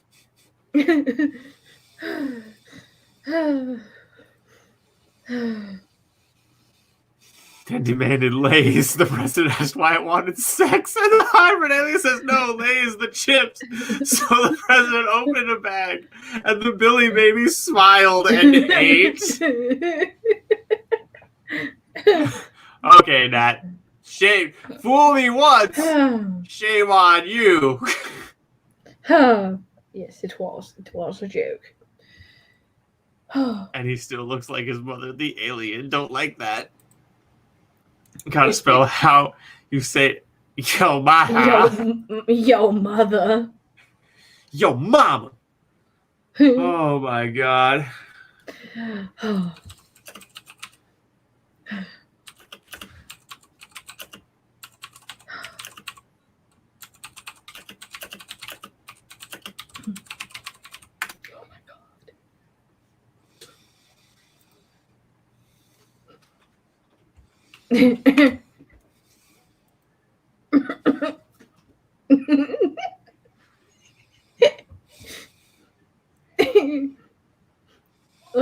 S3: Then demanded Lay's. The president asked why it wanted sex, and the hybrid alien says, no, Lay's, the chips. So the president opened a bag, and the Billy baby smiled and ate. Okay, Nat. Shame. Fool me once. Shame on you.
S2: Yes, it was. It was a joke.
S3: And he still looks like his mother. The alien don't like that. Gotta spell how you say yo mama.
S2: Yo mother.
S3: Yo mama. Oh my god.
S2: Oh my.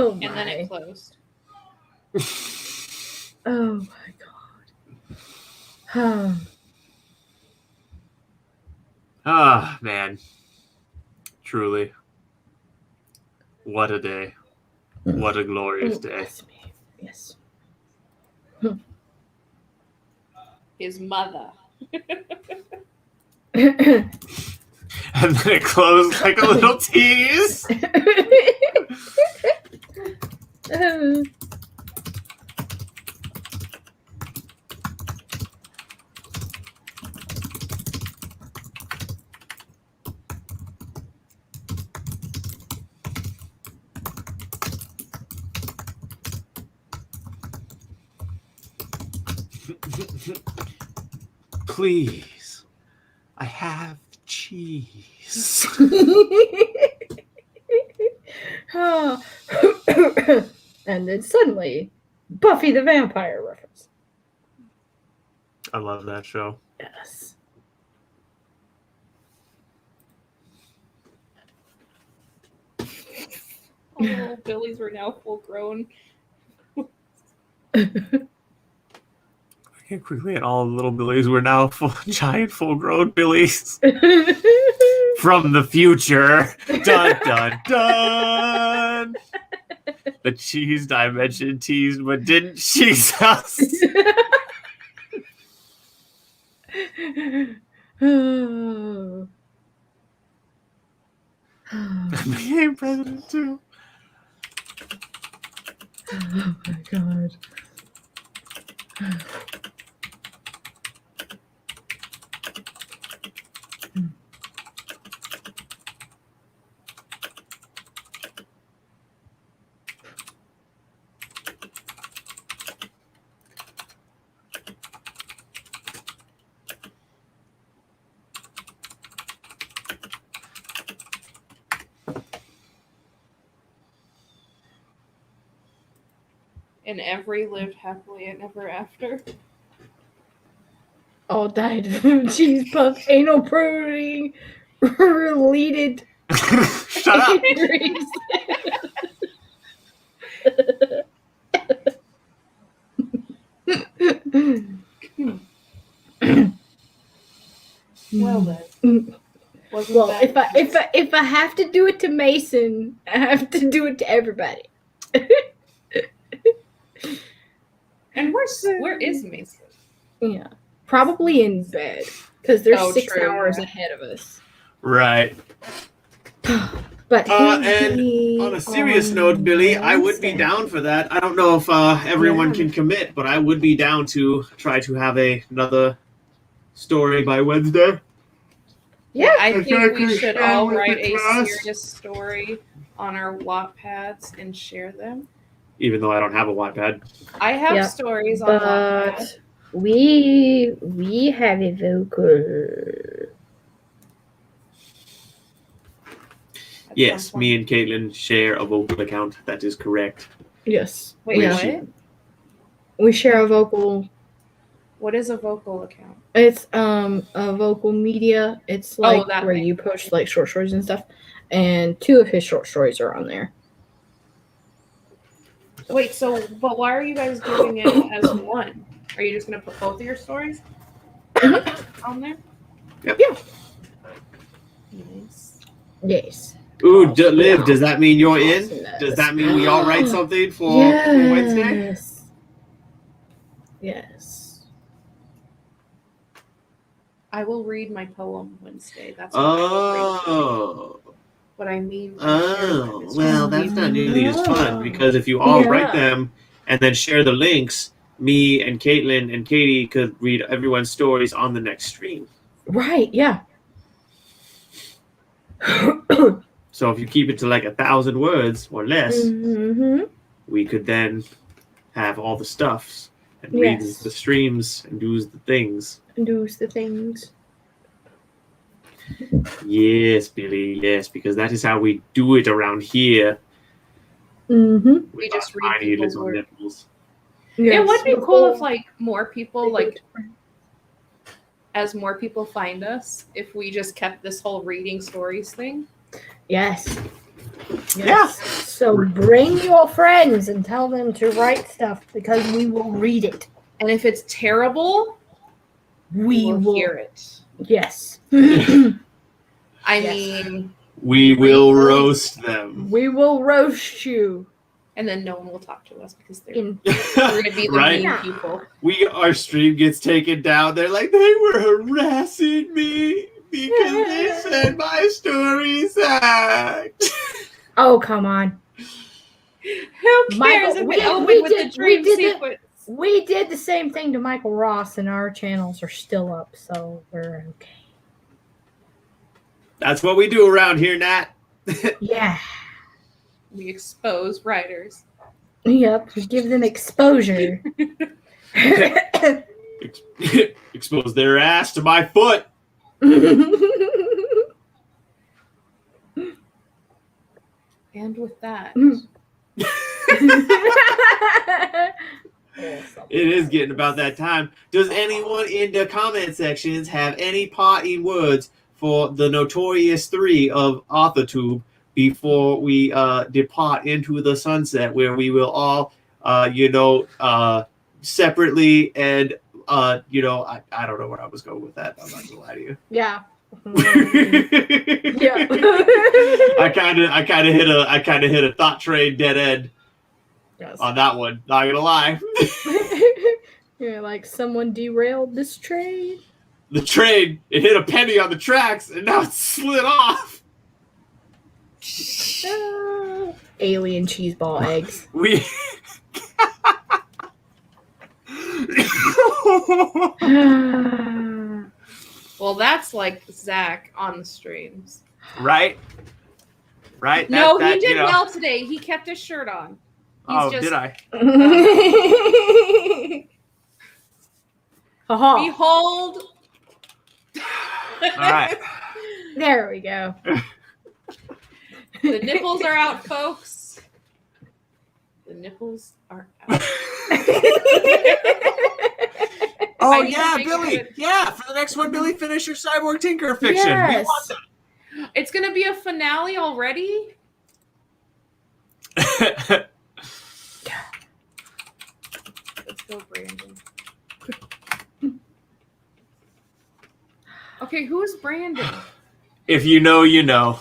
S1: And then it closed.
S2: Oh my god.
S3: Ah, man. Truly. What a day. What a glorious day.
S2: Yes. Yes.
S1: His mother.
S3: And then it closed like a little tease. Please, I have cheese.
S2: And then suddenly, Buffy the Vampire reference.
S3: I love that show.
S2: Yes.
S1: All the little Billies were now full grown.
S3: Yeah, quickly, and all the little Billies were now giant, full-grown Billies from the future. Dun dun dun. The cheese dimension teased, but didn't cheese us. Became president too.
S2: Oh my god.
S1: And every lived happily and ever after.
S2: All died of cheese puff, anal pruning, related
S3: Shut up.
S2: injuries.
S1: Well then. Wasn't
S2: Well,
S1: that
S2: if I have to do it to Mason, I have to do it to everybody.
S1: And where is Mason?
S2: Yeah, probably in bed because they're
S1: Oh,
S2: 6
S1: true,
S2: hours
S1: yeah.
S2: ahead of us.
S3: Right.
S2: But
S3: And on a serious note, Billy, I would be down for that. I don't know if everyone can commit, but I would be down to try to have another story by Wednesday.
S2: Yeah,
S1: I think we should all
S3: with
S1: write
S3: the
S1: a
S3: class.
S1: serious story on our Wattpads and share them.
S3: Even though I don't have a Wattpad.
S1: I have
S2: Yeah,
S1: stories on Wattpad.
S2: but we have a vocal.
S1: at
S3: Yes,
S1: some
S3: me
S1: point.
S3: and Caitlin share a vocal account. That is correct.
S2: Yes.
S1: Wait,
S2: yeah.
S1: what?
S2: We share a vocal.
S1: What is a vocal account?
S2: It's a vocal media. It's like
S1: that
S2: where
S1: thing.
S2: you post like short stories and stuff. And 2 of his short stories are on there.
S1: Wait, but why are you guys doing it as one? Are you just gonna put both of your stories on there?
S3: Yep.
S2: Yeah.
S1: Nice.
S2: Yes.
S3: Ooh, Liv, does that mean you're in? Does that mean we all write something for Wednesday?
S2: Yes. Yes.
S1: I will read my poem Wednesday. That's what I will read.
S3: Oh.
S1: What I mean.
S3: Oh, well, that's not nearly as fun because if you all
S2: Yeah.
S3: write them and then share the links, me and Caitlin and Katie could read everyone's stories on the next stream.
S2: Right, yeah.
S3: So if you keep it to like 1,000 words or less,
S2: Mm-hmm.
S3: we could then have all the stuffs and
S2: Yes.
S3: read the streams and do the things.
S2: Do the things.
S3: Yes, Billy, yes, because that is how we do it around here.
S2: Mm-hmm.
S1: We just
S3: With
S1: read
S3: our tiny
S1: people's
S3: little
S1: work.
S3: nipples.
S1: It would be cool if like more people as more people find us, if we just kept this whole reading stories thing.
S2: Yes.
S3: Yeah.
S2: So bring your friends and tell them to write stuff because we will read it.
S1: And if it's terrible,
S2: We
S1: will
S2: will
S1: hear it.
S2: Yes.
S1: I
S2: Yes.
S1: mean,
S3: We will roast them.
S2: We will roast you.
S1: and then no one will talk to us because they're
S2: In
S1: going to be the
S3: Right?
S1: mean people.
S3: Our stream gets taken down. They're like, they were harassing me because they said my story sucked.
S2: Oh, come on.
S1: Who cares
S2: Michael,
S1: if
S2: we-
S1: it opened
S2: we
S1: with
S2: did-
S1: the dream
S2: we did the-
S1: sequence?
S2: We did the same thing to Michael Ross, and our channels are still up, so we're okay.
S3: That's what we do around here, Nat.
S2: Yeah.
S1: We expose writers.
S2: Yep. We give them exposure.
S3: Expose their ass to my foot.
S1: And with that,
S3: It is getting about that time. Does anyone in the comment sections have any parting words for the notorious 3 of Authortube before we depart into the sunset, where we will all, separately and, I don't know where I was going with that. I'm not gonna lie to you.
S2: Yeah.
S3: Yeah. I kind of hit a thought train dead end
S2: Yes.
S3: on that one. Not gonna lie.
S2: You're like, someone derailed this train.
S3: The train, it hit a penny on the tracks, and now it's slid off.
S2: Alien cheeseball eggs.
S3: We.
S1: well, that's like Zach on the streams.
S3: Right.
S1: No, he did well today. He kept his shirt on.
S3: Did I?
S2: Haha.
S1: Behold.
S3: All right.
S2: There we go.
S1: The nipples are out, folks. The nipples are out.
S3: Oh
S1: I need to
S3: yeah,
S1: make
S3: Billy.
S1: it-
S3: Yeah, for the next one, Billy, finish your Cyborg Tinker fiction.
S2: Yes.
S3: We want
S1: It's gonna be a finale already.
S3: that.
S1: Let's go, Brandon. Okay, who is Brandon?
S3: If you know, you know.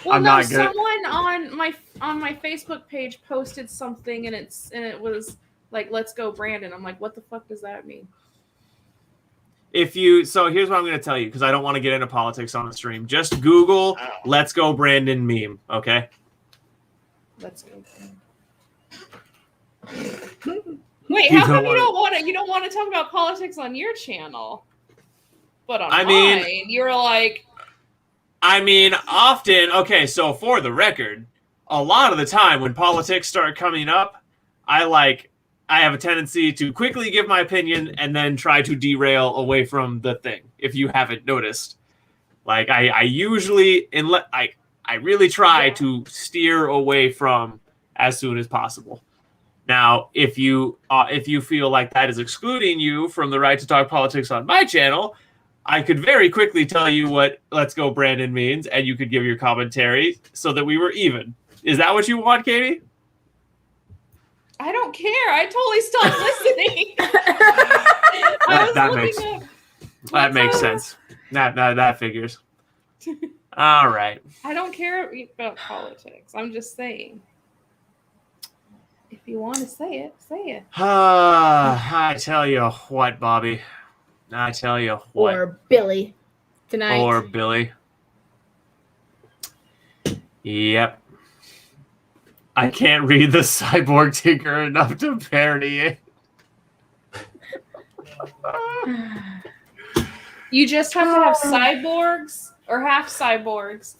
S1: Well,
S3: I'm
S1: no,
S3: not good.
S1: someone on my Facebook page posted something, and it was like, "Let's go, Brandon." I'm like, what the fuck does that mean?
S3: So here's what I'm going to tell you, because I don't want to get into politics on the stream. Just Google "Let's Go Brandon" meme, okay?
S1: Let's go. Wait, how come you don't want to talk about politics on your channel? But on mine, you're like...
S3: often, okay, so for the record, a lot of the time when politics start coming up, I have a tendency to quickly give my opinion and then try to derail away from the thing, if you haven't noticed. Like, I usually, I really try to steer away from as soon as possible. Now, if you feel like that is excluding you from the right to talk politics on my channel, I could very quickly tell you what "Let's Go Brandon" means, and you could give your commentary so that we were even. Is that what you want, Katie?
S1: I don't care. I totally stopped listening.
S3: That makes sense. That figures. All right.
S1: I don't care about politics. I'm just saying. If you want to say it, say it.
S3: I tell you what, Bobby. I tell you what.
S2: Or Billy tonight.
S3: Or Billy. Yep. I can't read the Cyborg Tinker enough to parody it.
S1: You just have to have cyborgs or half cyborgs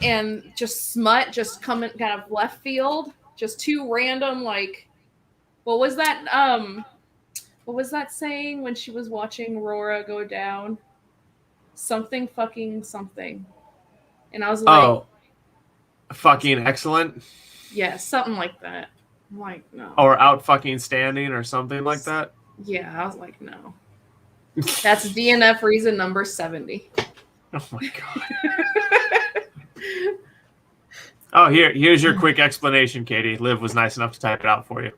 S1: and just smut just coming kind of left field. Just two random, like, what was that saying when she was watching Aurora go down? Something fucking something. And I was like,
S3: oh, fucking excellent.
S1: Yeah, something like that. I'm like, no.
S3: Or out fucking standing or something like that.
S1: Yeah, I was like, no. That's DNF reason number 70.
S3: Oh my god. Oh, here's your quick explanation, Katie. Liv was nice enough to type it out for you.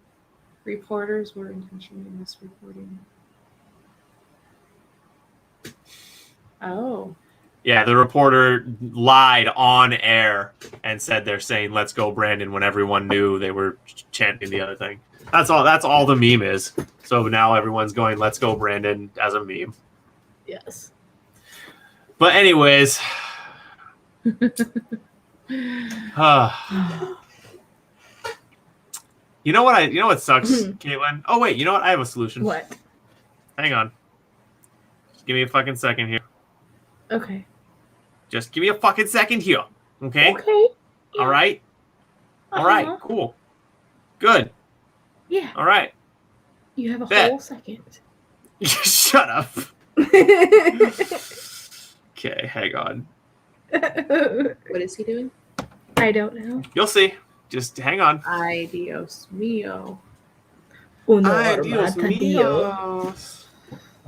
S1: Reporters were intentionally misreporting. Oh.
S3: Yeah, the reporter lied on air and said they're saying "Let's go Brandon" when everyone knew they were chanting the other thing. That's all the meme is. So now everyone's going "Let's go Brandon" as a meme.
S2: Yes.
S3: But anyways, you know what sucks, Caitlin? Oh wait, you know what? I have a solution.
S2: What?
S3: Hang on. Just give me a fucking second here.
S2: Okay.
S3: Just give me a fucking second here. Okay?
S2: Okay. Yeah.
S3: All right? All right, cool. Good.
S2: Yeah.
S3: All right.
S2: You have a whole second.
S3: Shut up. Okay, hang on.
S1: What is he doing?
S2: I don't know.
S3: You'll see. Just hang on.
S1: Ay, Dios mío.
S3: Ay, Dios mío.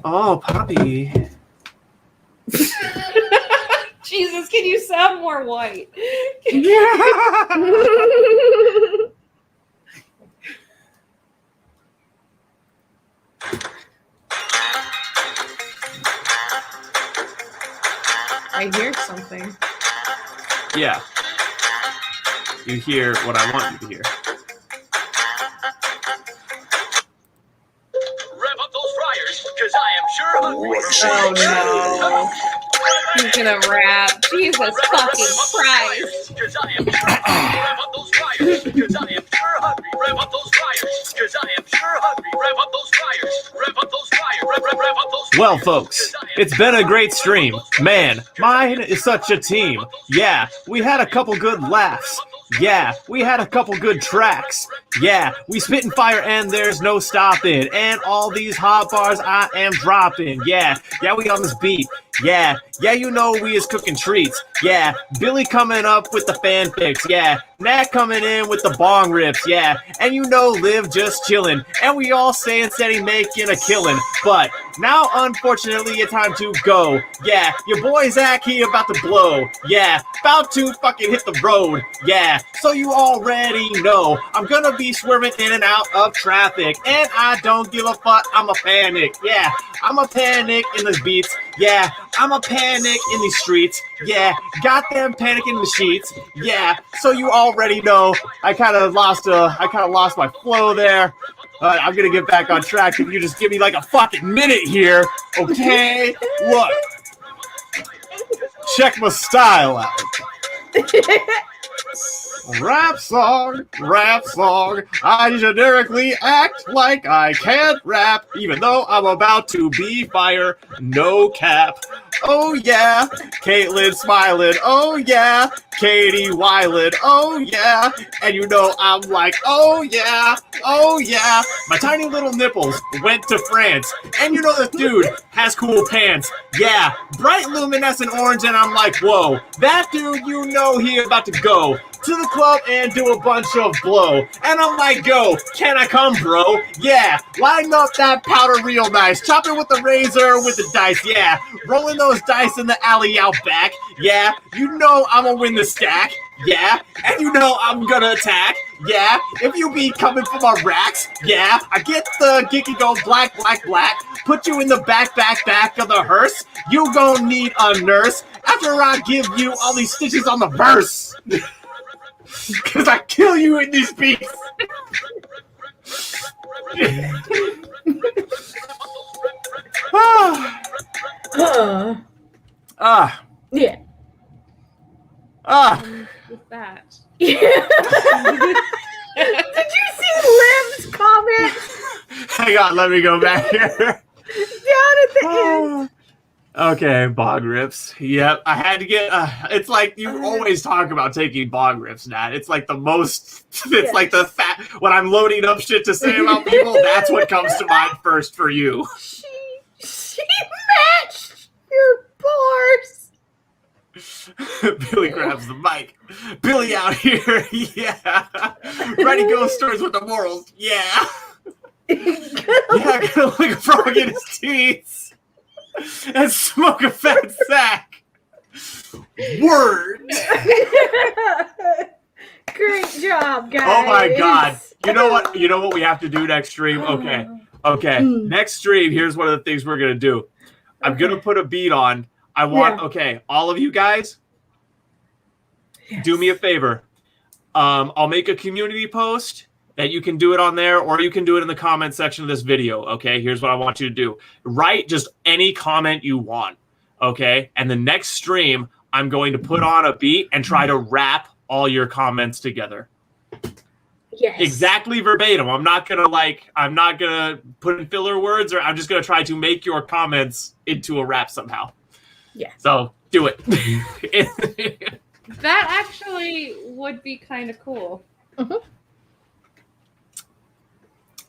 S3: Oh, Poppy.
S1: Jesus, can you sound more white? I hear something.
S3: Yeah. You hear what I want you to hear.
S4: Rev up those fryers, because I am sure hungry.
S1: Oh no. He's gonna rap. Jesus fucking Christ.
S4: Because I am sure hungry. Rev up those fryers, because I am sure hungry. Rev up those fryers, because I am sure hungry. Rev up those fryers. Rev up those fryers. Rev up those fryers.
S3: Well, folks, it's been a great stream. Man, mine is such a team. Yeah, we had a couple good laughs. Yeah, we had a couple good tracks. Yeah, we spitting fire and there's no stopping. And all these hot bars I am dropping. Yeah, we on this beat. Yeah, you know we is cooking treats. Yeah, Billy coming up with the fanfics. Yeah, Nat coming in with the bong rips. Yeah, and you know Liv just chilling. And we all saying steady making a killing. But now, unfortunately, it's time to go. Yeah, your boy Zach, he about to blow. Yeah, about to fucking hit the road. Yeah, so you already know I'm gonna be swerving in and out of traffic. And I don't give a fuck, I'm a panic. Yeah, I'm a panic in the beats. Yeah, I'm a panic in these streets. Yeah, got them panicking in the sheets. Yeah, so you already know I kind of lost my flow there. All right, I'm gonna get back on track. If you just give me like a fucking minute here, okay? Look, check my style out. Rap song. I generically act like I can't rap, even though I'm about to be fire. No cap. Oh yeah, Caitlin smiling. Oh yeah, Katie whiling. Oh yeah, and you know I'm like, oh yeah. My tiny little nipples went to France, and you know this dude has cool pants. Yeah, bright luminescent orange, and I'm like, whoa, that dude, you know he about to go to the club and do a bunch of blow. And I'm like, go, can I come, bro? Yeah, line up that powder real nice. Chop it with the razor, with the dice, yeah. Rolling those dice in the alley out back, yeah. You know I'm gonna win the stack, yeah. And you know I'm gonna attack, yeah. If you be coming for my racks, yeah. I get the geeky go black. Put you in the back of the hearse. You gon' need a nurse after I give you all these stitches on the verse. Cause I kill you in these beats.
S2: Yeah.
S1: With that.
S2: Yeah. Did you see Liv's comment
S3: Hang on, let me go back here.
S2: down at the end?
S3: Okay, bog rips. Yep, I had to get. It's like you always talk about taking bog rips, Nat. It's like the most. It's like the fat. When I'm loading up shit to say about people, that's what comes to mind first for you.
S2: She matched your bars.
S3: Billy grabs the mic. Billy out here, yeah. Writing ghost stories with the morals, yeah. Yeah, gonna lick a frog in his teeth. And smoke a fat sack. Word.
S2: Great job, guys.
S3: Oh my god. You know what we have to do next stream? Okay. Next stream, here's one of the things we're gonna do. I'm gonna put a beat on. I want all of you guys, do me a favor. I'll make a community post that you can do it on there, or you can do it in the comment section of this video, okay? Here's what I want you to do. Write just any comment you want, okay? And the next stream, I'm going to put on a beat and try to rap all your comments together.
S2: Yes.
S3: Exactly verbatim. I'm not gonna put in filler words, or I'm just gonna try to make your comments into a rap somehow.
S2: Yeah.
S3: So, do it.
S1: That actually would be kind of cool.
S2: Mm-hmm.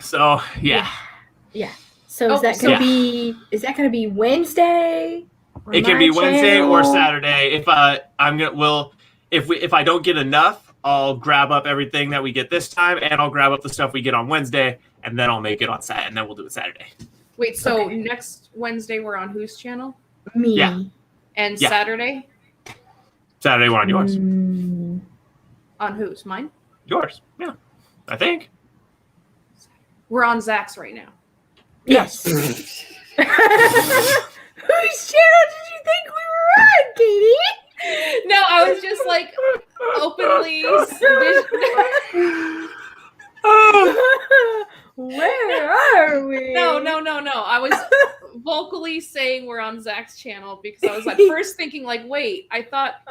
S3: So yeah.
S2: So is that gonna be Wednesday?
S3: It can be Wednesday or Saturday. If if I don't get enough, I'll grab up everything that we get this time, and I'll grab up the stuff we get on Wednesday, and then I'll make it on Saturday, and then we'll do it Saturday.
S1: Wait, so next Wednesday we're on whose channel?
S2: Me.
S3: Yeah.
S1: And
S3: Yeah.
S1: Saturday?
S3: Saturday we're on yours.
S1: On whose? Mine?
S3: Yours. Yeah. I think.
S1: We're on Zach's right now.
S2: Yes. Whose channel did you think we were on, Katie?
S1: No, I was just like openly.
S2: Where are we?
S1: No. I was vocally saying we're on Zach's channel because I was like first thinking like, wait, I thought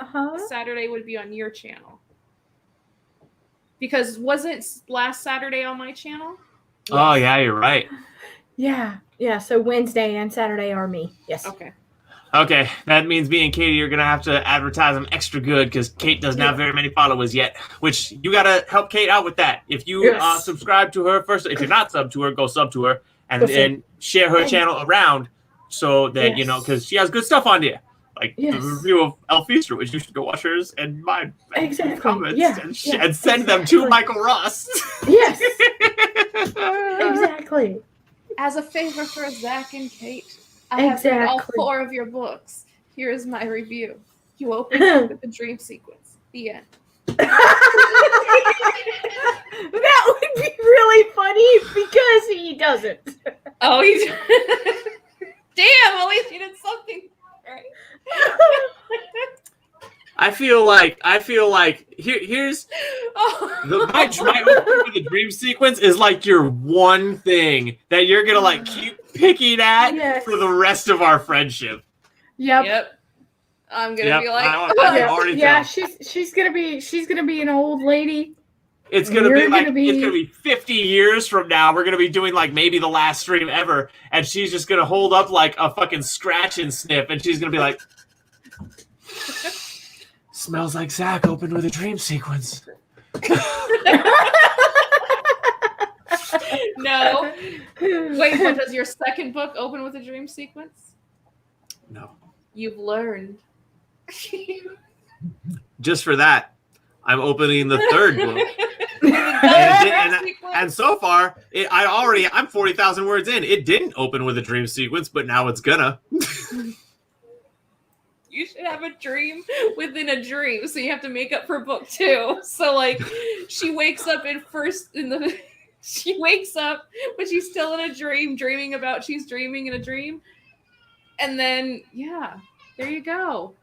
S1: Saturday would be on your channel. Because wasn't last Saturday on my channel?
S3: Oh yeah, you're right.
S2: Yeah. So Wednesday and Saturday are me. Yes.
S3: Okay, that means me and Katie are gonna have to advertise them extra good because Kate doesn't have very many followers yet. Which you gotta help Kate out with that. If you subscribe to her first, if you're not sub to her, go sub to her and share her channel around so that you know because she has good stuff on there. Like the review of El Feaster, which you should go watch hers and mine. Comments and send them to Michael Ross.
S2: Yes. Exactly.
S1: As a favor for Zach and Kate, I have read all 4 of your books. Here is my review. You open up with the dream sequence. The end.
S2: That would be really funny because he doesn't.
S1: Oh, he Damn, at least you did something right.
S3: I feel like here's my opening with the dream sequence is like your one thing that you're gonna like keep picking at
S2: Yes.
S3: for the rest of our friendship.
S2: Yep.
S1: I'm gonna be like,
S3: I can already tell.
S2: she's gonna be an old lady.
S3: It's gonna be like it's gonna be 50 years from now. We're gonna be doing like maybe the last stream ever, and she's just gonna hold up like a fucking scratch and sniff, and she's gonna be like, "Smells like Zach opened with a dream sequence."
S1: no. Wait, but does your second book open with a dream sequence?
S3: No.
S1: You've learned.
S3: Just for that, I'm opening the third book. and so far, I'm 40,000 words in. It didn't open with a dream sequence, but now it's gonna.
S1: You should have a dream within a dream, so you have to make up for book 2. So like, she wakes up she wakes up, but she's still in a dream, dreaming about she's dreaming in a dream, and then there you go.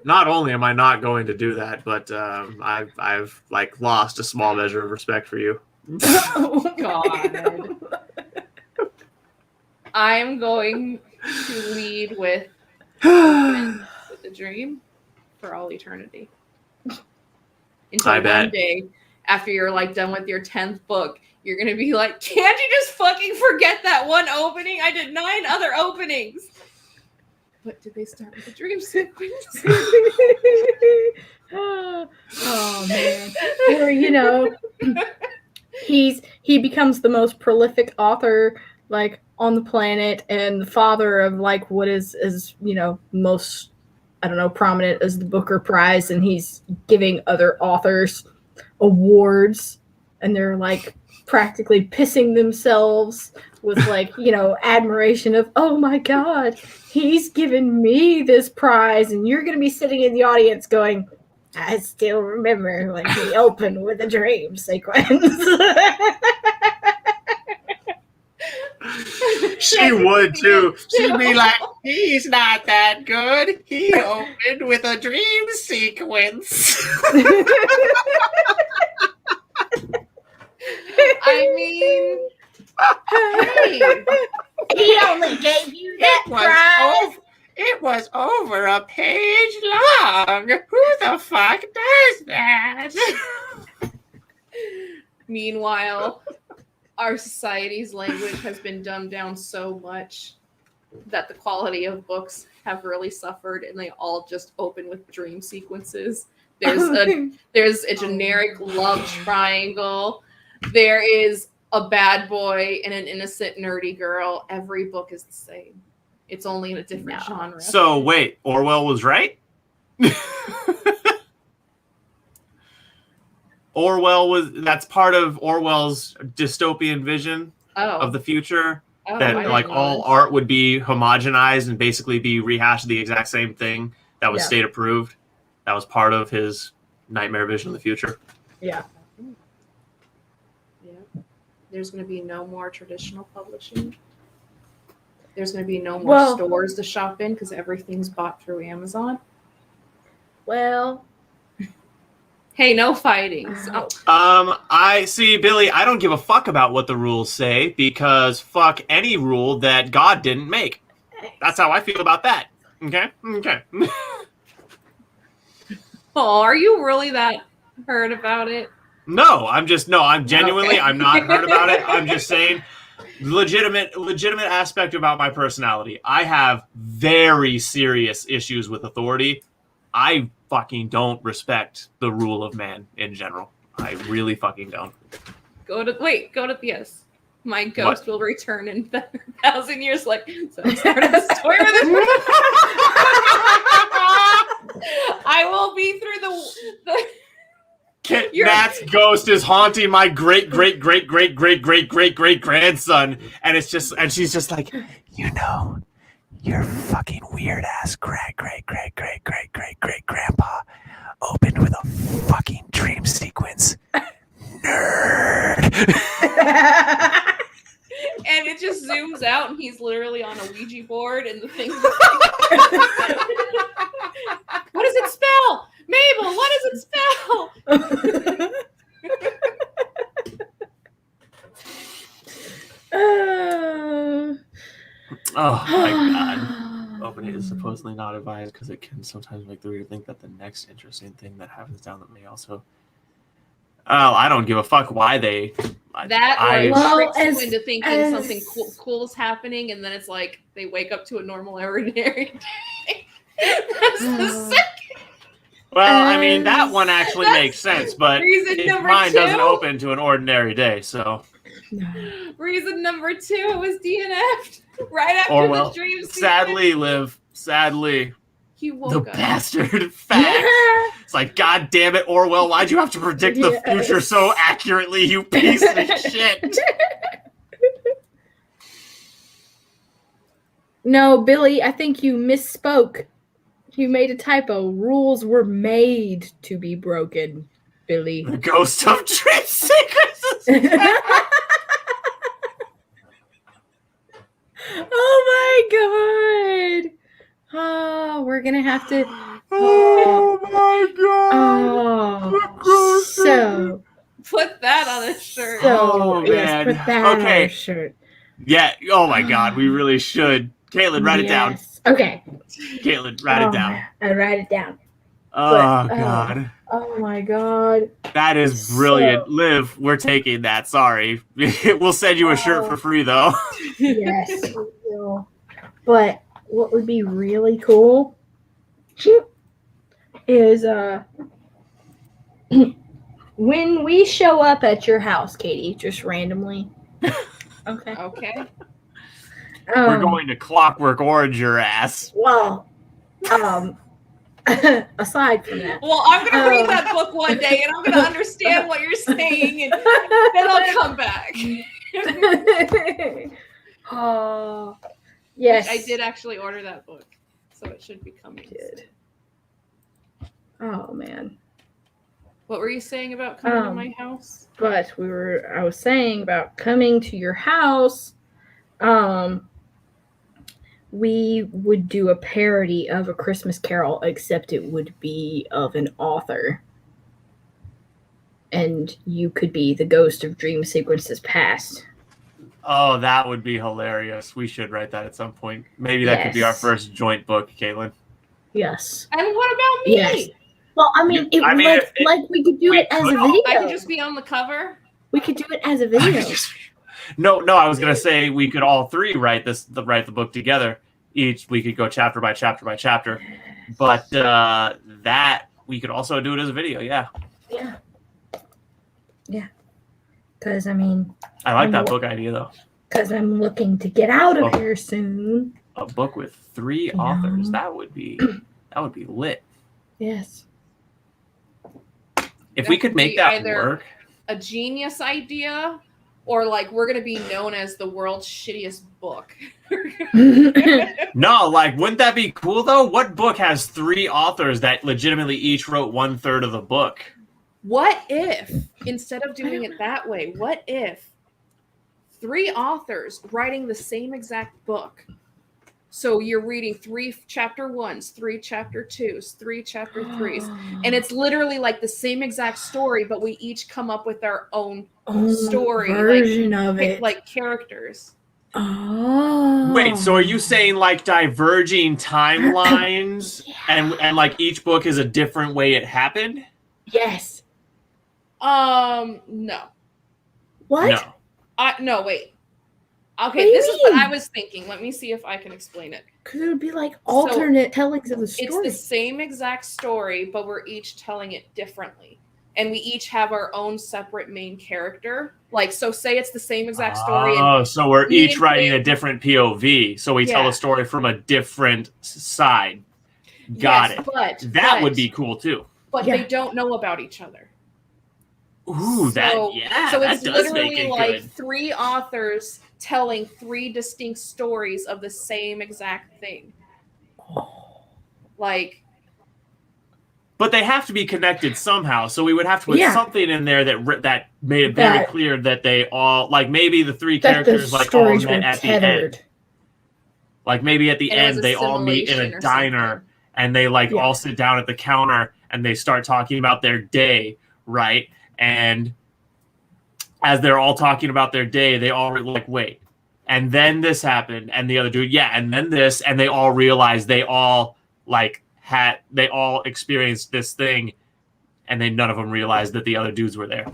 S3: Not only am I not going to do that, but I've like lost a small measure of respect for you.
S1: Oh God. I'm going to lead with the dream for all eternity. Until one day, after you're like done with your 10th book, you're gonna be like, can't you just fucking forget that one opening? I did 9 other openings. But did they start with a dream sequence?
S2: Oh man. Or he becomes the most prolific author like on the planet, and the father of like what is most prominent as the Booker Prize, and he's giving other authors awards, and they're like practically pissing themselves with like admiration of, oh my God, he's given me this prize, and you're gonna be sitting in the audience going, I still remember when he opened with a dream sequence.
S3: She would too. She'd be like, he's not that good. He opened with a dream sequence.
S1: I mean, hey,
S2: he only gave you that prize.
S3: It was over a page long. Who the fuck does that?
S1: Meanwhile, our society's language has been dumbed down so much that the quality of books have really suffered, and they all just open with dream sequences. There's a generic love triangle. There is a bad boy and an innocent nerdy girl. Every book is the same. It's only in a different genre.
S3: So wait, Orwell was right? That's part of Orwell's dystopian vision of the future. That like all art would be homogenized and basically be rehashed the exact same thing that was state approved. That was part of his nightmare vision of the future.
S2: Yeah.
S1: There's going to be no more traditional publishing. There's going to be no more stores to shop in because everything's bought through Amazon.
S2: Well,
S1: hey, no fighting.
S3: I see, Billy. I don't give a fuck about what the rules say because fuck any rule that God didn't make. That's how I feel about that. Okay.
S1: Oh, are you really that hurt about it?
S3: No, I'm genuinely, I'm not hurt about it. I'm just saying legitimate aspect about my personality. I have very serious issues with authority. I fucking don't respect the rule of man in general. I really fucking don't.
S1: Go to yes. My ghost will return in 1,000 years. Like, so I started the story with this. I will be through the
S3: Nat's ghost is haunting my great grandson, and she's just like, your fucking weird ass great grandpa opened with a fucking dream sequence. Nerd.
S1: And it just zooms out, and he's literally on a Ouija board, and the thing.
S3: is supposedly not advised because it can sometimes make the reader think that the next interesting thing that happens down that may also. Oh, I don't give a fuck why they.
S1: That or it
S2: Well,
S1: tricks you into thinking something cool is happening, and then it's like they wake up to a normal ordinary day. That's the second.
S3: Well, I mean, that one actually makes sense, but
S1: reason number
S3: mine doesn't
S1: 2.
S3: open to an ordinary day, so.
S1: Reason number 2 was DNF'd right after
S3: Orwell,
S1: the dream sequence.
S3: sadly, Liv, sadly,
S1: He woke
S3: the
S1: up.
S3: bastard fact. It's like, God damn it, Orwell, why'd you have to predict the future so accurately, you piece of shit?
S2: No, Billy, I think you misspoke. You made a typo. Rules were made to be broken, Billy.
S3: The ghost of dream sequences.
S2: Oh my god. Oh, we're gonna have to.
S3: Oh my god.
S2: Oh, so
S1: Put that on a shirt.
S3: Oh,
S2: yes,
S3: man.
S2: put that on
S3: Okay.
S2: our shirt.
S3: Yeah, oh my god, we really should. Caitlin, write it down.
S2: Yes. Okay.
S3: Caitlin, write it down.
S2: I write it down.
S3: Oh,
S2: But,
S3: God.
S2: Oh my god.
S3: That is brilliant. Liv, we're taking that. Sorry. We'll send you a shirt for free, though.
S2: Yes, we will. But what would be really cool is when we show up at your house, Katie, just randomly. Okay.
S1: Okay.
S3: We're going to Clockwork Orange your ass.
S2: Well, aside from that.
S1: Well, I'm gonna read that book one day, and I'm gonna understand what you're saying, and then I'll come back.
S2: Oh, yes.
S1: I did actually order that book, so it should be coming.
S2: Good. Oh man.
S1: What were you saying about coming to my house?
S2: But I was saying about coming to your house. We would do a parody of A Christmas Carol, except it would be of an author. And you could be the ghost of dream sequences past.
S3: Oh, that would be hilarious. We should write that at some point. Maybe that could be our
S2: Yes.
S3: first joint book, Caitlin.
S2: Yes.
S1: And what about me?
S2: Yes. Well, I mean,
S3: if
S2: we could do it as a video.
S1: I could just be on the cover.
S2: We could do it as a video.
S3: No, I was gonna say we could all three write the book together. Each we could go chapter by chapter by chapter, but that we could also do it as a video. Yeah.
S2: Because I mean,
S3: I like that book idea though.
S2: because I'm looking to get out of
S3: Oh.
S2: here soon.
S3: A book with 3
S2: Yeah.
S3: authors. That would be lit.
S2: Yes.
S3: If
S1: That
S3: we could
S1: could
S3: make
S1: be
S3: that
S1: either-
S3: work.
S1: A genius idea, or like we're gonna be known as the world's shittiest book.
S3: No, like, wouldn't that be cool though? What book has 3 authors that legitimately each wrote 1/3 of the book?
S1: What if, instead of doing it that way, what if 3 authors writing the same exact book? So you're reading 3 chapter 1s, 3 chapter 2s, 3 chapter 3s, and it's literally like the same exact story, but we each come up with our own story,
S2: version of it.
S1: like characters.
S2: Oh.
S3: Wait, so are you saying like diverging timelines and like each book is a different way it happened?
S2: Yes.
S1: No.
S2: What?
S3: No.
S1: No, wait.
S2: What
S1: Okay,
S2: do you
S1: this is what
S2: mean?
S1: I was thinking. Let me see if I can explain it.
S2: Because it would be like alternate tellings of the
S1: It's
S2: story.
S1: the same exact story, but we're each telling it differently. And we each have our own separate main character. Like, so say it's the same exact story.
S3: Oh,
S1: And
S3: so we're
S1: me
S3: each
S1: and
S3: writing
S1: Kate-
S3: a different POV. So we tell
S1: Yeah.
S3: a story from a different side. Got
S1: yes,
S3: it.
S1: But
S3: That would be cool too.
S1: But
S2: Yeah.
S1: they don't know about each other.
S3: Ooh,
S1: So
S3: that
S1: it's
S3: does make
S1: literally
S3: it
S1: like
S3: good.
S1: 3 authors telling 3 distinct stories of the same exact thing. Like,
S3: But they have to be connected somehow. So we would have to put
S2: Yeah.
S3: something in there that made it very
S2: That-
S3: clear that they all, like, maybe the 3
S2: that the
S3: characters like all
S2: stories
S3: met
S2: were
S3: at the end.
S2: tethered.
S3: Like maybe at the
S1: And it was
S3: end
S1: a
S3: they all meet in
S1: simulation
S3: a
S1: or
S3: diner
S1: something.
S3: and they like
S2: Yeah.
S3: all sit down at the counter and they start talking about their day, right? And as they're all talking about their day, they all were like, wait, and then this happened, and the other dude, yeah, and then this, and they all realized they all experienced this thing, and then none of them realized that the other dudes were there.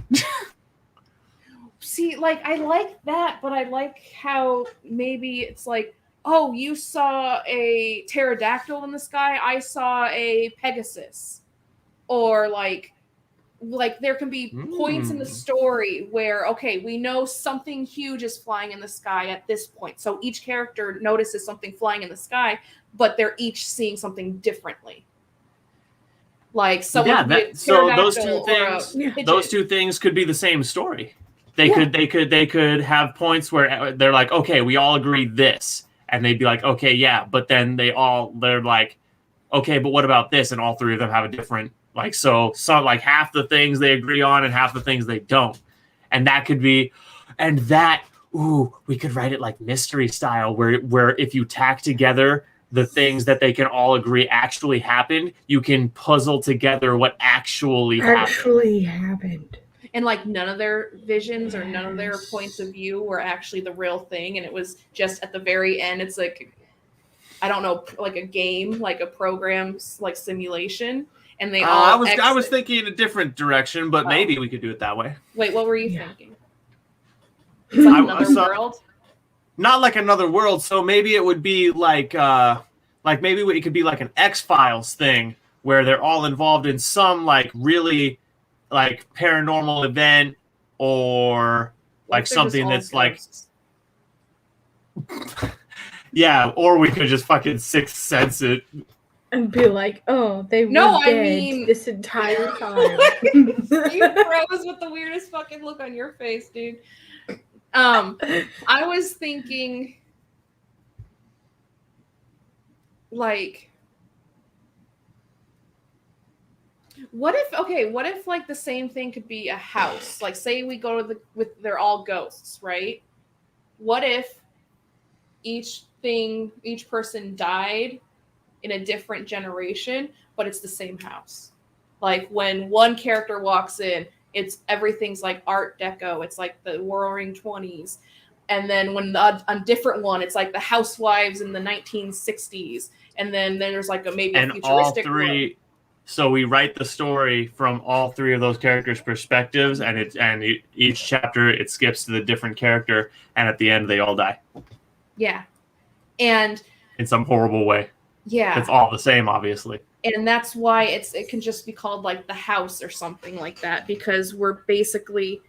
S1: See, like, I like that, but I like how maybe it's like, oh, you saw a pterodactyl in the sky, I saw a Pegasus. Or like there can be points in the story where, okay, we know something huge is flying in the sky at this point. So each character notices something flying in the sky, but they're each seeing something differently. Like someone
S3: so those two things could be the same story. They could have points where they're like, okay, we all agree this, and they'd be like, okay, yeah, but then they're like, okay, but what about this? And all three of them have a different, like, so like half the things they agree on and half the things they don't, and that could be, and that, we could write it like mystery style, where if you tack together the things that they can all agree actually happened, you can puzzle together what actually
S2: happened.
S1: And like none of their visions or none of their points of view were actually the real thing, and it was just at the very end, it's like, I don't know, like a game, like a program's like simulation, and they all.
S3: I was thinking in a different direction, but maybe we could do it that way.
S1: Wait, what were you thinking? It's like another world.
S3: Not like another world. So maybe it would be like maybe it could be like an X-Files thing where they're all involved in some like really like paranormal event, or like something that's ghosts? Like. Yeah, or we could just fucking Sixth Sense it.
S2: And be like, oh, they were dead this entire time.
S1: You froze with the weirdest fucking look on your face, dude. I was thinking, like, what if like the same thing could be a house? Like, say we go to they're all ghosts, right? What if each person died in a different generation, but it's the same house? Like when one character walks in, everything's like Art Deco, it's like the Roaring 20s, and then when a different one, it's like the housewives in the 1960s, and then there's like a futuristic
S3: all three one. So we write the story from all three of those characters' perspectives, and each chapter it skips to the different character, and at the end they all die.
S1: Yeah. And
S3: in some horrible way.
S1: Yeah.
S3: It's all the same, obviously.
S1: And that's why it can just be called like The House or something like that, because we're basically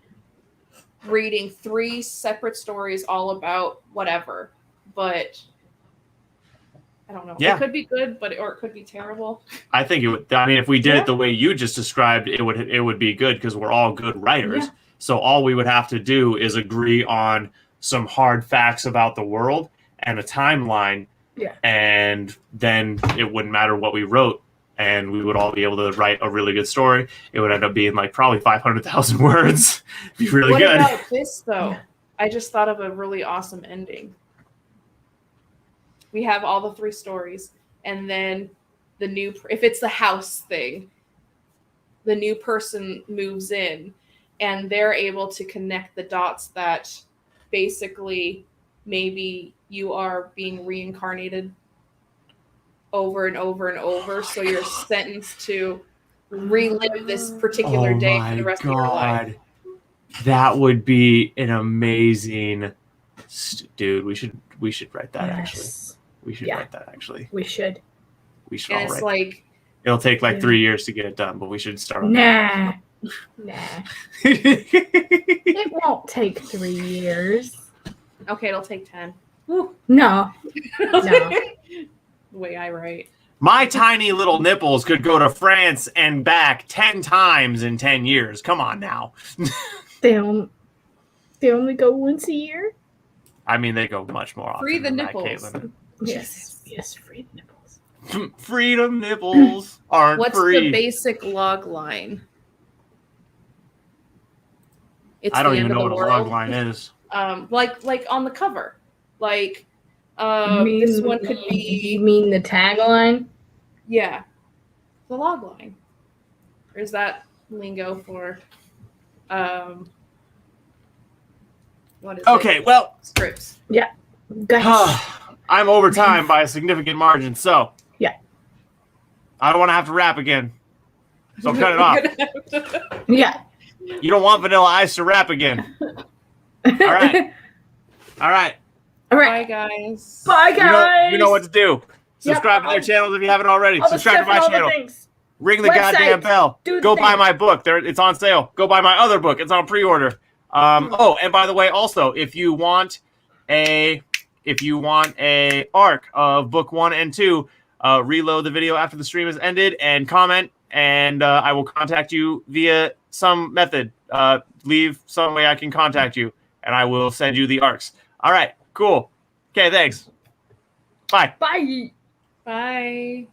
S1: reading three separate stories all about whatever. But I don't know. Yeah. It could be good, or it could be terrible.
S3: I think it would. I mean, if we did it the way you just described, it would be good, because we're all good writers. Yeah. So all we would have to do is agree on some hard facts about the world and a timeline.
S2: Yeah.
S3: And then it wouldn't matter what we wrote, and we would all be able to write a really good story. It would end up being like probably 500,000 words. Be really good.
S1: What about this though? Yeah. I just thought of a really awesome ending. We have all the three stories, and then if it's the house thing, the new person moves in, and they're able to connect the dots that basically maybe you are being reincarnated over and over and over, so you're sentenced to relive this particular day for the rest of your life.
S3: That would be an amazing, dude. We should write that. Actually, we should write that. Actually,
S2: we should.
S3: We should.
S1: And it's like
S3: it'll take like 3 years to get it done, but we should start.
S2: Nah. It won't take 3 years.
S1: Okay, it'll take 10.
S2: No.
S1: The way I write.
S3: My tiny little nipples could go to France and back 10 times in 10 years. Come on now.
S2: They only go once a year?
S3: I mean, they go much more often.
S1: Free the
S3: than
S1: nipples.
S3: That,
S2: Yes, free the nipples.
S3: Freedom nipples aren't
S1: What's
S3: free.
S1: What's the basic log line? It's
S3: I don't even know what a log line is.
S1: Like on the cover. Like this one could be.
S2: You mean the tagline?
S1: Yeah, the log line. Or is that lingo for? What is
S3: Okay,
S1: it?
S3: well,
S1: Scripts.
S2: Guys,
S3: I'm over time by a significant margin, so
S2: Yeah.
S3: I don't want to have to rap again. So I'm cutting off.
S2: yeah.
S3: You don't want Vanilla Ice to rap again.
S2: All
S3: right. All right.
S2: All
S1: Bye,
S2: right.
S1: guys.
S2: Bye, guys.
S3: You know what to do. Subscribe to their channels if you haven't already.
S2: All the
S3: Subscribe to
S2: stuff
S3: my
S2: and all the
S3: channel.
S2: things.
S3: Ring the
S2: Website.
S3: goddamn bell.
S2: Do the
S3: Go buy
S2: thing.
S3: my book. It's on sale. Go buy my other book. It's on pre-order. Oh, and by the way, also, if you want a arc of book 1 and 2, reload the video after the stream has ended and comment, and I will contact you via some method. Leave some way I can contact you, and I will send you the arcs. All right, cool. Okay, thanks. Bye.
S2: Bye.
S1: Bye.